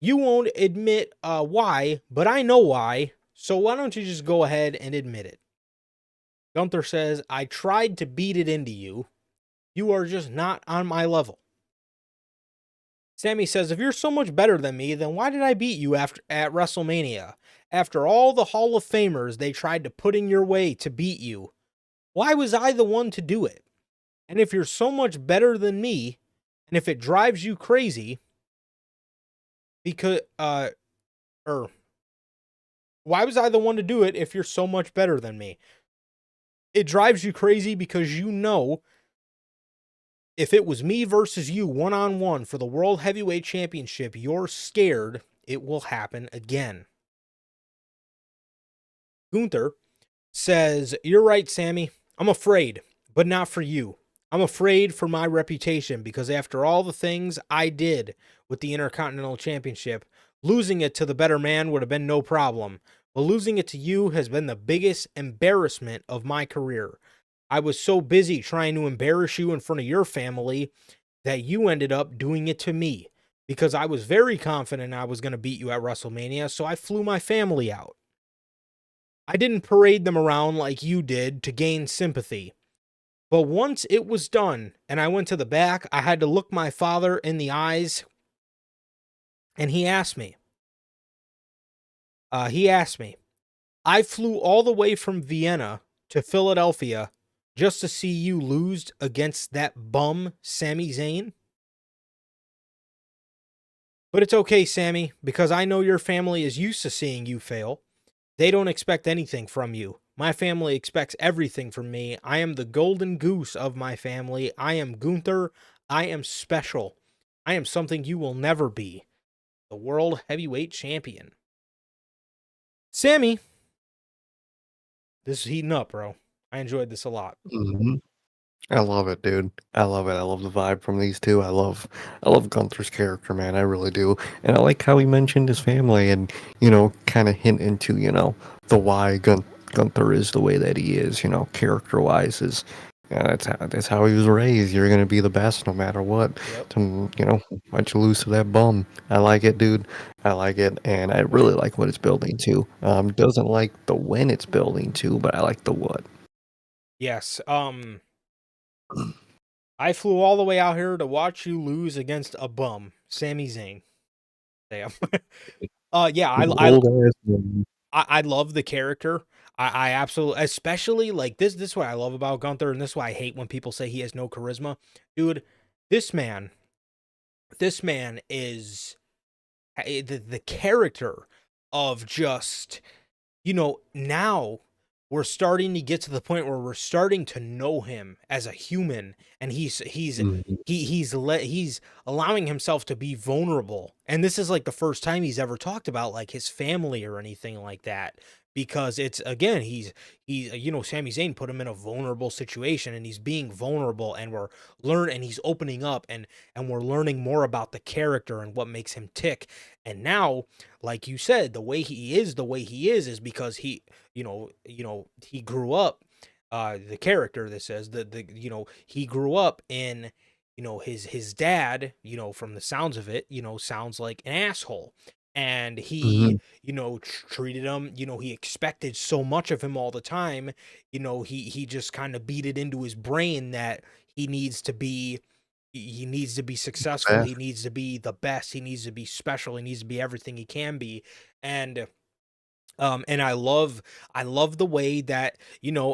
why, but I know why. So why don't you just go ahead and admit it?" Gunther says, "I tried to beat it into you. You are just not on my level." Sami says, "If you're so much better than me, then why did I beat you at WrestleMania? After all the Hall of Famers they tried to put in your way to beat you, why was I the one to do it? And if you're so much better than me, and if it drives you crazy, because or why was I the one to do it if you're so much better than me? It drives you crazy because you know if it was me versus you one-on-one for the World Heavyweight Championship, you're scared it will happen again. Gunther says, "You're right, Sammy. I'm afraid, but not for you. I'm afraid for my reputation because after all the things I did with the Intercontinental Championship, losing it to the better man would have been no problem. But losing it to you has been the biggest embarrassment of my career. I was so busy trying to embarrass you in front of your family that you ended up doing it to me because I was very confident I was going to beat you at WrestleMania, so I flew my family out. I didn't parade them around like you did to gain sympathy. But once it was done and I went to the back, I had to look my father in the eyes and he asked me, I flew all the way from Vienna to Philadelphia just to see you lose against that bum, Sami Zayn. But it's okay, Sammy, because I know your family is used to seeing you fail. They don't expect anything from you. My family expects everything from me. I am the golden goose of my family. I am Gunther. I am special. I am something you will never be. The World Heavyweight Champion. Sammy, this is heating up, bro. I enjoyed this a lot. Mhm. I love it, dude. I love it. I love the vibe from these two. I love Gunther's character, man. I really do. And I like how he mentioned his family and, kind of hint into, the why Gunther is the way that he is, character wise is, yeah, that's how he was raised. You're gonna be the best no matter what. Yep. Why'd you lose to that bum? I like it, dude. I like it, and I really like what it's building to. Doesn't like the when it's building to, but I like the what. Yes. I flew all the way out here to watch you lose against a bum, Sami Zayn. Damn. Yeah, An old ass man. I love the character. I absolutely, especially like this. This is what I love about Gunther, and this is why I hate when people say he has no charisma, dude. This man, this man is the character of just now we're starting to get to the point where we're starting to know him as a human, and Mhm. he's allowing himself to be vulnerable. And this is like the first time he's ever talked about like his family or anything like that, because it's again Sami Zayn put him in a vulnerable situation, and he's being vulnerable, and he's opening up, and we're learning more about the character and what makes him tick. And now, like you said, the way he is because he grew up, the character that says he grew up in, his dad, from the sounds of it, sounds like an asshole. And he, Mhm. treated him, he expected so much of him all the time. He just kind of beat it into his brain that he needs to be he needs to be successful. He Best. needs to be the best. He needs to be special. He needs to be everything he can be. And I love the way that,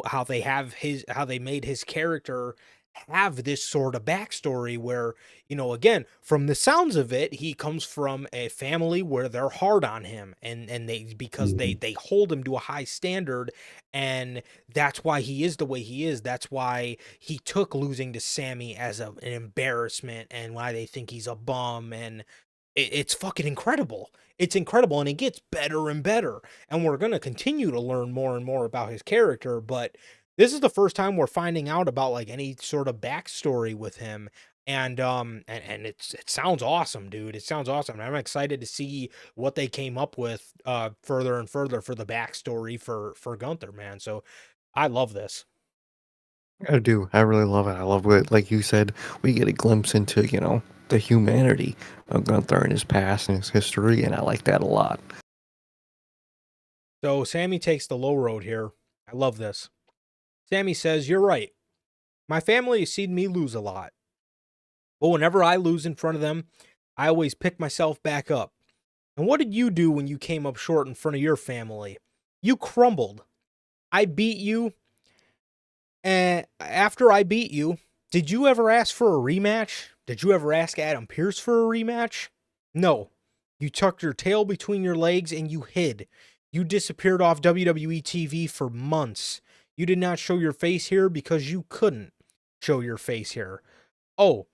how they made his character have this sort of backstory where, again, from the sounds of it, he comes from a family where they're hard on him, and they because they Mhm. they hold him to a high standard, and that's why he is the way he is. That's why he took losing to Sammy as an embarrassment, and why they think he's a bum. And it's fucking incredible. It's incredible, and it gets better and better. And we're going to continue to learn more and more about his character, but this is the first time we're finding out about like any sort of backstory with him. And it sounds awesome, dude. It sounds awesome. I'm excited to see what they came up with further and further for the backstory for Gunther, man. So I love this. I do. I really love it. I love it. Like you said, we get a glimpse into, the humanity of Gunther and his past and his history, and I like that a lot. So Sammy takes the low road here. I love this. Sammy says, "You're right. My family has seen me lose a lot. But whenever I lose in front of them, I always pick myself back up. And what did you do when you came up short in front of your family? You crumbled. I beat you. And after I beat you, did you ever ask for a rematch? Did you ever ask Adam Pearce for a rematch? No. You tucked your tail between your legs and you hid. You disappeared off WWE TV for months. You did not show your face here because you couldn't show your face here. Oh,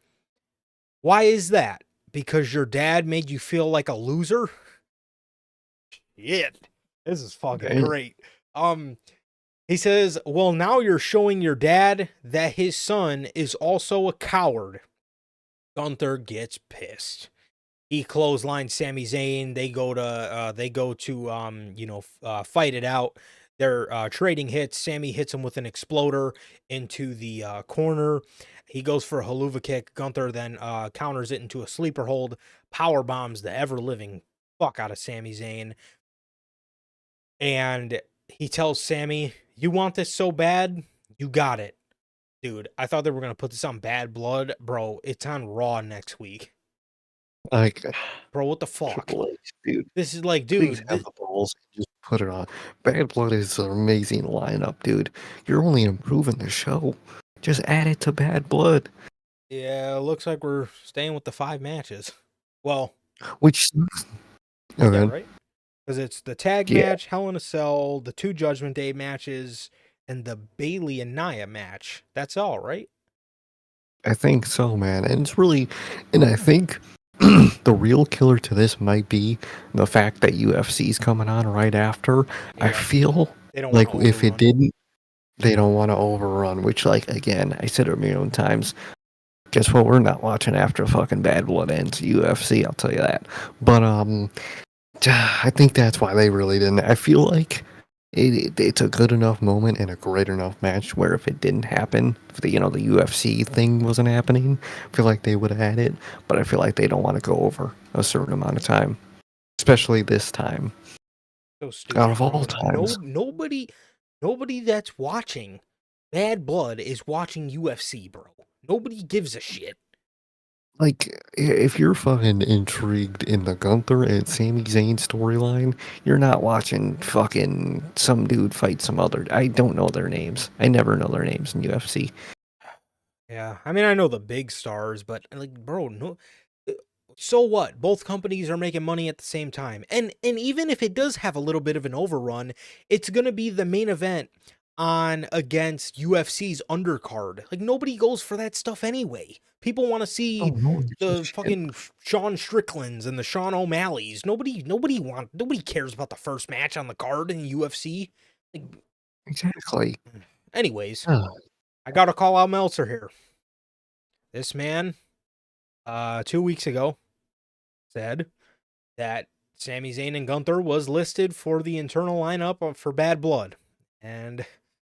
why is that? Because your dad made you feel like a loser? Shit. This is fucking Dang. great. He says, well, now you're showing your dad that his son is also a coward. Gunther gets pissed. He clotheslines Sami Zayn. They go to fight it out. They're trading hits. Sammy hits him with an exploder into the corner. He goes for a haluva kick. Gunther then counters it into a sleeper hold. Power bombs the ever living fuck out of Sami Zayn. And he tells Sammy, "You want this so bad? You got it." Dude, I thought they were going to put this on Bad Blood. Bro, it's on Raw next week. Like, Bro, what the fuck? Triple H, dude. This is like, Please dude. have the balls and just put it on. Bad Blood is an amazing lineup, dude. You're only improving the show. Just add it to Bad Blood. Yeah, looks like we're staying with the 5 matches. Well, Which yeah, okay. right? Because it's the tag Yeah. match, Hell in a Cell, the 2 Judgment Day matches, and the Bailey and Nia match. That's all, right? I think so, man. And I think the real killer to this might be the fact that UFC's coming on right after. I Yeah. feel They don't like want to if it overrun. didn't, they don't want to overrun, which, like, again, I said it a million times. Guess what? We're not watching after fucking Bad Blood ends UFC, I'll tell you that. But, I think that's why they really didn't. I feel like it's a good enough moment and a great enough match where if it didn't happen, if the UFC thing wasn't happening, I feel like they would have had it. But I feel like they don't want to go over a certain amount of time, especially this time. So stupid, Out of all bro. times, Nobody that's watching Bad Blood is watching UFC, bro. Nobody gives a shit. like if you're fucking intrigued in the Gunther and Sami Zayn storyline, you're not watching fucking some dude fight some other. I don't know their names. I never know their names in UFC. Yeah, I mean, I know the big stars, but like, bro, no. So what? Both companies are making money at the same time, and even if it does have a little bit of an overrun, it's gonna be the main event on against UFC's undercard. Like nobody goes for that stuff anyway. People want to Oh see no, it's the just shit. fucking Sean Stricklands and the Sean O'Malley's. Nobody cares about the first match on the card in UFC. Like, Exactly. anyways, Ah, I gotta call out Meltzer here. This man, 2 weeks ago, said that Sami Zayn and Gunther was listed for the internal lineup for Bad Blood, and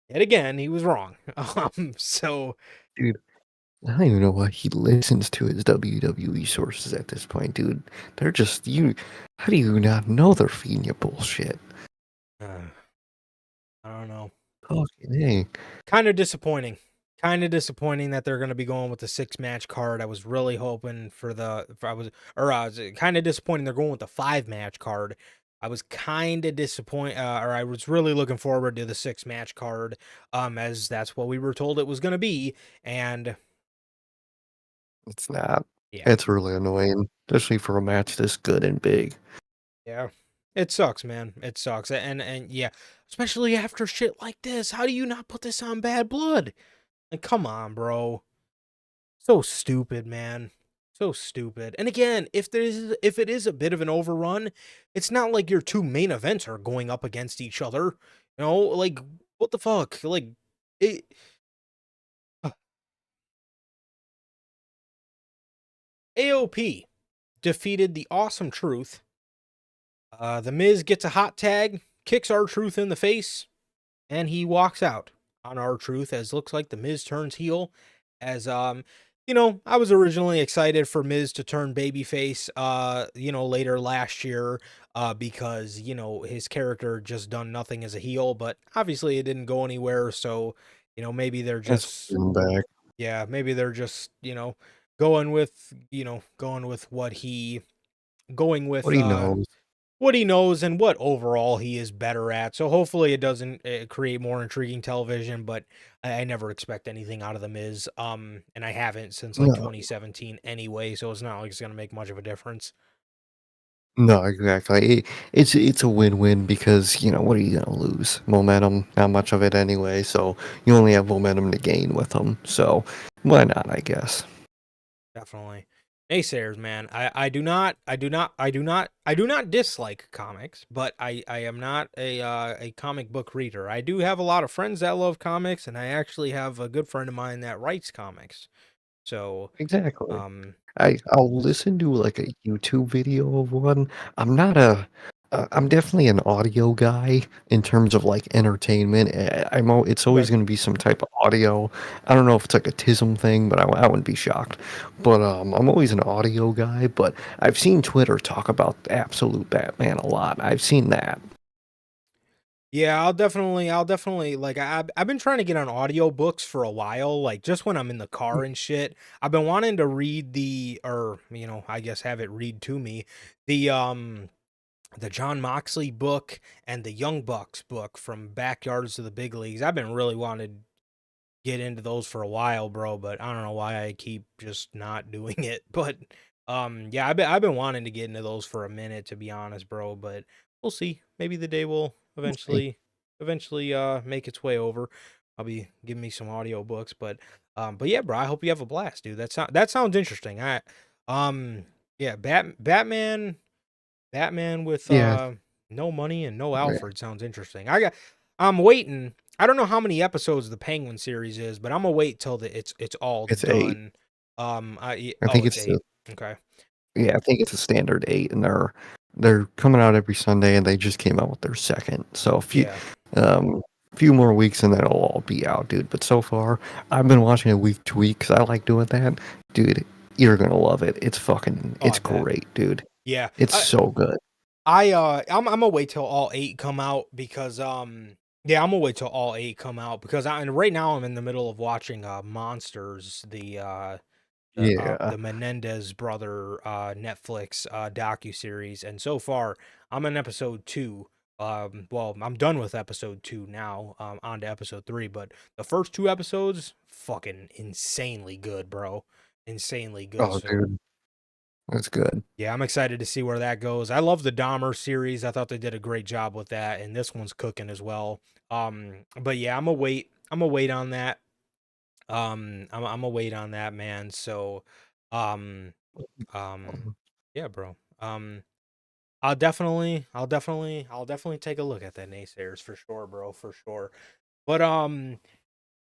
yet again he was wrong. So dude, I don't even know why he listens to his WWE sources at this point, dude. They're just you. How do you not know they're feeding you bullshit? I don't know. Fucking hey. Kind of disappointing. Kind of disappointing that they're going to be going with the 6-match card. I was really hoping for I was kind of disappointing they're going with the 5-match card. I was kind of disappointed, or I was really looking forward to the 6-match card, as that's what we were told it was going to be. And It's not. yeah, It's really annoying, especially for a match this good and big. yeah, it sucks, man. It sucks. And yeah, especially after shit like this. How do you not put this on Bad Blood? Like, come on, bro. So stupid, man. So stupid. And again, if it is a bit of an overrun, it's not like your 2 main events are going up against each other. You know, like what the fuck? Like it AOP defeated the Awesome Truth. The Miz gets a hot tag, kicks R-Truth in the face, and he walks out on R-Truth as looks like the Miz turns heel. As I was originally excited for Miz to turn babyface later last year because his character just done nothing as a heel, but obviously it didn't go anywhere, so maybe they're That's just back. maybe they're just going with going with What he knows. what he knows and what overall he is better at. So hopefully it doesn't create more intriguing television, but I never expect anything out of the Miz. And I haven't since like No. 2017 anyway, so it's not like it's gonna make much of a difference. No, exactly. It's a win-win because, what are you gonna lose? Momentum, not much of it anyway, so you only have momentum to gain with them. So why not, I guess. Definitely. Naysayers, man. I do not dislike comics, but I am not a comic book reader. I do have a lot of friends that love comics, and I actually have a good friend of mine that writes comics. So, Exactly. um, I'll listen to, like, a YouTube video of one. I'm not I'm definitely an audio guy in terms of, like, entertainment. It's always okay. gonna be some type of audio. I don't know if it's like a TISM thing, but I wouldn't be shocked. But, I'm always an audio guy, but I've seen Twitter talk about Absolute Batman a lot. I've seen that. Yeah, I'll definitely like I've been trying to get on audiobooks for a while, like just when I'm in the car and shit. I've been wanting to read I guess have it read to me the John Moxley book and the Young Bucks book from Backyards to the Big Leagues. I've been really wanting to get into those for a while, bro, but I don't know why I keep just not doing it. But yeah, I've been wanting to get into those for a minute, to be honest, bro, but we'll see. Maybe the day will We'll see. eventually make its way over. I'll be giving me some audio books, but yeah, bro, I hope you have a blast, dude. That sounds interesting. Yeah, Batman with Yeah, no money and no yeah, Alfred sounds interesting. I'm waiting. I don't know how many episodes the Penguin series is, but I'm gonna wait till it's all it's 8. done. I Oh, think it's it's the 8. Okay. Yeah, I think it's a standard 8, and they're coming out every Sunday, and they just came out with their second. So Yeah. um, few more weeks, and then it'll all be out, dude. But so far, I've been watching it week to week because I like doing that, dude. You're gonna love it. Oh, It's I bet. great, dude. Yeah. It's so good. I'm gonna wait till all 8 come out because yeah, I'm gonna wait till all 8 come out because and right now I'm in the middle of watching Monsters, Yeah. the Menendez brother Netflix docu series, and so far I'm on episode 2. Well, I'm done with episode 2 now. On to episode 3, but the first 2 episodes, fucking insanely good, bro. Insanely good. Oh, So dude, that's good. yeah, I'm excited to see where that goes. I love the Dahmer series. I thought they did a great job with that, and this one's cooking as well. But yeah, I'm gonna wait. I'm gonna wait on that. I'm gonna wait on that, man. So, um, Um, yeah, bro. I'll definitely take a look at that naysayers for sure, bro, for sure. But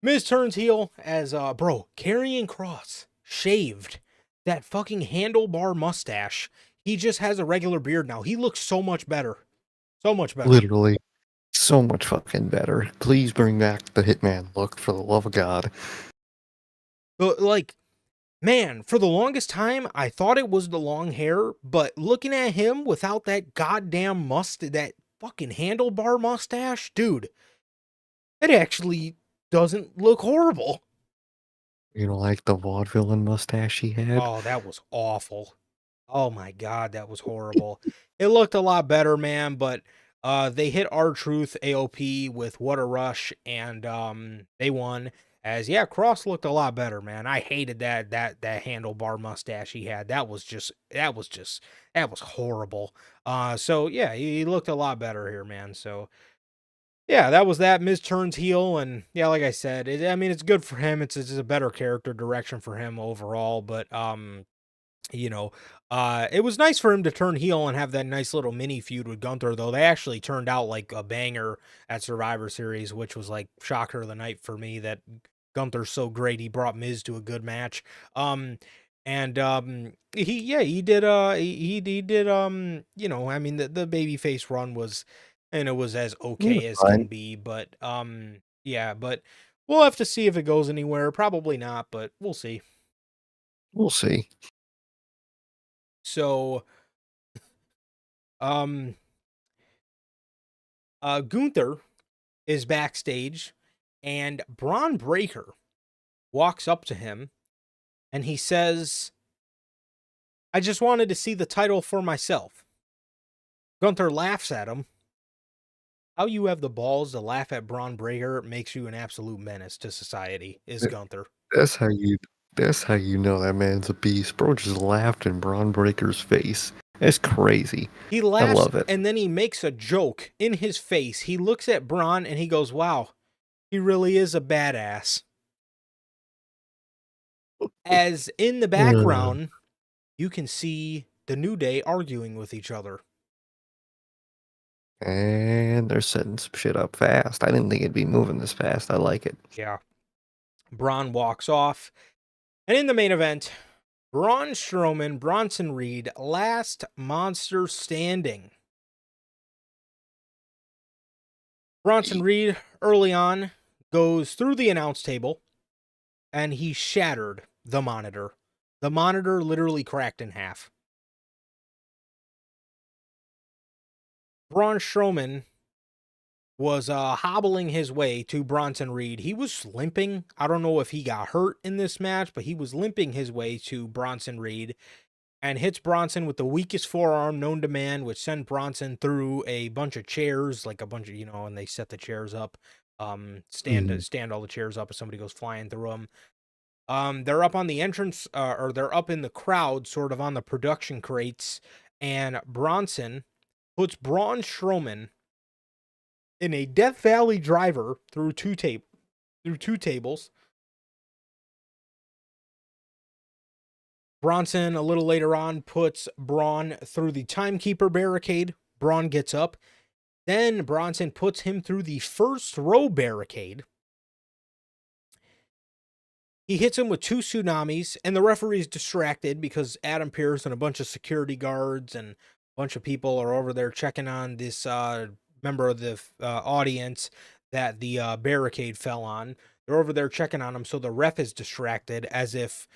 Miz turns heel as bro, Karrion Cross shaved that fucking handlebar mustache. He just has a regular beard now. He looks so much better, so much better. Literally, so much fucking better. Please bring back the Hitman look, for the love of God. But like, man, for the longest time, I thought it was the long hair, but looking at him without that goddamn that fucking handlebar mustache, dude, it actually doesn't look horrible. You know, like the vaudevillain mustache he had. Oh, that was awful. Oh my god, that was horrible. It looked a lot better, man, but they hit R-Truth AOP with What a Rush, and they won. As yeah, Cross looked a lot better, man. I hated that handlebar mustache he had. That was horrible. So yeah, he looked a lot better here, man. So yeah, that was that. Miz turns heel, and yeah, like I said, I mean, it's good for him. It's a better character direction for him overall, but you know, it was nice for him to turn heel and have that nice little mini feud with Gunther, though. They actually turned out like a banger at Survivor Series, which was like shocker of the night for me that Gunther's so great. He brought Miz to a good match. Um, and he did he did I mean the babyface run was and it was as It was okay as fine. can be, but yeah, but we'll have to see if it goes anywhere. Probably not, but we'll see. We'll see. So um Gunther is backstage, and Braun Breaker walks up to him and he says, I just wanted to see the title for myself. Gunther laughs at him. How you have the balls to laugh at Braun Breaker makes you an absolute menace to society, is Th- Gunther. That's how you. That's how you know that man's a beast, bro. Just laughed in Braun Breaker's face. It's crazy. He I laughs love it. and then he makes a joke in his face. He looks at Braun and he goes, "Wow, he really is a badass." As in the Uh, background, you can see the New Day arguing with each other. and they're setting some shit up fast. I didn't think it'd be moving this fast. I like it. Yeah. Braun walks off. And in the main event, Braun Strowman, Bronson Reed, last monster standing. Bronson Reed, early on, goes through the announce table, and he shattered the monitor. The monitor literally cracked in half. Braun Strowman was hobbling his way to Bronson Reed. He was limping. I don't know if he got hurt in this match, but he was limping his way to Bronson Reed and hits Bronson with the weakest forearm known to man, which sent Bronson through a bunch of chairs, like a bunch of, and they set the chairs up, stand all the chairs up if somebody goes flying through them. They're up on the entrance, or they're up in the crowd, sort of on the production crates, and Bronson puts Braun Strowman in a Death Valley driver through two tables. Bronson, a little later on, puts Braun through the timekeeper barricade. Braun gets up. Then Bronson puts him through the first row barricade. He hits him with two tsunamis, and the referee's distracted because Adam Pearce and a bunch of security guards and a bunch of people are over there checking on this member of the audience that the barricade fell on. They're over there checking on him, so the ref is distracted as if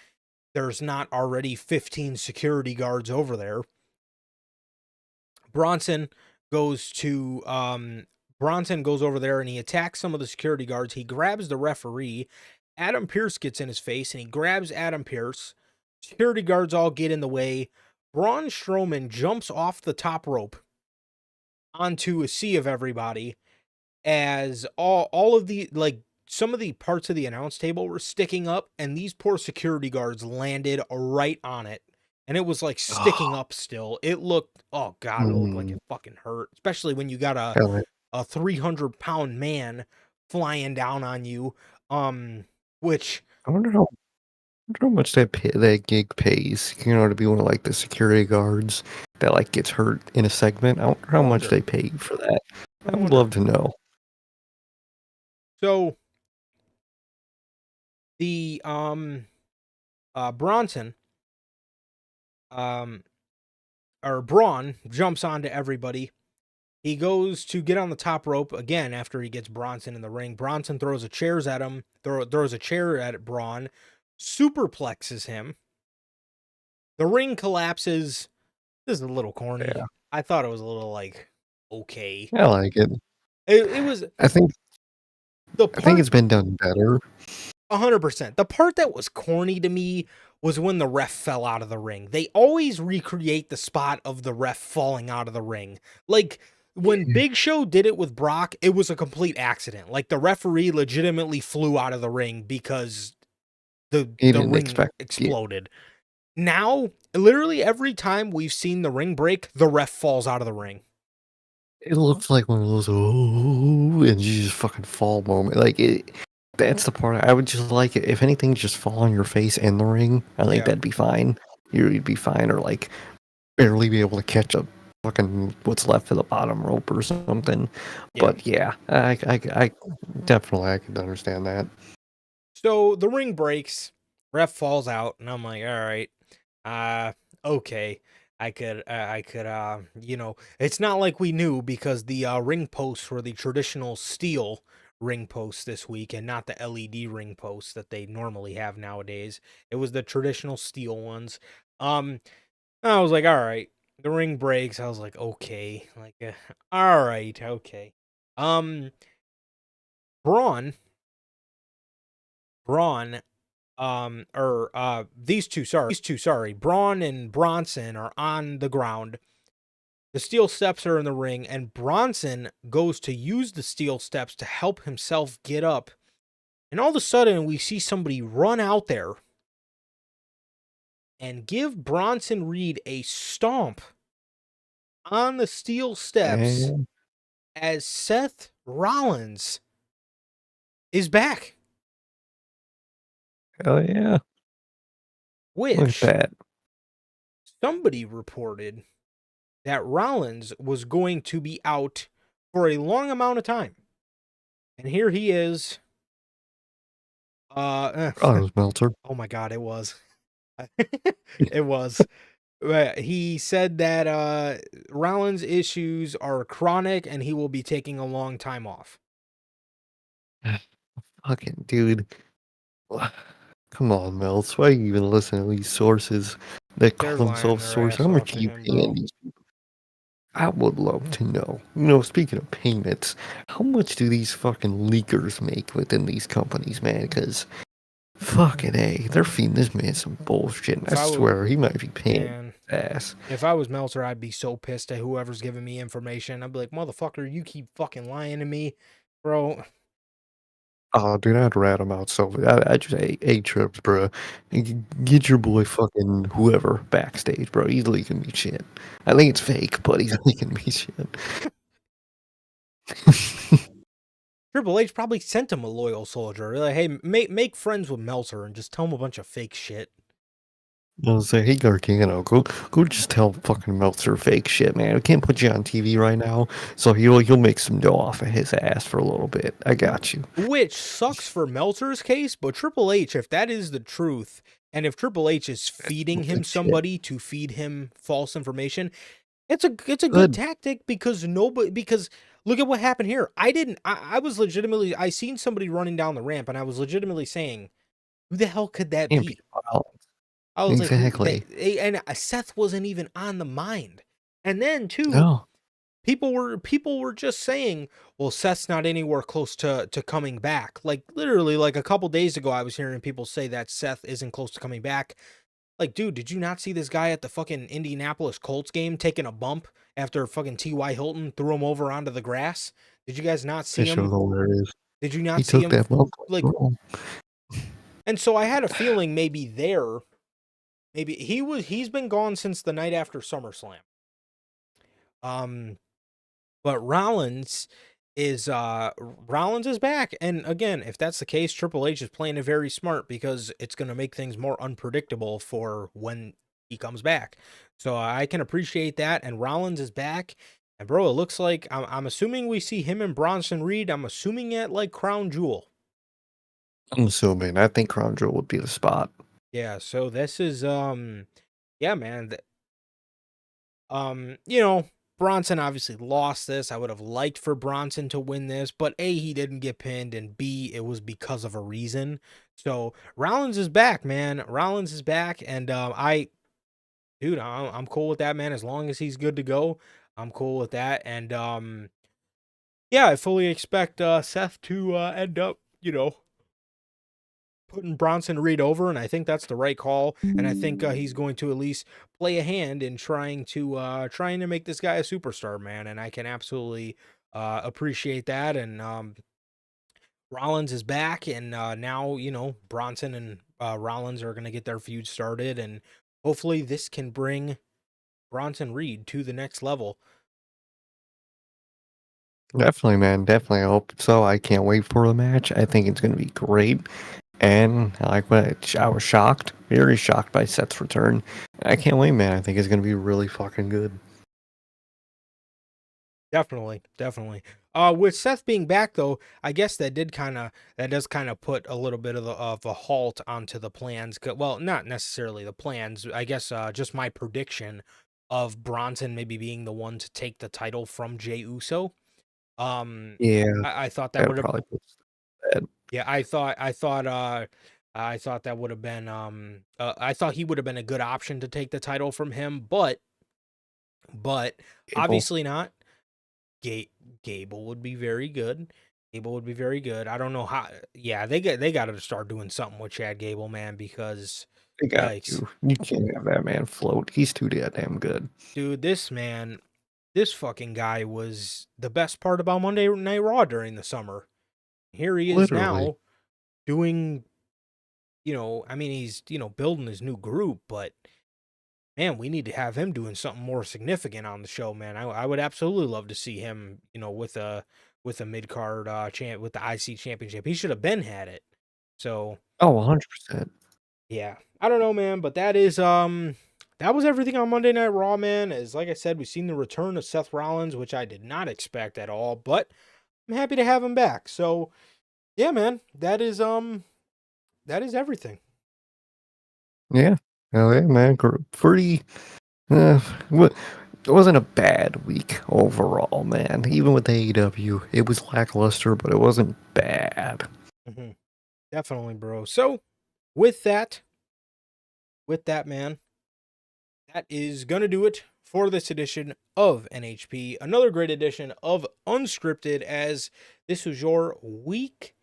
there's not already 15 security guards over there. Bronson goes over there and he attacks some of the security guards. He grabs the referee. Adam Pearce gets in his face and he grabs Adam Pearce. Security guards all get in the way. Braun Strowman jumps off the top rope onto a sea of everybody as all of the, like, some of the parts of the announce table were sticking up, and these poor security guards landed right on it. And it was like sticking up still. It looked, oh God, it looked like it fucking hurt. Especially when you got a 300-pound man flying down on you. Which I wonder how much that gig pays, to be one of like the security guards that like gets hurt in a segment. I wonder how much they pay for that. I would love to know. So the Bronson or Braun jumps onto everybody. He goes to get on the top rope again after he gets Bronson in the ring. Bronson throws a chair at him, throws a chair at Braun, superplexes him. The ring collapses. This is a little corny. Yeah. I thought it was a little like okay. I like it. It was. I think it's been done better. 100%. The part that was corny to me was when the ref fell out of the ring. They always recreate the spot of the ref falling out of the ring. Like when Big Show did it with Brock, it was a complete accident. Like the referee legitimately flew out of the ring because the ring exploded. Now, literally every time we've seen the ring break, the ref falls out of the ring. It looks like one of those and you just fucking fall moment. Like that's the part I would just like it. If anything, just fall on your face in the ring. I think that'd be fine. You'd be fine, or like barely be able to catch up fucking what's left of the bottom rope or something. But yeah, I definitely I could understand that. So the ring breaks, ref falls out, and I'm like, all right, okay. I could, it's not like we knew because the ring posts were the traditional steel ring posts this week and not the LED ring posts that they normally have nowadays. It was the traditional steel ones. I was like, all right, the ring breaks. I was like, okay, like, all right, okay. Braun, these two, sorry, Braun and Bronson are on the ground. The steel steps are in the ring, and Bronson goes to use the steel steps to help himself get up. And all of a sudden, we see somebody run out there and give Bronson Reed a stomp on the steel steps And as Seth Rollins is back, hell yeah. Look at which that. somebody reported that Rollins was going to be out for a long amount of time. And here he is. Oh, it was Meltzer. Oh my God, it was. It was. He said that Rollins' issues are chronic and he will be taking a long time off. Fucking dude. Come on, Melts. Why you even listen to these sources that They're call lying themselves their sources? ass How off much to are you him, paying bro. these people? I would love to know. You know, speaking of payments, how much do these fucking leakers make within these companies, man? Because fucking A, they're feeding this man some bullshit. And I If I was, swear he might be paying man, his ass. if I was Meltzer, I'd be so pissed at whoever's giving me information. I'd be like, motherfucker, you keep fucking lying to me, bro. Oh, dude, I'd rat him out so I just trips, bro. Get your boy fucking whoever backstage, bro. He's leaking me shit. I think it's fake, but he's leaking me shit. Triple H probably sent him a loyal soldier. Like, hey, make friends with Meltzer and just tell him a bunch of fake shit. I'll say, hey Gargano, go just tell fucking Meltzer fake shit, man. We can't put you on TV right now, so he'll make some dough off of his ass for a little bit. I got you. Which sucks for Meltzer's case, but Triple H, if that is the truth, and if Triple H is That's feeding some him good shit. somebody to feed him false information, it's a good Good. tactic because look at what happened here. I was legitimately I seen somebody running down the ramp and I was legitimately saying, who the hell could that Can't be be? wild. I was like, who Exactly. and Seth wasn't even on the mind. And then too, No. people were just saying, well, Seth's not anywhere close to coming back. Like literally, like a couple days ago, I was hearing people say that Seth isn't close to coming back. Like, dude, did you not see this guy at the fucking Indianapolis Colts game taking a bump after fucking T.Y. Hilton threw him over onto the grass? Did you guys not see That shit him? was hilarious. Did you not He see took him? that bump like, Like, bro. and so I had a feeling maybe maybe he's been gone since the night after SummerSlam. Um, But Rollins is back. And again, if that's the case, Triple H is playing it very smart because it's going to make things more unpredictable for when he comes back. So I can appreciate that. And Rollins is back. And bro, it looks like I'm assuming we see him and Bronson Reed. I'm assuming at like Crown Jewel. I'm assuming. I think Crown Jewel would be the spot. Yeah, so this is yeah, man. You know, Bronson obviously lost this. I would have liked for Bronson to win this, but A, he didn't get pinned, and B, it was because of a reason. So Rollins is back, man. Rollins is back, and dude, I'm cool with that, man. As long as he's good to go, I'm cool with that. And yeah, I fully expect Seth to end up, putting Bronson Reed over, and I think that's the right call. And I think he's going to at least play a hand in trying to make this guy a superstar, man. And I can absolutely appreciate that. And Rollins is back, and now Bronson and Rollins are going to get their feud started, and hopefully this can bring Bronson Reed to the next level. Definitely, man. Definitely. I hope so. I can't wait for the match. I think it's going to be great. And I was shocked, very shocked by Seth's return. I can't wait, man. I think it's going to be really fucking good. Definitely, definitely. With Seth being back though, I guess that does kind of put a little bit of a halt onto the plans. Well, not necessarily the plans. I guess just my prediction of Bronson maybe being the one to take the title from Jey Uso. Um, Yeah, I thought that that would have. probably puts that. Yeah, I thought that would have been. I thought he would have been a good option to take the title from him, but Cable. obviously not. Ga- Gable would be very good. Gable would be very good. I don't know how. Yeah, they got to start doing something with Chad Gable, man, because They got yikes, you. You can't have that man float. He's too goddamn good. dude, this fucking guy was the best part about Monday Night Raw during the summer. Here he is Literally. now doing, I mean, he's building his new group, but man, we need to have him doing something more significant on the show, man. I would absolutely love to see him, with a mid card champ with the IC championship. He should have been had it. So Oh, 100%. yeah, I don't know, man, but that was everything on Monday Night Raw, man. As like I said, we've seen the return of Seth Rollins, which I did not expect at all, but I'm happy to have him back. So yeah, man, that is everything. Yeah. Oh, yeah, man. Pretty. Wa- it wasn't a bad week overall, man. Even with AEW, it was lackluster, but it wasn't bad. Hmm. Definitely, bro. So with that, man, that is gonna do it for this edition of NHP. Another great edition of Unscripted, as this was your week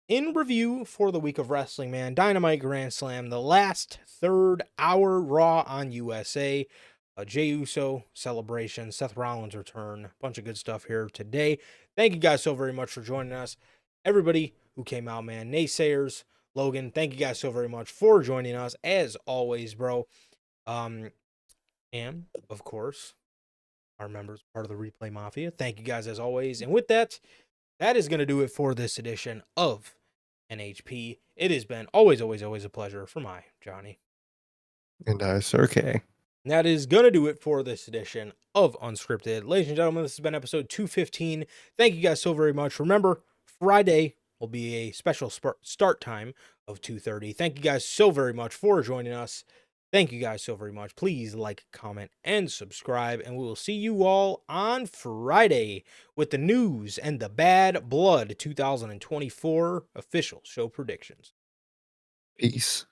in review for the week of wrestling, man. Dynamite Grand Slam, the last third hour Raw on USA. Jey Uso celebration, Seth Rollins return, bunch of good stuff here today. Thank you guys so very much for joining us. Everybody who came out, man, naysayers, Logan, thank you guys so very much for joining us as always, bro. Um, and of course, our members, part of the Replay Mafia. Thank you guys as always. And with that, that is going to do it for this edition of NHP. It has been always, always, always a pleasure for my Johnny. And Sir K. And that is going to do it for this edition of Unscripted. Ladies and gentlemen, this has been episode 215. Thank you guys so very much. Remember, Friday will be a special start time of 2:30. Thank you guys so very much for joining us. Thank you guys so very much. Please like, comment, and subscribe. And we will see you all on Friday with the news and the Bad Blood 2024 official show predictions. Peace.